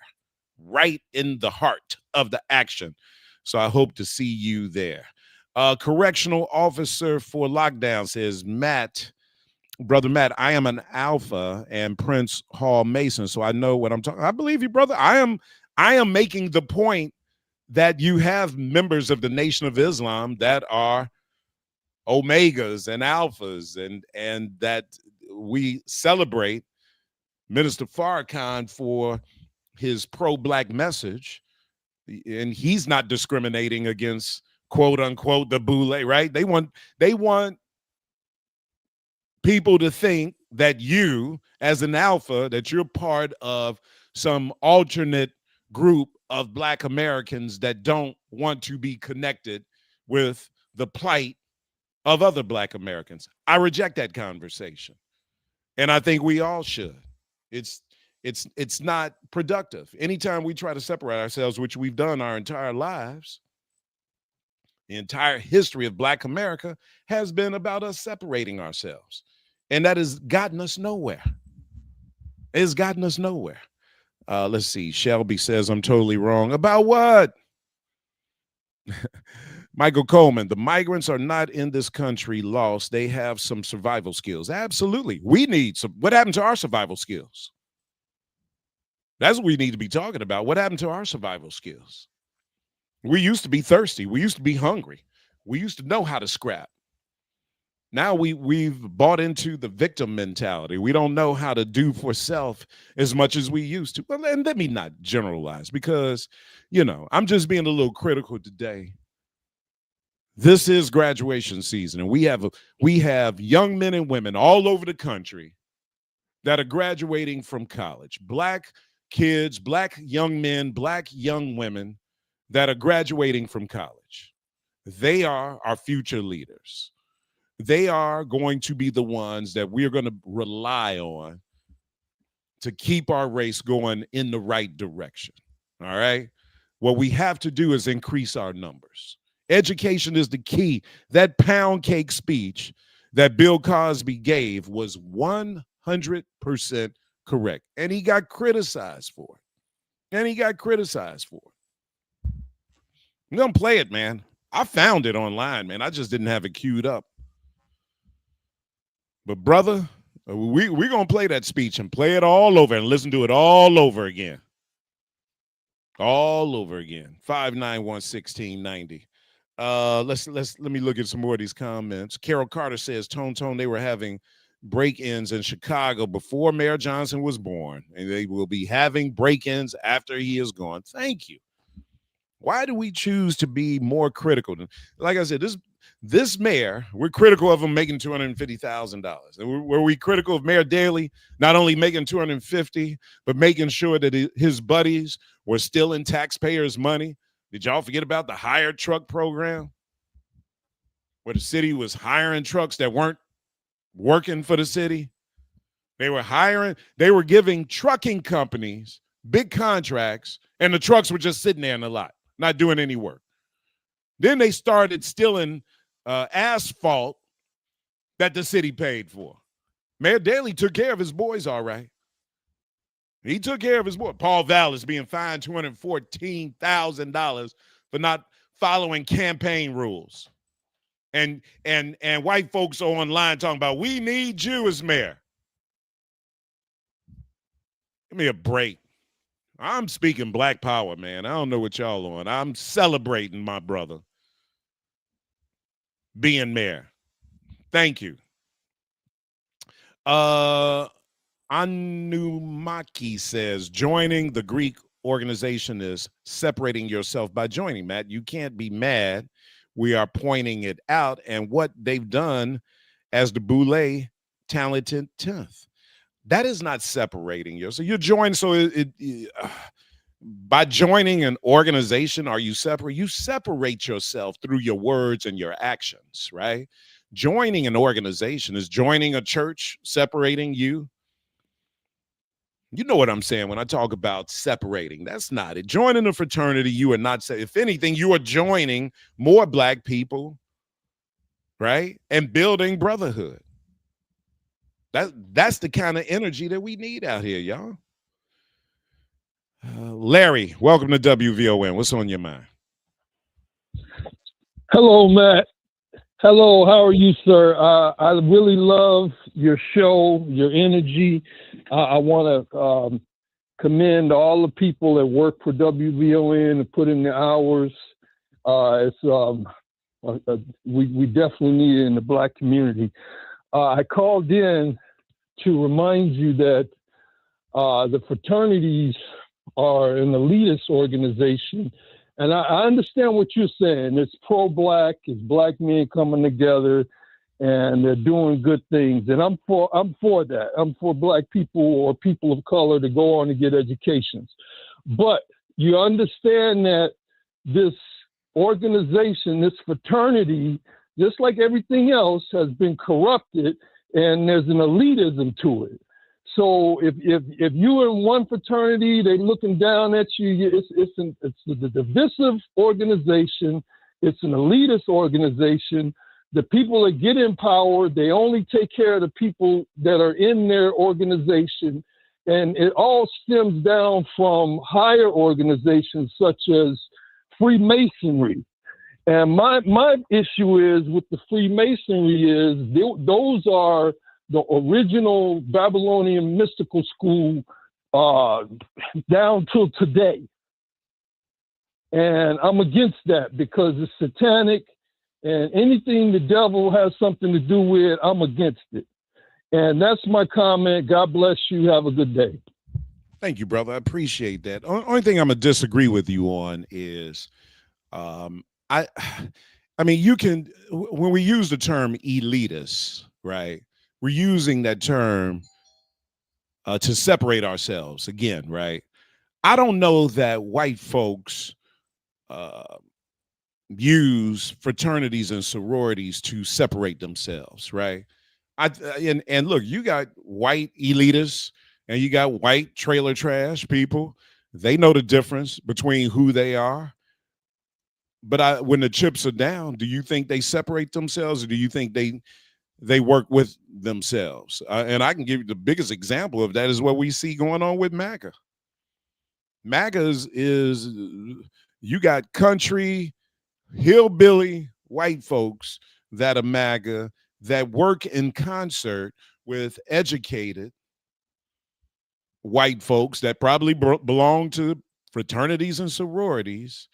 Speaker 1: right in the heart of the action. So I hope to see you there. Correctional officer for lockdown says, Brother Matt, I am an Alpha and Prince Hall Mason, so I know what I'm talking. I believe you, brother. I am making the point that you have members of the Nation of Islam that are Omegas and Alphas, and that we celebrate Minister Farrakhan for his pro-black message, and he's not discriminating against quote unquote the boule, right? They want people to think that you, as an Alpha, that you're part of some alternate group of Black Americans that don't want to be connected with the plight of other Black Americans. I reject that conversation, and I think we all should. It's not productive. Anytime we try to separate ourselves, which we've done our entire lives, the entire history of Black America has been about us separating ourselves. And that has gotten us nowhere. It has gotten us nowhere. Let's see. Shelby says I'm totally wrong. About what? Michael Coleman, the migrants are not in this country lost. They have some survival skills. Absolutely. We need some. What happened to our survival skills? That's what we need to be talking about. What happened to our survival skills? We used to be thirsty. We used to be hungry. We used to know how to scrap. Now we've bought into the victim mentality. We don't know how to do for self as much as we used to. Well, and let me not generalize because, I'm just being a little critical today. This is graduation season, and we have young men and women all over the country that are graduating from college. Black kids, Black young men, Black young women that are graduating from college. They are our future leaders. They are going to be the ones that we're going to rely on to keep our race going in the right direction. All right. What we have to do is increase our numbers. Education is the key. That pound cake speech that Bill Cosby gave was 100% correct. And he got criticized for it. I'm going to play it, man. I found it online, man. I just didn't have it queued up. But, brother, we're going to play that speech and play it all over and listen to it all over again. All over again. 591-1690. Let me look at some more of these comments. Carol Carter says, Tone, they were having break-ins in Chicago before Mayor Johnson was born, and they will be having break-ins after he is gone. Thank you. Why do we choose to be more critical? Like I said, this mayor, we're critical of him making $250,000. Were we critical of Mayor Daley not only making $250,000, but making sure that his buddies were still in taxpayers' money? Did y'all forget about the hired truck program, where the city was hiring trucks that weren't working for the city? They were giving trucking companies big contracts, and the trucks were just sitting there in the lot, not doing any work. Then they started stealing asphalt that the city paid for. Mayor Daley took care of his boys all right. He took care of his boy. Paul Vallis being fined $214,000 for not following campaign rules. And white folks are online talking about, we need you as mayor. Give me a break. I'm speaking black power, man. I don't know what y'all on. I'm celebrating my brother being mayor. Thank you. Anumaki says, joining the Greek organization is separating yourself by joining, Matt. You can't be mad. We are pointing it out and what they've done as the Boulay talented 10th. That is not separating you. So you're joining. So by joining an organization, are you separate? You separate yourself through your words and your actions, right? Joining an organization is joining a church, separating you. You know what I'm saying when I talk about separating. That's not it. Joining a fraternity, you are not, if anything, you are joining more black people, right? And building brotherhood. That's the kind of energy that we need out here, y'all. Larry, welcome to WVON. What's on your mind?
Speaker 9: Hello, Matt. Hello, how are you, sir? I really love your show, your energy. I want to commend all the people that work for WVON and put in the hours. We definitely need it in the black community. I called in to remind you that the fraternities are an elitist organization. And I understand what you're saying. It's pro-black, it's black men coming together, and they're doing good things. And I'm for that. I'm for black people or people of color to go on and get educations. But you understand that this organization, this fraternity, just like everything else, has been corrupted, and there's an elitism to it. So if you're in one fraternity, they're looking down at you. It's a divisive organization. It's an elitist organization. The people that get in power, they only take care of the people that are in their organization. And it all stems down from higher organizations such as Freemasonry. And my issue is with the Freemasonry is those are the original Babylonian mystical school down till today. And I'm against that because it's satanic, and anything the devil has something to do with, I'm against it. And that's my comment. God bless you. Have a good day.
Speaker 1: Thank you, brother. I appreciate that. Only thing I'm going to disagree with you on is I mean, you can, when we use the term elitist, right? We're using that term to separate ourselves again, right? I don't know that white folks use fraternities and sororities to separate themselves, right? And look, you got white elitists and you got white trailer trash people. They know the difference between who they are. But when the chips are down, do you think they separate themselves, or do you think they work with themselves. And I can give you the biggest example of that is what we see going on with MAGA. MAGA is you got country, hillbilly white folks that are MAGA that work in concert with educated white folks that probably belong to fraternities and sororities,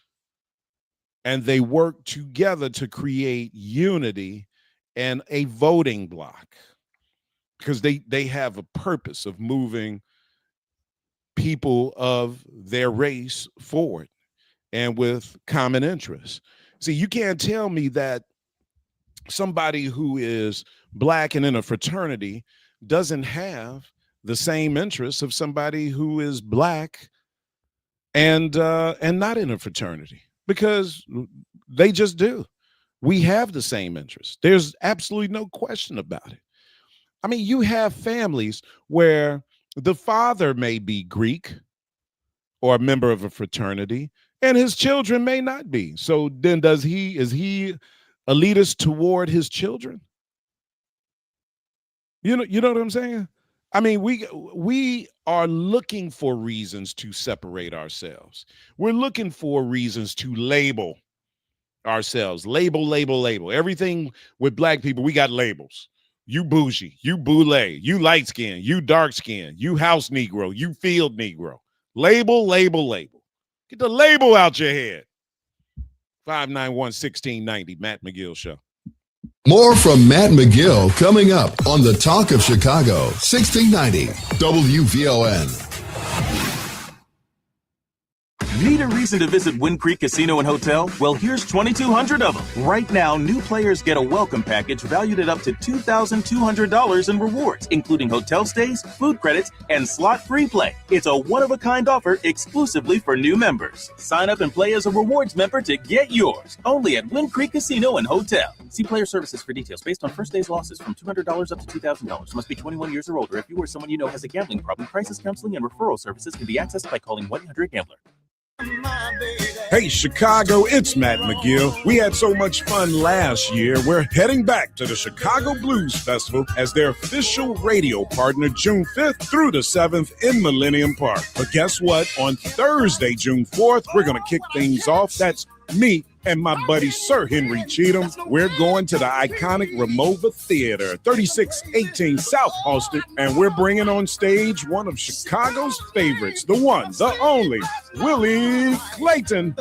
Speaker 1: and they work together to create unity and a voting block because they have a purpose of moving people of their race forward and with common interests. See, you can't tell me that somebody who is Black and in a fraternity doesn't have the same interests of somebody who is Black and not in a fraternity, because they just do. We have the same interests. There's absolutely no question about it. I mean, you have families where the father may be Greek or a member of a fraternity, and his children may not be. So then is he elitist toward his children? You know what I'm saying? I mean, we are looking for reasons to separate ourselves. We're looking for reasons to label ourselves. Label. Everything with Black people, we got labels. You bougie, you boule, you light skin, you dark skin, you house Negro, you field Negro. Label. Get the label out your head. 591-1690, Matt McGill Show.
Speaker 3: More from Matt McGill coming up on the Talk of Chicago, 1690 WVON.
Speaker 14: Need a reason to visit Wind Creek Casino and Hotel? Well, here's 2,200 of them. Right now, new players get a welcome package valued at up to $2,200 in rewards, including hotel stays, food credits, and slot-free play. It's a one-of-a-kind offer exclusively for new members. Sign up and play as a rewards member to get yours. Only at Wind Creek Casino and Hotel. See player services for details. Based on first day's losses from $200 up to $2,000. Must be 21 years or older. If you or someone you know has a gambling problem, crisis counseling and referral services can be accessed by calling 1-800-GAMBLER.
Speaker 1: Hey, Chicago, it's Matt McGill. We had so much fun last year. We're heading back to the Chicago Blues Festival as their official radio partner June 5th through the 7th in Millennium Park. But guess what? On Thursday, June 4th, we're going to kick things off. That's me and my buddy Sir Henry Cheatham. We're going to the iconic Ramova Theater, 3618 South Austin, and we're bringing on stage one of Chicago's favorites, the one, the only, Willie Clayton.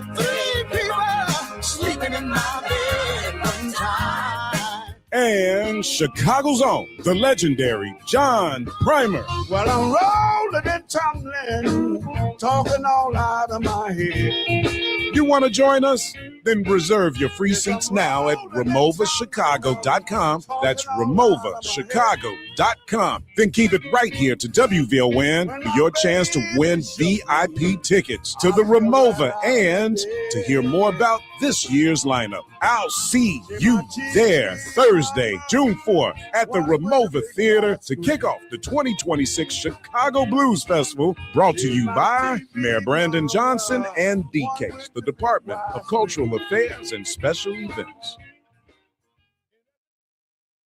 Speaker 1: And Chicago's own, the legendary John Primer.
Speaker 11: Well, I'm rolling and tumbling, talking all out of my head.
Speaker 1: You want to join us? Then reserve your free seats now at RamovaChicago.com. That's RamovaChicago.com. Then keep it right here to WVON for your chance to win VIP tickets to the Ramova and to hear more about this year's lineup. I'll see you there Thursday, June 4th at the Ramova Theater to kick off the 2026 Chicago Blues Festival, brought to you by Mayor Brandon Johnson and DCASE, the Department of Cultural Affairs and Special Events.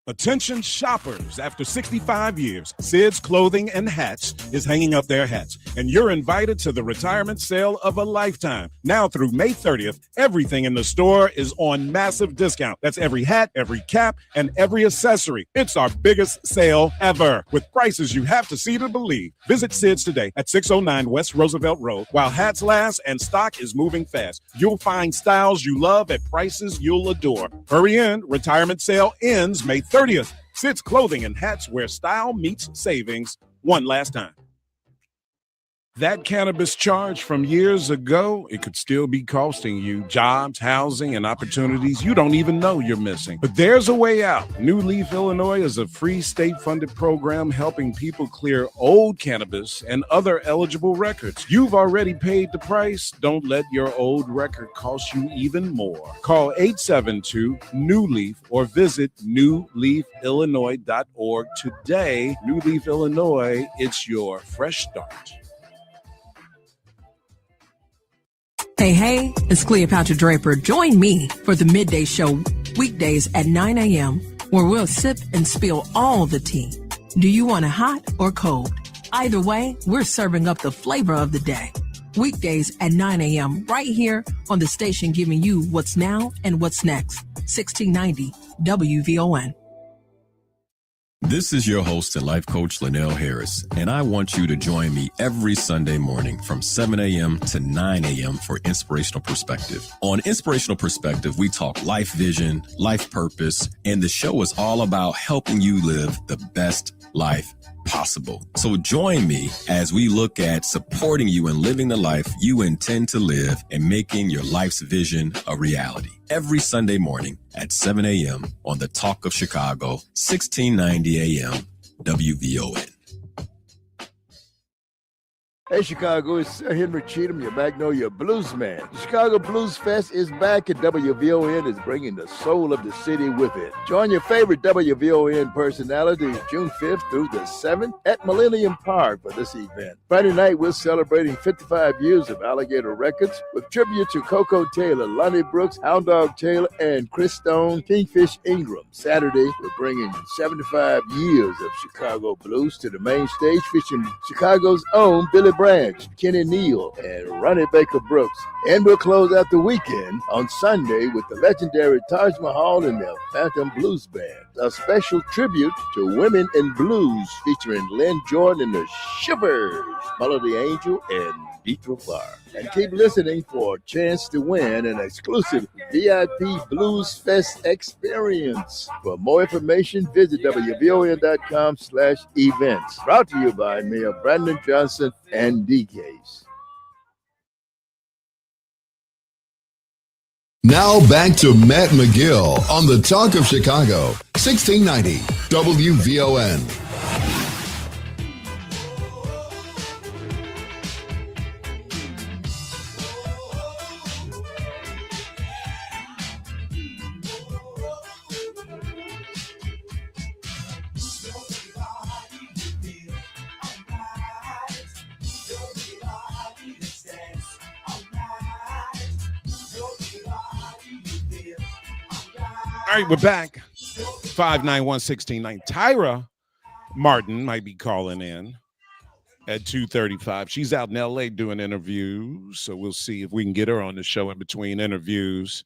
Speaker 1: Attention shoppers, after 65 years, Sid's Clothing and Hats is hanging up their hats, and you're invited to the retirement sale of a lifetime. Now through May 30th, everything in the store is on massive discount. That's every hat, every cap, and every accessory. It's our biggest sale ever, with prices you have to see to believe. Visit Sid's today at 609 West Roosevelt Road. While hats last and stock is moving fast, you'll find styles you love at prices you'll adore. Hurry in, retirement sale ends May 30th. Sid's Clothing and Hats, where style meets savings. One last time. That cannabis charge from years ago, it could still be costing you jobs, housing, and opportunities you don't even know you're missing. But there's a way out. New Leaf, Illinois is a free state-funded program helping people clear old cannabis and other eligible records. You've already paid the price. Don't let your old record cost you even more. Call 872-NEW-LEAF or visit newleafillinois.org today. New Leaf, Illinois, it's your fresh start.
Speaker 20: Hey, it's Cleopatra Draper. Join me for the Midday Show weekdays at 9 a.m.
Speaker 16: where we'll sip and spill all the tea. Do you want it hot or cold? Either way, we're serving up the flavor of the day. Weekdays at 9 a.m. right here on the station giving you what's now and what's next. 1690 WVON.
Speaker 20: This is your host and life coach, Linnell Harris, and I want you to join me every Sunday morning from 7 a.m. to 9 a.m. for Inspirational Perspective. On Inspirational Perspective, we talk life vision, life purpose, and the show is all about helping you live the best life possible. So join me as we look at supporting you in living the life you intend to live and making your life's vision a reality. Every Sunday morning at 7 a.m. on the Talk of Chicago, 1690 a.m. WVON.
Speaker 23: Hey, Chicago, it's Sir Henry Cheatham, your Magnolia Blues man. The Chicago Blues Fest is back, and WVON is bringing the soul of the city with it. Join your favorite WVON personalities June 5th through the 7th at Millennium Park for this event. Friday night, we're celebrating 55 years of Alligator Records with tribute to Coco Taylor, Lonnie Brooks, Hound Dog Taylor, and Chris Stone, Kingfish Ingram. Saturday, we're bringing 75 years of Chicago blues to the main stage, featuring Chicago's own Billy Branch, Kenny Neal, and Ronnie Baker Brooks. And we'll close out the weekend on Sunday with the legendary Taj Mahal and their Phantom Blues Band, a special tribute to women in blues featuring Lynn Jordan and the Shivers, Melody Angel, and Deetra Farr. And keep listening for a chance to win an exclusive VIP Blues Fest experience. For more information, visit WVON.com/events. Brought to you by Mayor Brandon Johnson and DKs.
Speaker 3: Now back to Matt McGill on the Talk of Chicago, 1690 WVON.
Speaker 1: All right, we're back. 591-1690. Tyra Martin might be calling in at 2:35. She's out in LA doing interviews, so we'll see if we can get her on the show in between interviews.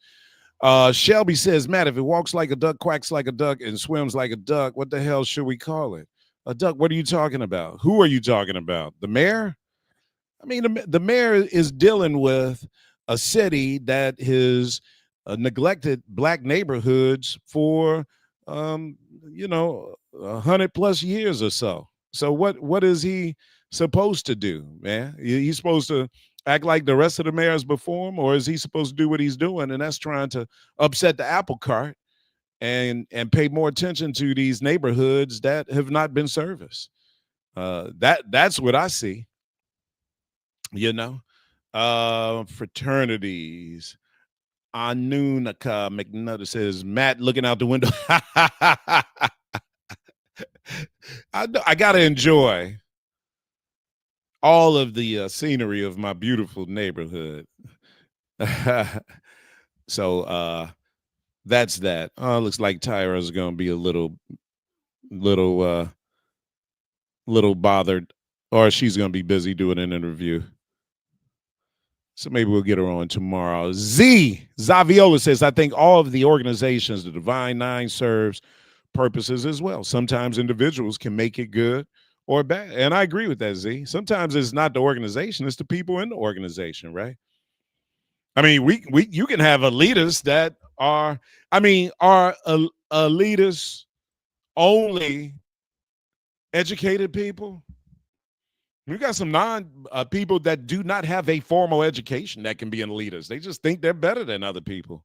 Speaker 1: Shelby says, Matt, if it walks like a duck, quacks like a duck, and swims like a duck, what the hell should we call it? A duck? What are you talking about? Who are you talking about? The mayor? I mean, the mayor is dealing with a city that is neglected black neighborhoods for 100+ years or so. So what is he supposed to do, man? He's supposed to act like the rest of the mayors before him, or is he supposed to do what he's doing, and that's trying to upset the apple cart and pay more attention to these neighborhoods that have not been serviced? That's what I see. Fraternities. Anunaka McNutter says, Matt looking out the window. I got to enjoy all of the scenery of my beautiful neighborhood. So that's that. Looks like Tyra's going to be a little bothered, or she's going to be busy doing an interview. So maybe we'll get her on tomorrow. Zaviola says, I think all of the organizations, the Divine Nine serves purposes as well. Sometimes individuals can make it good or bad. And I agree with that, Z. Sometimes it's not the organization, it's the people in the organization, right? I mean, you can have elitists that are elitists only educated people? We got some people that do not have a formal education that can be an elitist. They just think they're better than other people.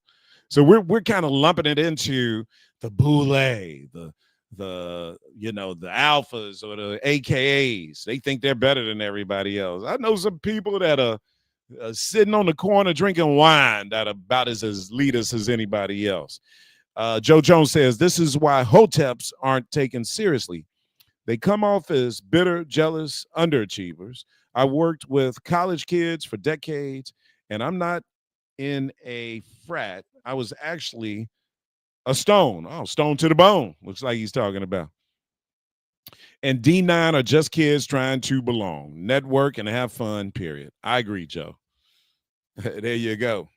Speaker 1: So we're kind of lumping it into the boule, the alphas or the AKAs. They think they're better than everybody else. I know some people that are sitting on the corner drinking wine that are about as elitist as anybody else. Joe Jones says, this is why hoteps aren't taken seriously. They come off as bitter, jealous underachievers. I worked with college kids for decades, and I'm not in a frat. I was actually A stone. Oh, stone to the bone. Looks like he's talking about. And D9 are just kids trying to belong, network, and have fun, period. I agree, Joe. There you go.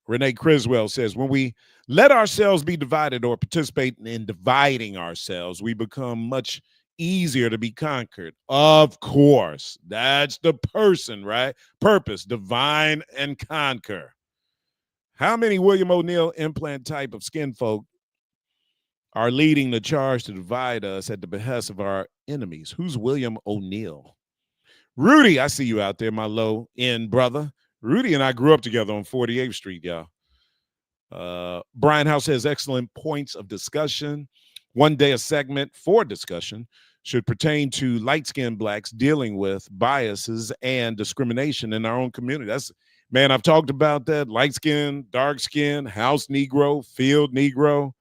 Speaker 1: Renee Criswell says, when we let ourselves be divided or participate in dividing ourselves, we become much easier to be conquered. Of course. That's the person, right? Purpose, divine and conquer. How many William O'Neill implant type of skin folk are leading the charge to divide us at the behest of our enemies? Who's William O'Neill? Rudy, I see you out there, my low-end brother. Rudy and I grew up together on 48th Street, y'all. Brian House has excellent points of discussion. One day a segment for discussion should pertain to light-skinned blacks dealing with biases and discrimination in our own community. Man, I've talked about that. Light skin, dark skin, house Negro, field Negro.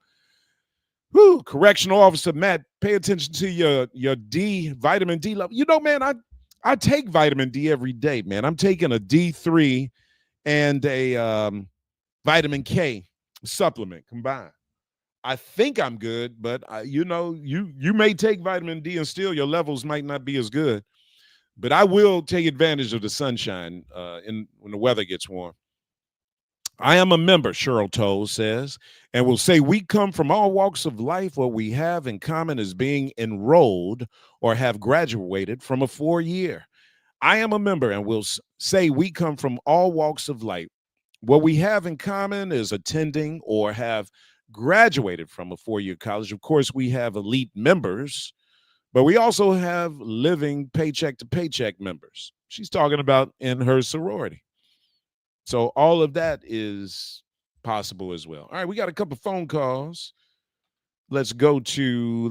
Speaker 1: Whew, correctional officer Matt, pay attention to your D, vitamin D level. You know, man, I take vitamin D every day, man. I'm taking a D3 and a vitamin K supplement combined. I think I'm good, but you may take vitamin D and still your levels might not be as good. But I will take advantage of the sunshine when the weather gets warm. I am a member, Cheryl Toll says, and will say we come from all walks of life. What we have in common is being enrolled or have graduated from a 4-year. I am a member and will say we come from all walks of life. What we have in common is attending or have graduated from a 4-year college. Of course, we have elite members, but we also have living paycheck to paycheck members. She's talking about in her sorority. So all of that is possible as well. All right, we got a couple phone calls. Let's go to,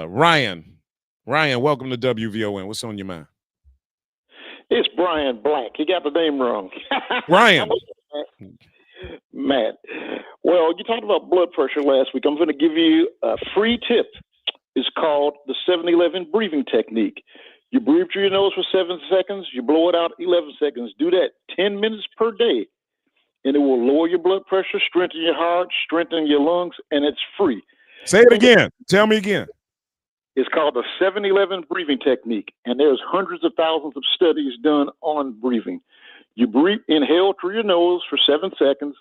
Speaker 1: Ryan. Ryan, welcome to WVON. What's on your mind?
Speaker 17: It's Brian Black. You got the name wrong.
Speaker 1: Brian.
Speaker 17: Matt. Well, you talked about blood pressure last week. I'm going to give you a free tip. It's called the 7-11 breathing technique. You breathe through your nose for 7 seconds. You blow it out 11 seconds. Do that 10 minutes per day, and it will lower your blood pressure, strengthen your heart, strengthen your lungs, and it's free.
Speaker 1: Say it again. Tell me again.
Speaker 17: It's called the 7-11 breathing technique, and there's hundreds of thousands of studies done on breathing. You inhale through your nose for 7 seconds,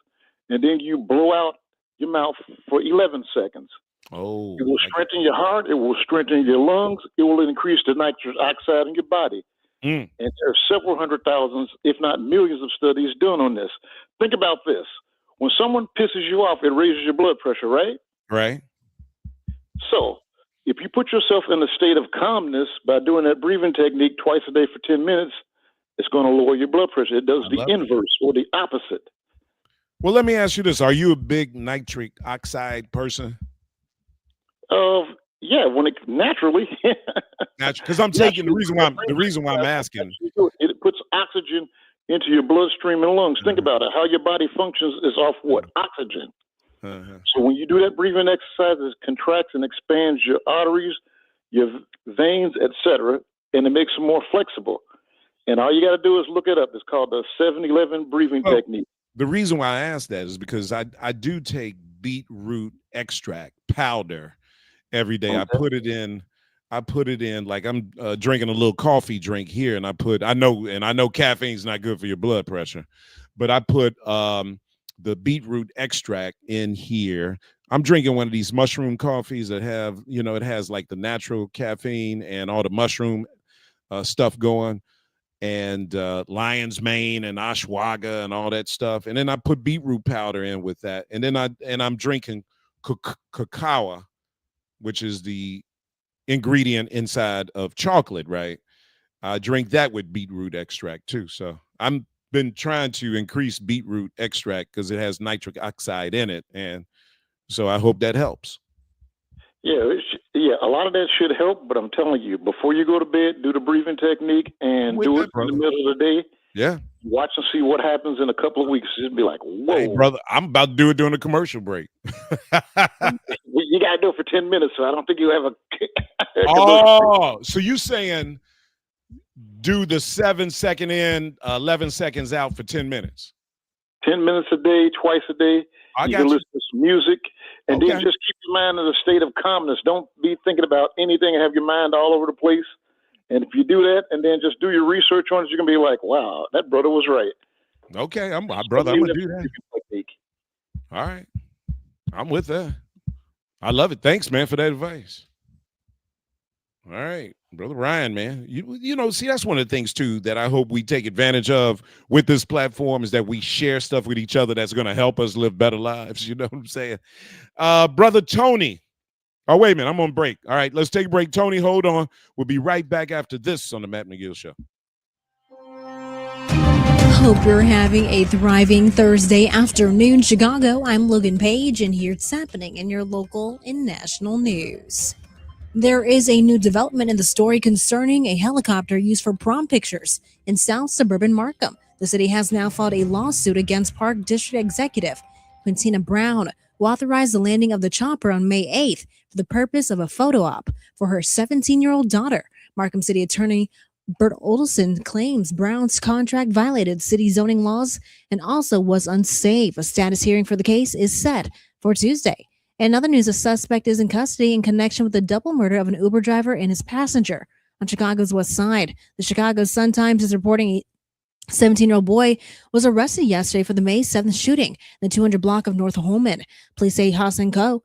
Speaker 17: and then you blow out your mouth for 11 seconds.
Speaker 1: Oh,
Speaker 17: it will strengthen your heart. It will strengthen your lungs. It will increase the nitrous oxide in your body. And there are several hundred thousands, if not millions of studies done on this. Think about this. When someone pisses you off, it raises your blood pressure, right?
Speaker 1: Right.
Speaker 17: So if you put yourself in a state of calmness by doing that breathing technique twice a day for 10 minutes, it's going to lower your blood pressure. It does the inverse or the opposite.
Speaker 1: Well, let me ask you this. Are you a big nitric oxide person?
Speaker 17: Yeah, when it naturally.
Speaker 1: Because I'm taking the reason why I'm asking.
Speaker 17: It puts oxygen into your bloodstream and lungs. Think about it. How your body functions is off what? Oxygen. So when you do that breathing exercise, it contracts and expands your arteries, your veins, etc., and it makes them more flexible. And all you got to do is look it up. It's called the 7-11 breathing technique.
Speaker 1: The reason why I asked that is because I do take beetroot extract powder every day. Okay. I put it in like I'm drinking a little coffee drink here, and I know caffeine's not good for your blood pressure, but I put the beetroot extract in here. I'm drinking one of these mushroom coffees that have, it has like the natural caffeine and all the mushroom stuff going, and lion's mane and ashwagandha and all that stuff. And then I put beetroot powder in with that. And then I'm drinking cacao, which is the ingredient inside of chocolate, right? I drink that with beetroot extract too. So I'm been trying to increase beetroot extract because it has nitric oxide in it. And so I hope that helps.
Speaker 17: Yeah, a lot of that should help, but I'm telling you, before you go to bed, do the breathing technique and do it in the middle of the day.
Speaker 1: Yeah.
Speaker 17: Watch and see what happens in a couple of weeks. It'll be like, whoa.
Speaker 1: Hey, brother, I'm about to do it during the commercial break.
Speaker 17: You got to do it for 10 minutes, so I don't think you have a
Speaker 1: Oh, so you saying do the 7 second in, 11 seconds out for 10 minutes.
Speaker 17: 10 minutes a day, twice a day. You can listen to some music. And then just keep your mind in a state of calmness. Don't be thinking about anything and have your mind all over the place. And if you do that and then just do your research on it, you're going to be like, wow, that brother was right.
Speaker 1: Okay, I'm going to do that. All right. I'm with that. I love it. Thanks, man, for that advice. All right, Brother Ryan, man. You know, see, that's one of the things, too, that I hope we take advantage of with this platform is that we share stuff with each other that's going to help us live better lives. You know what I'm saying? Brother Tony. Oh, wait a minute. I'm on break. All right, let's take a break. Tony, hold on. We'll be right back after this on the Matt McGill Show.
Speaker 4: Hope you're having a thriving Thursday afternoon, Chicago. I'm Logan Page, and here's happening in your local and national news. There is a new development in the story concerning a helicopter used for prom pictures in South Suburban Markham. The city has now filed a lawsuit against Park District Executive Quintina Brown, who authorized the landing of the chopper on May 8th for the purpose of a photo op for her 17-year-old daughter. Markham City Attorney Bert Olson claims Brown's contract violated city zoning laws and also was unsafe. A status hearing for the case is set for Tuesday. In other news, a suspect is in custody in connection with the double murder of an Uber driver and his passenger on Chicago's West Side. The Chicago Sun-Times is reporting a 17-year-old boy was arrested yesterday for the May 7th shooting in the 200 block of North Holman. Police say Hassan Coe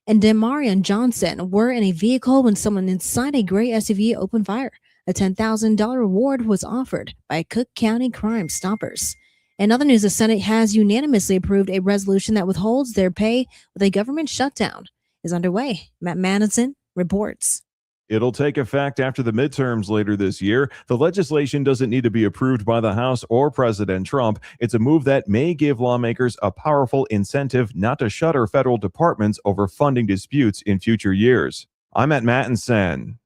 Speaker 4: and Demarion Johnson were in a vehicle when someone inside a gray SUV opened fire. A $10,000 reward was offered by Cook County Crime Stoppers. In other news, the Senate has unanimously approved a resolution that withholds their pay with a government shutdown is underway. Matt Madison reports.
Speaker 2: It'll take effect after the midterms later this year. The legislation doesn't need to be approved by the House or President Trump. It's a move that may give lawmakers a powerful incentive not to shutter federal departments over funding disputes in future years. I'm Matt Mattinson.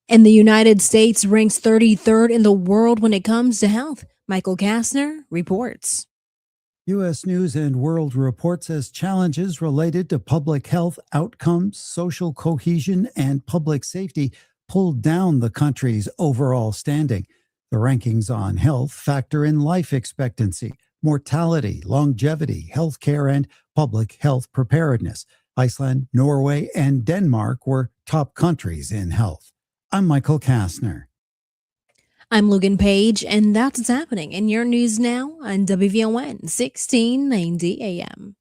Speaker 4: And the United States ranks 33rd in the world when it comes to health. Michael Kastner reports.
Speaker 18: U.S. News and World Report says challenges related to public health outcomes, social cohesion, and public safety pulled down the country's overall standing. The rankings on health factor in life expectancy, mortality, longevity, healthcare, and public health preparedness. Iceland, Norway, and Denmark were top countries in health. I'm Michael Kastner.
Speaker 4: I'm Logan Page, and that's what's happening in your news now on WVON 1690 AM.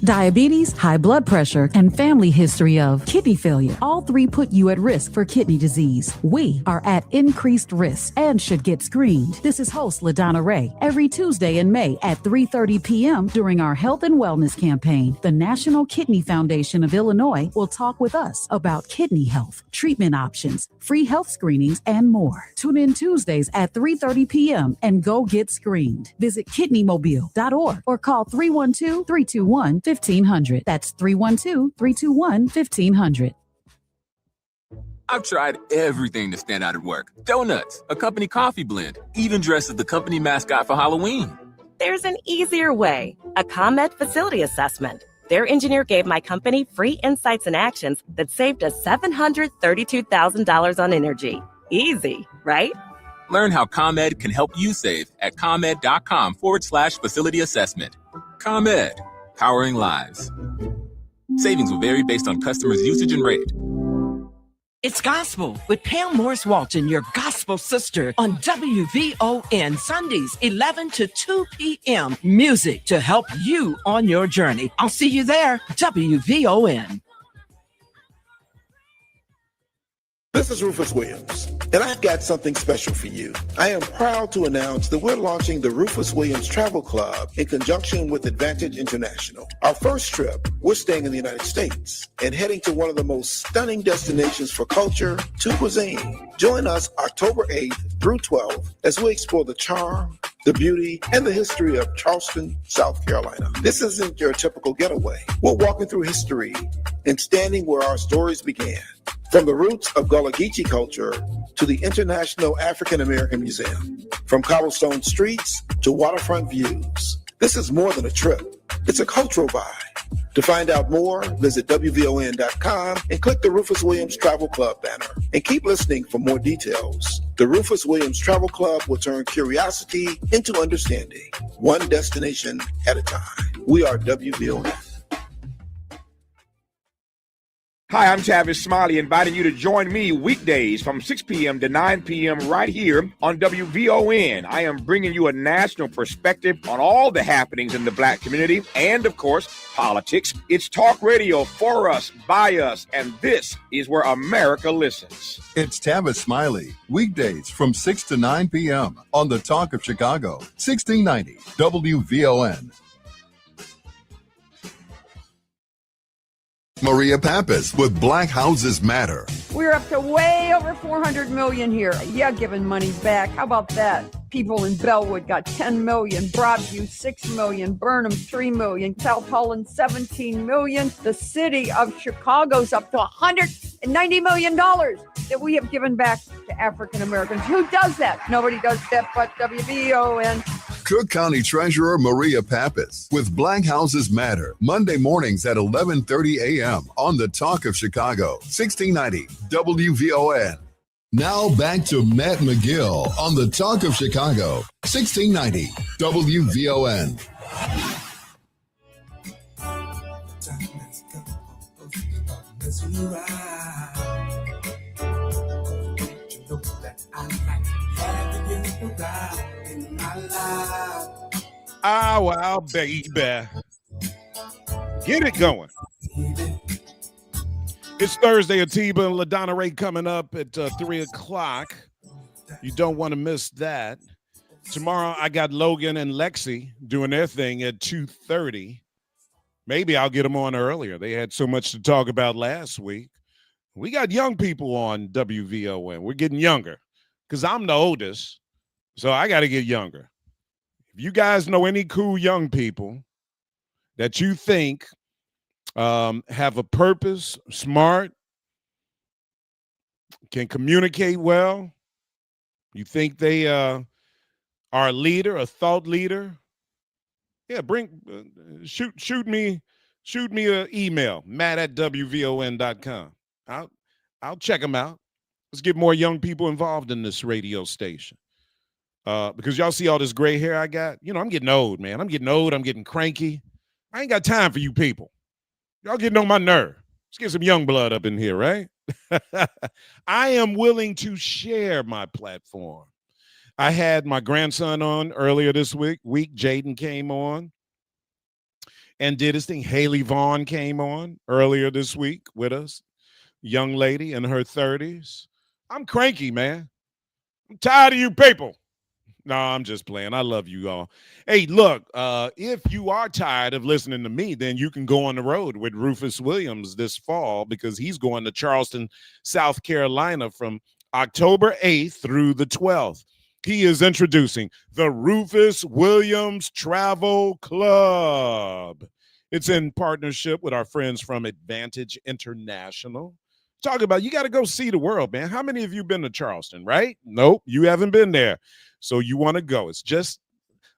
Speaker 21: Diabetes, high blood pressure, and family history of kidney failure. All three put you at risk for kidney disease. We are at increased risk and should get screened. This is host LaDonna Ray. Every Tuesday in May at 3:30 p.m. during our health and wellness campaign, the National Kidney Foundation of Illinois will talk with us about kidney health, treatment options, free health screenings, and more. Tune in Tuesdays at 3:30 p.m. and go get screened. Visit kidneymobile.org or call 312-321-1500. That's 312-321-1500.
Speaker 24: I've tried everything to stand out at work. Donuts, a company coffee blend, even dressed as the company mascot for Halloween.
Speaker 25: There's an easier way. A ComEd facility assessment. Their engineer gave my company free insights and actions that saved us $732,000 on energy. Easy, right?
Speaker 24: Learn how ComEd can help you save at ComEd.com/facility assessment. ComEd. Powering lives. Savings will vary based on customers' usage and rate.
Speaker 26: It's Gospel with Pam Morris-Walton, your gospel sister, on WVON Sundays, 11 to 2 p.m. Music to help you on your journey. I'll see you there. WVON.
Speaker 27: This is Rufus Williams, and I've got something special for you. I am proud to announce that we're launching the Rufus Williams Travel Club in conjunction with Advantage International. Our first trip, we're staying in the United States and heading to one of the most stunning destinations for culture to cuisine. Join us October 8th through 12th as we explore the charm, the beauty, and the history of Charleston, South Carolina. This isn't your typical getaway. We're walking through history and standing where our stories began. From the roots of Gullah Geechee culture to the International African American Museum, from cobblestone streets to waterfront views. This is more than a trip. It's a cultural vibe. To find out more, visit WVON.com and click the Rufus Williams Travel Club banner. And keep listening for more details. The Rufus Williams Travel Club will turn curiosity into understanding, one destination at a time. We are WVON.
Speaker 5: Hi, I'm Tavis Smiley, inviting you to join me weekdays from 6 p.m. to 9 p.m. right here on WVON. I am bringing you a national perspective on all the happenings in the Black community and, of course, politics. It's talk radio for us, by us, and this is where America listens.
Speaker 3: It's Tavis Smiley, weekdays from 6 to 9 p.m. on the Talk of Chicago, 1690 WVON. Maria Pappas with Black Houses Matter.
Speaker 6: We're up to way over 400 million here. Yeah, giving money back. How about that? People in Bellwood got 10 million, Broadview 6 million, Burnham 3 million, South Holland 17 million. The city of Chicago's up to $190 million that we have given back to African Americans. Who does that? Nobody does that but WVON.
Speaker 3: Cook County Treasurer Maria Pappas with Black Houses Matter, Monday mornings at 11:30 a.m. on the Talk of Chicago, 1690 WVON. Now back to Matt McGill on the Talk of Chicago, 1690 WVON.
Speaker 1: Ah, wow, baby. Get it going. It's Thursday, Atiba and LaDonna Ray coming up at 3 o'clock. You don't want to miss that. Tomorrow, I got Logan and Lexi doing their thing at 2:30. Maybe I'll get them on earlier. They had so much to talk about last week. We got young people on WVON. We're getting younger because I'm the oldest, so I got to get younger. If you guys know any cool young people that you think have a purpose, smart, can communicate well, you think they are a leader, a thought leader, yeah, shoot me an email, matt@wvon.com. I'll check them out. Let's get more young people involved in this radio station. Because y'all see all this gray hair I got. You know, I'm getting old, man. I'm getting old. I'm getting cranky. I ain't got time for you people. Y'all getting on my nerve. Let's get some young blood up in here, right? I am willing to share my platform. I had my grandson on earlier this week. Jaden came on and did his thing. Haley Vaughn came on earlier this week with us. Young lady in her 30s. I'm cranky, man. I'm tired of you people. No, I'm just playing. I love you all. Hey, look, if you are tired of listening to me, then you can go on the road with Rufus Williams this fall because he's going to Charleston, South Carolina from October 8th through the 12th. He is introducing the Rufus Williams Travel Club. It's in partnership with our friends from Advantage International. Talk about, you got to go see the world, man. How many of you been to Charleston, right? Nope, you haven't been there. So you want to go. It's just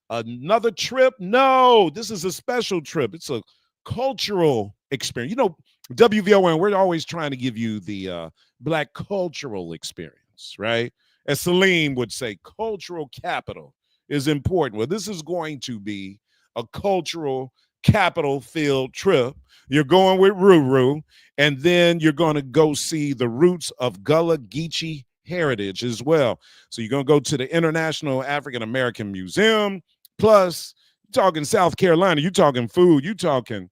Speaker 1: another trip. No, this is a special trip. It's a cultural experience. You know, WVON, we're always trying to give you the Black cultural experience, right? As Salim would say, cultural capital is important. Well, this is going to be a cultural capital-filled trip. You're going with Ruru, and then you're going to go see the roots of Gullah Geechee heritage as well. So you're going to go to the International African American Museum. Plus, you're talking South Carolina, you're talking food, you're talking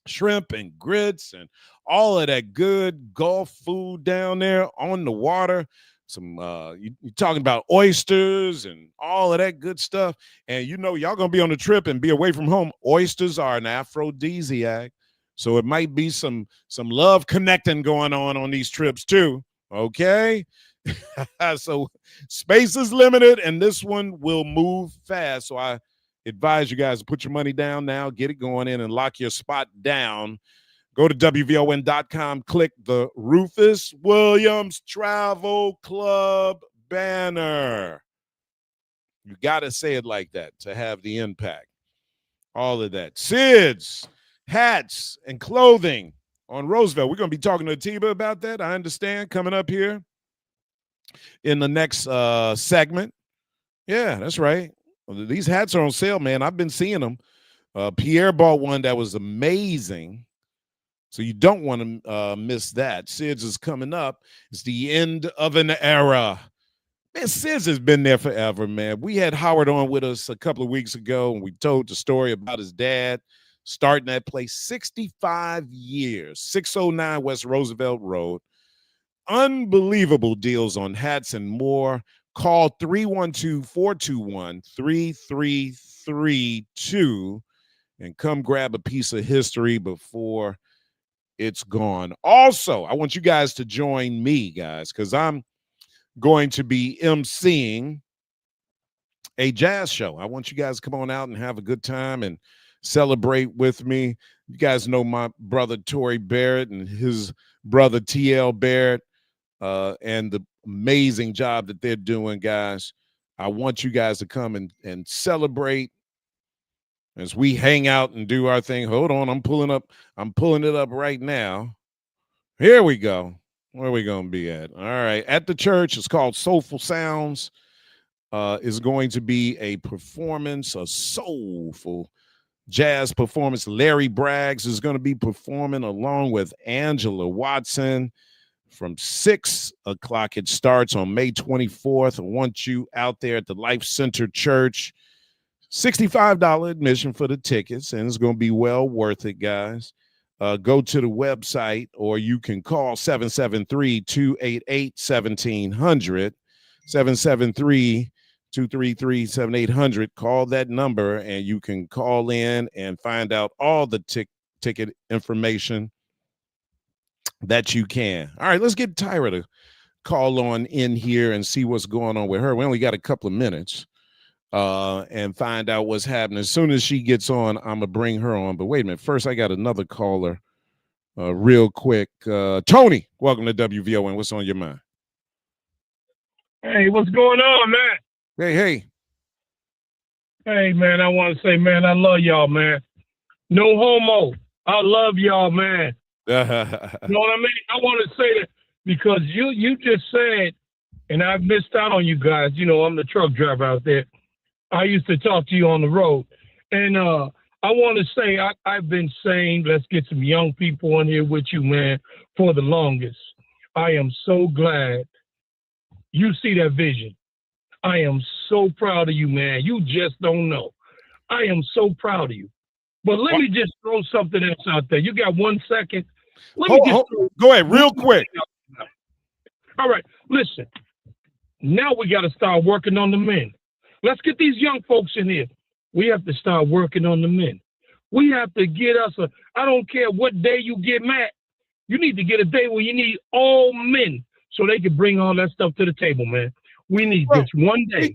Speaker 1: shrimp and grits and all of that good Gulf food down there on the water. Some you're talking about oysters and all of that good stuff. And you know, y'all gonna be on the trip and be away from home. Oysters are an aphrodisiac, so it might be some love connecting going on these trips too. Okay. So space is limited and this one will move fast. So I advise you guys to put your money down now, get it going in and lock your spot down. Go to WVON.com, click the Rufus Williams Travel Club banner. You got to say it like that to have the impact. All of that. SIDS, hats, and clothing on Roosevelt. We're going to be talking to Atiba about that, I understand, coming up here in the next segment. Yeah, that's right. These hats are on sale, man. I've been seeing them. Pierre bought one that was amazing. So you don't want to miss that. SIDS is coming up. It's the end of an era. Man, SIDS has been there forever, man. We had Howard on with us a couple of weeks ago, and we told the story about his dad starting that place 65 years, 609 West Roosevelt Road. Unbelievable deals on hats and more. Call 312-421-3332 and come grab a piece of history before it's gone. Also, I want you guys to join me, guys, because I'm going to be emceeing a jazz show. I want you guys to come on out and have a good time and celebrate with me. You guys know my brother Tory Barrett and his brother TL Barrett and the amazing job that they're doing, guys. I want you guys to come and celebrate as we hang out and do our thing. Hold on, I'm pulling it up right now. Here we go. Where are we going to be at? All right. At the church, it's called Soulful Sounds. Is going to be a performance, a soulful jazz performance. Larry Braggs is going to be performing along with Angela Watson from 6 o'clock. It starts on May 24th. I want you out there at the Life Center Church. $65 admission for the tickets, and it's going to be well worth it, guys. Go to the website, or you can call 773-288-1700, 773-233-7800. Call that number, and you can call in and find out all the ticket information that you can. All right, let's get Tyra to call on in here and see what's going on with her. We only got a couple of minutes. And find out what's happening. As soon as she gets on, I'm gonna bring her on. But wait a minute, first I got another caller real quick. Tony, welcome to WVON. What's on your mind?
Speaker 7: Hey, what's going on, man?
Speaker 1: Hey.
Speaker 7: Hey, man, I want to say, man, I love y'all, man. No homo. I love y'all, man. You know what I mean? I want to say that because you just said, and I've missed out on you guys. You know, I'm the truck driver out there. I used to talk to you on the road. And I want to say, I've been saying, let's get some young people on here with you, man, for the longest. I am so glad you see that vision. I am so proud of you, man. You just don't know. I am so proud of you. But let me just throw something else out there. You got 1 second?
Speaker 1: Go ahead, real quick.
Speaker 7: All right, listen. Now we got to start working on the men. Let's get these young folks in here. We have to start working on the men. We have to get us I don't care what day you get mad. You need to get a day where you need all men so they can bring all that stuff to the table, man. We need this one day.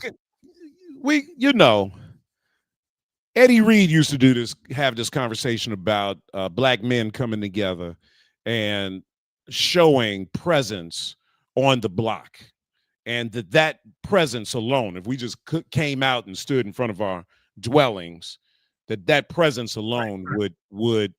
Speaker 1: Eddie Reed used to have this conversation about black men coming together and showing presence on the block. And that presence alone, if we just came out and stood in front of our dwellings, that presence alone would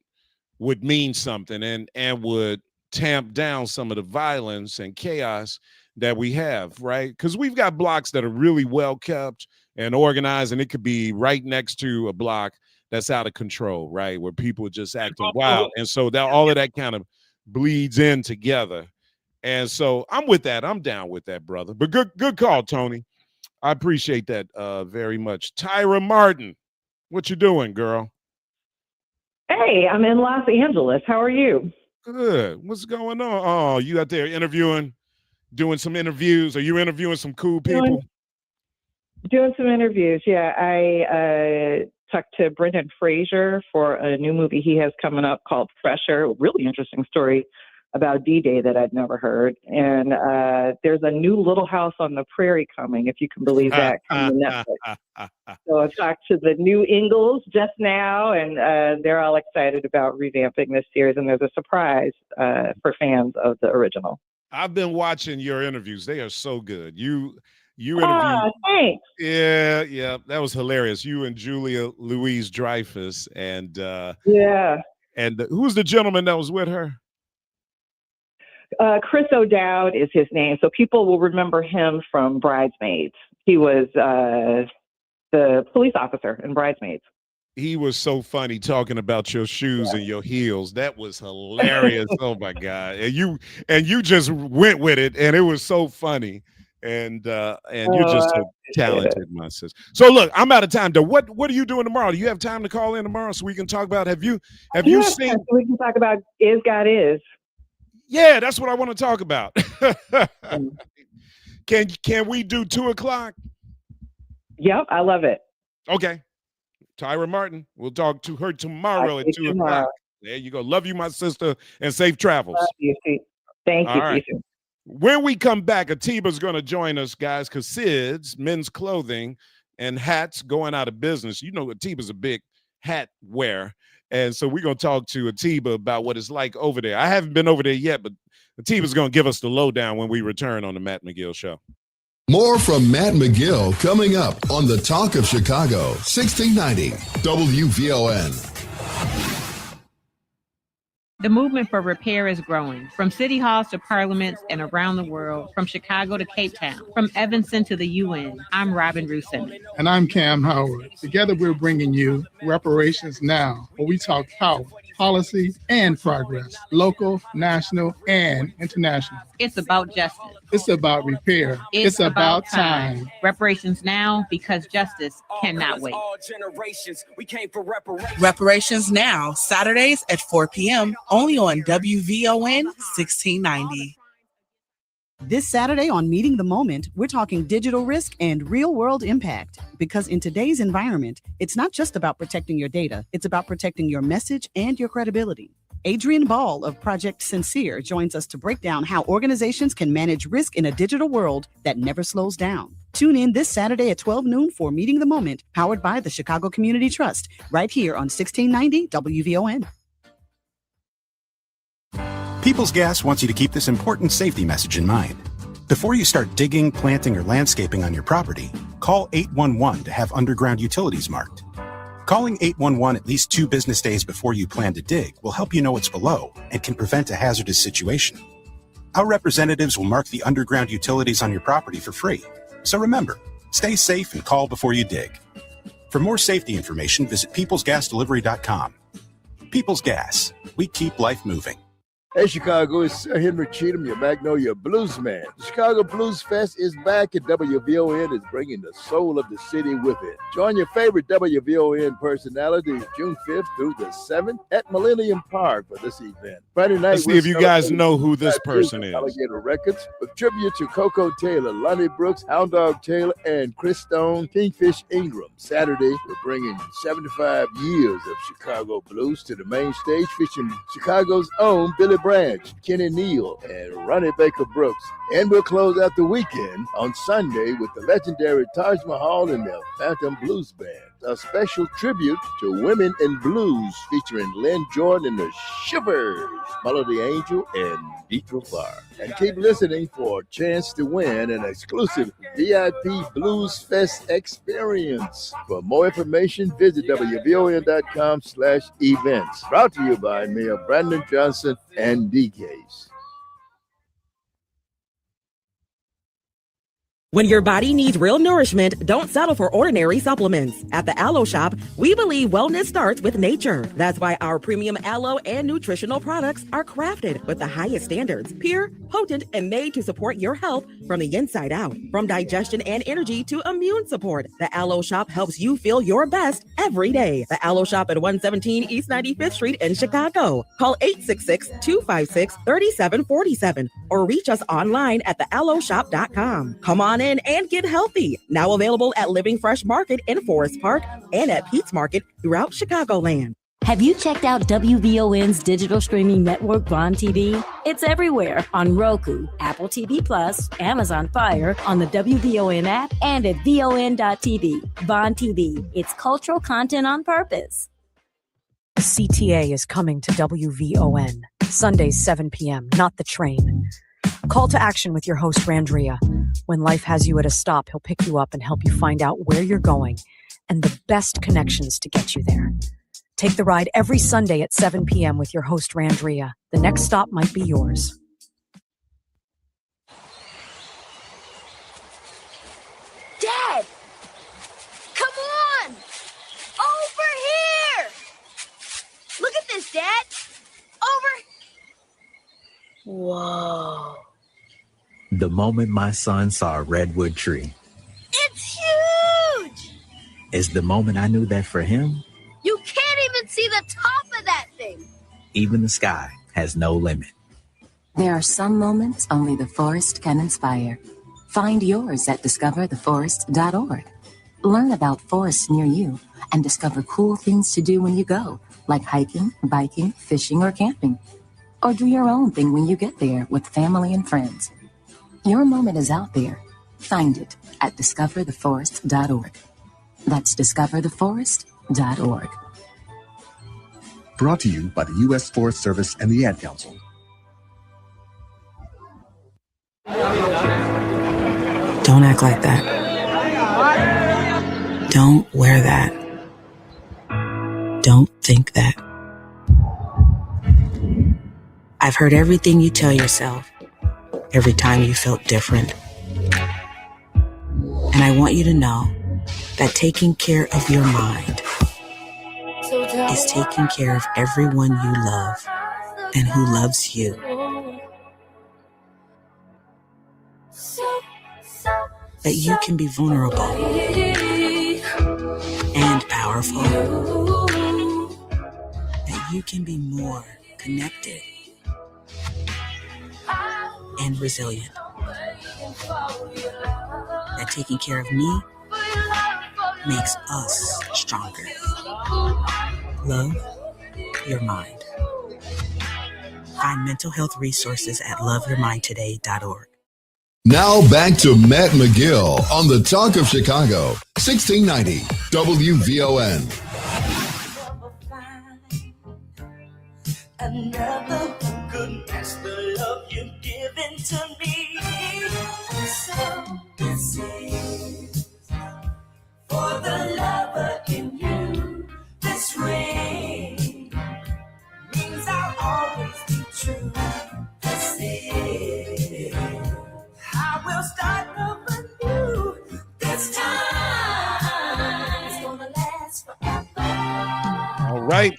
Speaker 1: mean something and would tamp down some of the violence and chaos that we have, right? Because we've got blocks that are really well kept and organized, and it could be right next to a block that's out of control, right? Where people are just acting wild. And so all of that kind of bleeds in together. And so I'm with that. I'm down with that, brother. But good call, Tony. I appreciate that very much. Tyra Martin, what you doing, girl?
Speaker 8: Hey, I'm in Los Angeles. How are you?
Speaker 1: Good. What's going on? Oh, you out there doing some interviews? Are you interviewing some cool people?
Speaker 8: Doing some interviews, yeah. I talked to Brendan Fraser for a new movie he has coming up called Fresher. Really interesting story about D-Day that I'd never heard. And there's a new Little House on the Prairie coming, if you can believe that, coming to Netflix. So I talked to the new Ingalls just now, and they're all excited about revamping this series. And there's a surprise for fans of the original.
Speaker 1: I've been watching your interviews. They are so good. You interviewed.
Speaker 8: Thanks.
Speaker 1: Yeah, that was hilarious. You and Julia Louis-Dreyfus, and and who's the gentleman that was with her?
Speaker 8: Chris O'Dowd is his name, so people will remember him from Bridesmaids. He was the police officer in Bridesmaids.
Speaker 1: he was so funny talking about your shoes and your heels. That was hilarious. Oh my God. And you just went with it, and it was so funny. And you're just so talented, my sis. So look, I'm out of time though. What are you doing tomorrow? Do you have time to call in tomorrow so we can talk about have you seen
Speaker 8: we can talk about Is God Is.
Speaker 1: Yeah, that's what I want to talk about. Can we do 2:00?
Speaker 8: Yep, I love it.
Speaker 1: Okay. Tyra Martin. We'll talk to her tomorrow at 2:00. There you go. Love you, my sister, and safe travels.
Speaker 8: Love you, Steve. Thank you.
Speaker 1: All right. When we come back, Atiba's going to join us, guys, because Sid's men's clothing and hats going out of business. You know, Atiba's a big hat wearer. And so we're going to talk to Atiba about what it's like over there. I haven't been over there yet, but Atiba's going to give us the lowdown when we return on the Matt McGill Show.
Speaker 3: More from Matt McGill coming up on the Talk of Chicago, 1690 WVON.
Speaker 9: The movement for repair is growing, from city halls to parliaments and around the world, from Chicago to Cape Town, from Evanston to the UN. I'm Robin Rusin.
Speaker 10: And I'm Cam Howard. Together we're bringing you Reparations Now, where we talk power, policy, and progress, local, national, and international.
Speaker 9: It's about justice.
Speaker 10: It's about repair. It's about time.
Speaker 9: Reparations now, because justice cannot wait.
Speaker 12: Reparations Now, Saturdays at 4 p.m. only on WVON 1690.
Speaker 13: This Saturday on Meeting the Moment, we're talking digital risk and real-world impact. Because in today's environment, it's not just about protecting your data, it's about protecting your message and your credibility. Adrian Ball of Project Sincere joins us to break down how organizations can manage risk in a digital world that never slows down. Tune in this Saturday at 12 noon for Meeting the Moment, powered by the Chicago Community Trust, right here on 1690 WVON.
Speaker 15: People's Gas wants you to keep this important safety message in mind. Before you start digging, planting, or landscaping on your property, call 811 to have underground utilities marked. Calling 811 at least 2 business days before you plan to dig will help you know what's below and can prevent a hazardous situation. Our representatives will mark the underground utilities on your property for free. So remember, stay safe and call before you dig. For more safety information, visit peoplesgasdelivery.com. People's Gas. We keep life moving.
Speaker 23: Hey Chicago, it's Henry Cheatham, your Magnolia Blues man. The Chicago Blues Fest is back and WVON is bringing the soul of the city with it. Join your favorite WVON personalities June 5th through the 7th at Millennium Park for this event. Friday night,
Speaker 1: let's see if you guys know who this person is.
Speaker 23: Alligator Records with tribute to Coco Taylor, Lonnie Brooks, Hound Dog Taylor, and Chris Stone, Kingfish Ingram. Saturday, we're bringing 75 years of Chicago blues to the main stage, featuring Chicago's own Billy Branch, Kenny Neal, and Ronnie Baker Brooks. And we'll close out the weekend on Sunday with the legendary Taj Mahal and their Phantom Blues Band. A special tribute to women in blues featuring Lynn Jordan and the Shivers, Melody Angel, and Deetra Farr. And keep listening for a chance to win an exclusive VIP Blues Fest experience. For more information, visit WVON.com/events. Brought to you by Mayor Brandon Johnson and DKs.
Speaker 25: When your body needs real nourishment, don't settle for ordinary supplements. At the Aloe Shop, we believe wellness starts with nature. That's why our premium aloe and nutritional products are crafted with the highest standards, pure, potent, and made to support your health from the inside out. From digestion and energy to immune support, the Aloe Shop helps you feel your best every day. The Aloe Shop at 117 East 95th Street in Chicago. Call 866-256-3747 or reach us online at thealoeshop.com. Come on in and get healthy. Now available at Living Fresh Market in Forest Park and at Pete's Market throughout Chicagoland.
Speaker 19: Have you checked out WVON's digital streaming network, Bond TV? It's everywhere on Roku, Apple TV Plus, Amazon Fire, on the WVON app, and at VON.TV. Bond TV. It's cultural content on purpose.
Speaker 22: CTA is coming to WVON. Sundays, 7 p.m., not the train. Call to action with your host, Randria. When life has you at a stop, he'll pick you up and help you find out where you're going and the best connections to get you there. Take the ride every Sunday at 7 p.m. with your host, Randria. The next stop might be yours.
Speaker 28: Dad! Come on! Over here!
Speaker 2: Whoa.
Speaker 11: The moment my son saw a redwood tree
Speaker 2: It's huge!
Speaker 11: is the moment I knew that for him,
Speaker 2: You can't even see the top of that thing.
Speaker 11: even the sky has no limit.
Speaker 14: There are some moments only the forest can inspire. Find yours at discovertheforest.org. Learn about forests near you and discover cool things to do when you go, like hiking, biking, fishing, or camping. Or do your own thing when you get there with family and friends. Your moment is out there. Find it at discovertheforest.org. That's discovertheforest.org.
Speaker 16: Brought to you by the U.S. Forest Service and the Ad Council.
Speaker 17: Don't act like that. Don't wear that. Don't think that. I've heard everything you tell yourself every time you felt different. And I want you to know that taking care of your mind is taking care of everyone you love and who loves you. That you can be vulnerable and powerful. That you can be more connected and resilient. That taking care of me makes us stronger. Love your mind. Find mental health resources at loveyourmindtoday.org.
Speaker 3: Now back to Matt McGill on the Talk of Chicago, 1690 WVON.
Speaker 2: Another who could match the love you've given to me. So this is for the lover in you. This ring means I'll always be true. This is I will start over new. This time it's gonna last forever.
Speaker 1: All right.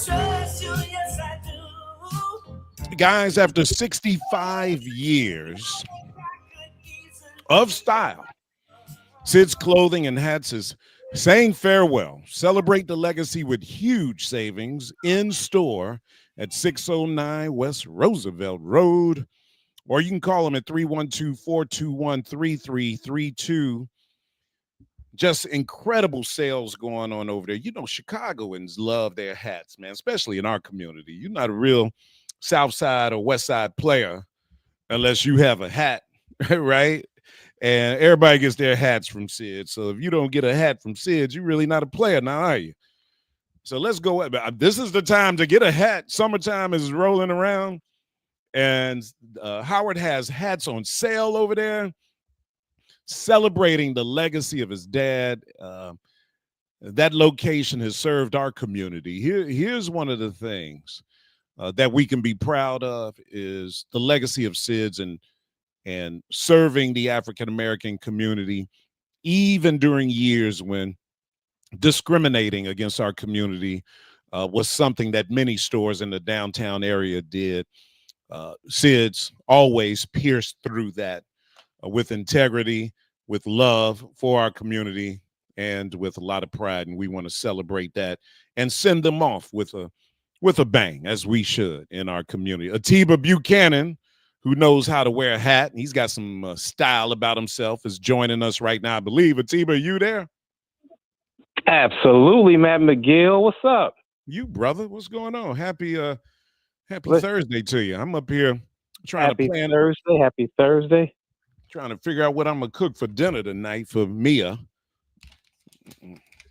Speaker 2: Trust you, yes I do.
Speaker 1: Guys, after 65 years of style, Sid's Clothing and Hats is saying farewell. Celebrate the legacy with huge savings in store at 609 West Roosevelt Road, or you can call them at 312-421-3332. Just incredible sales going on over there. You know, Chicagoans love their hats, man, especially in our community. You're not a real South Side or West Side player unless you have a hat, right? And everybody gets their hats from Sid. So if you don't get a hat from Sid, you're really not a player now, are you? So let's go. This is the time to get a hat. Summertime is rolling around, and Howard has hats on sale over there, celebrating the legacy of his dad. That location has served our community. Here's one of the things that we can be proud of is the legacy of Sid's and serving the African-American community, even during years when discriminating against our community was something that many stores in the downtown area did. Sid's always pierced through that with integrity, with love for our community, and with a lot of pride. And we want to celebrate that and send them off with a bang, as we should in our community. Atiba Buchanan, who knows how to wear a hat, and he's got some style about himself, is joining us right now. I believe. Atiba, are you there?
Speaker 18: Absolutely, Matt McGill. What's up?
Speaker 1: You, brother. What's going on? Happy Thursday to you. I'm up here trying to plan.
Speaker 18: Happy Thursday.
Speaker 1: Trying to figure out what I'm going to cook for dinner tonight for Mia.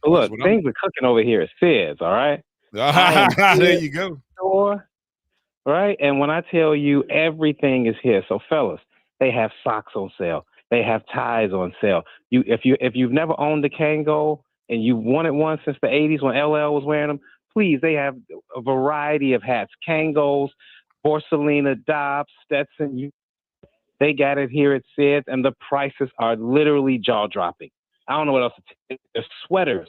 Speaker 18: Look, things are cooking over here at Sid's, all right?
Speaker 1: There you go.
Speaker 18: Store, right? And when I tell you everything is here, so fellas, they have socks on sale. They have ties on sale. If you've never owned a Kango and you wanted one since the 80s when LL was wearing them, please, they have a variety of hats. Kangos, Borsalina, Dobbs, Stetson. They got it here at Sid's, and the prices are literally jaw-dropping. I don't know what else to tell you. There's sweaters.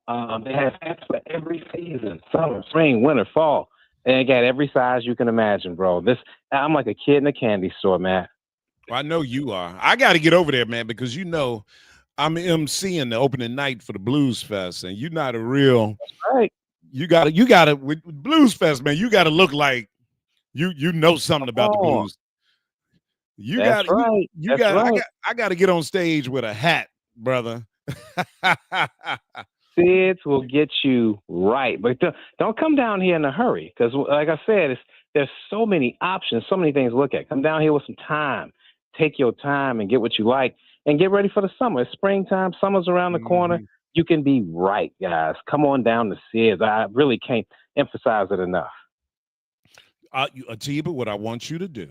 Speaker 18: They have hats for every season, summer, spring, winter, fall. And it got every size you can imagine, bro. I'm like a kid in a candy store, man.
Speaker 1: Well, I know you are. I got to get over there, man, because you know I'm emceeing the opening night for the Blues Fest, and you're not a real.
Speaker 18: That's right.
Speaker 1: You gotta with Blues Fest, man. You gotta look like you know something about the blues. You got
Speaker 18: right.
Speaker 1: You got. I got to get on stage with a hat, brother.
Speaker 18: Sids will get you right, but don't come down here in a hurry because, like I said, there's so many options, so many things to look at. Come down here with some time. Take your time and get what you like, and get ready for the summer. It's springtime. Summer's around the corner. You can be right, guys. Come on down to Sids. I really can't emphasize it enough.
Speaker 1: Atiba, what I want you to do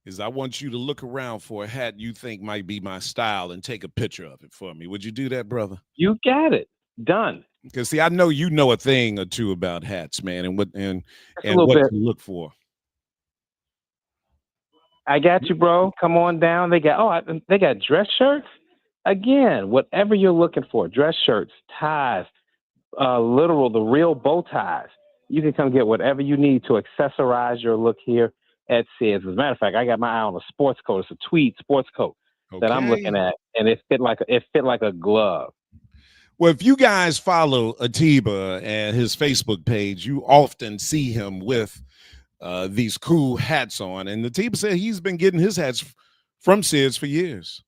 Speaker 1: is I want you to look around for a hat you think might be my style and take a picture of it for me. Would you do that, brother?
Speaker 18: You got it. Done.
Speaker 1: Because see, I know you know a thing or two about hats, man, and what to look for.
Speaker 18: I got you, bro. Come on down. They got dress shirts. Again, whatever you're looking for, dress shirts, ties, the real bow ties. You can come get whatever you need to accessorize your look here at Sids. As a matter of fact, I got my eye on a sports coat. It's a tweed sports coat that I'm looking at, and it fit like a glove.
Speaker 1: Well, if you guys follow Atiba and his Facebook page, you often see him with these cool hats on. And Atiba said he's been getting his hats from Sids for years.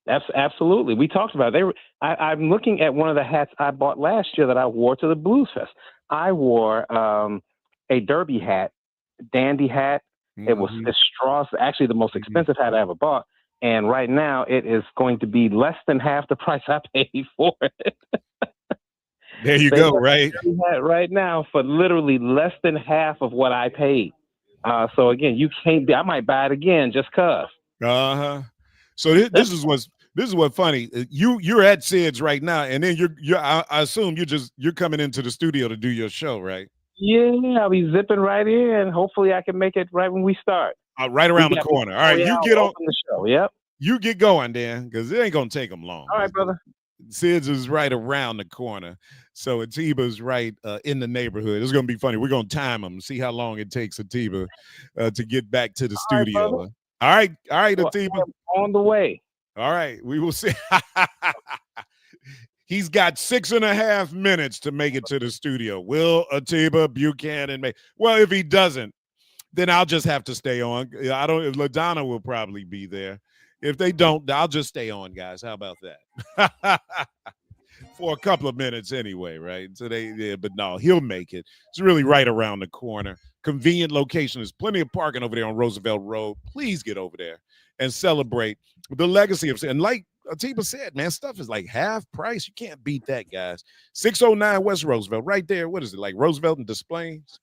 Speaker 18: Absolutely. We talked about it. I'm looking at one of the hats I bought last year that I wore to the Blues Fest. I wore a derby hat, dandy hat. It was straws, actually the most expensive hat I ever bought. And right now it is going to be less than half the price I paid for it.
Speaker 1: There you go, right?
Speaker 18: Right now for literally less than half of what I paid. So again, I might buy it again just cause.
Speaker 1: So this is what's funny. You're at Sids right now, and then I assume you're coming into the studio to do your show, right?
Speaker 18: Yeah, I'll be zipping right in. Hopefully I can make it right when we start.
Speaker 1: Right around the corner. All right, you get on
Speaker 18: the show. Yep.
Speaker 1: You get going, Dan, because it ain't gonna take them long.
Speaker 18: All right, brother.
Speaker 1: Sids is right around the corner, so Atiba's right in the neighborhood. It's gonna be funny. We're gonna time him, see how long it takes Atiba to get back to the studio. All right, Atiba.
Speaker 18: On the way.
Speaker 1: All right, we will see. He's got 6.5 minutes to make it to the studio. Will Atiba Buchanan make? Well, if he doesn't, then I'll just have to stay on. LaDonna will probably be there. If they don't, I'll just stay on, guys. How about that? For a couple of minutes anyway, right? So but no, he'll make it. It's really right around the corner. Convenient location. There's plenty of parking over there on Roosevelt Road. Please get over there and celebrate the legacy of, and like Atiba said, man, stuff is like half price. You can't beat that, guys. 609 West Roosevelt, right there. What is it, like Roosevelt and Des Plaines?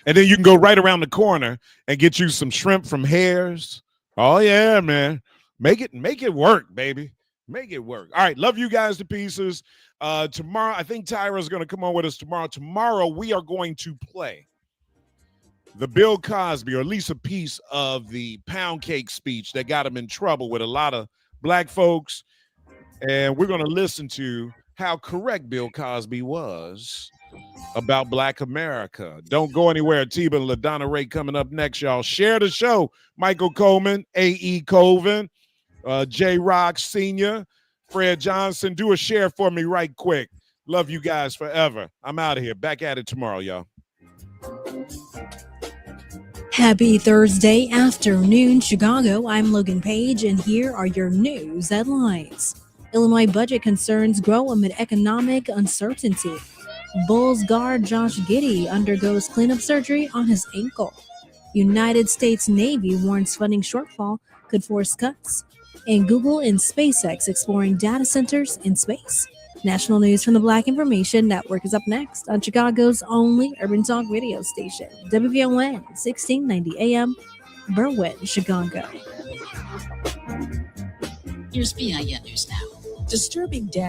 Speaker 1: And then you can go right around the corner and get you some shrimp from Hare's. Oh yeah, man. Make it work, baby. Make it work. All right, love you guys to pieces. Tomorrow, I think Tyra's going to come on with us tomorrow. Tomorrow, we are going to play the Bill Cosby, or at least a piece of the pound cake speech that got him in trouble with a lot of black folks. And we're going to listen to how correct Bill Cosby was about Black America. Don't go anywhere. Atiba and LaDonna Ray coming up next, y'all. Share the show. Michael Coleman, A.E. Colvin, J. Rock Sr., Fred Johnson. Do a share for me right quick. Love you guys forever. I'm out of here. Back at it tomorrow, y'all.
Speaker 4: Happy Thursday afternoon, Chicago. I'm Logan Page, and here are your news headlines. Illinois budget concerns grow amid economic uncertainty. Bulls guard Josh Giddey undergoes cleanup surgery on his ankle. United States Navy warns funding shortfall could force cuts. And Google and SpaceX exploring data centers in space. National news from the Black Information Network is up next on Chicago's only urban talk radio station, WVON 1690 AM, Berwyn, Chicago.
Speaker 5: Here's BIN News Now. Disturbing data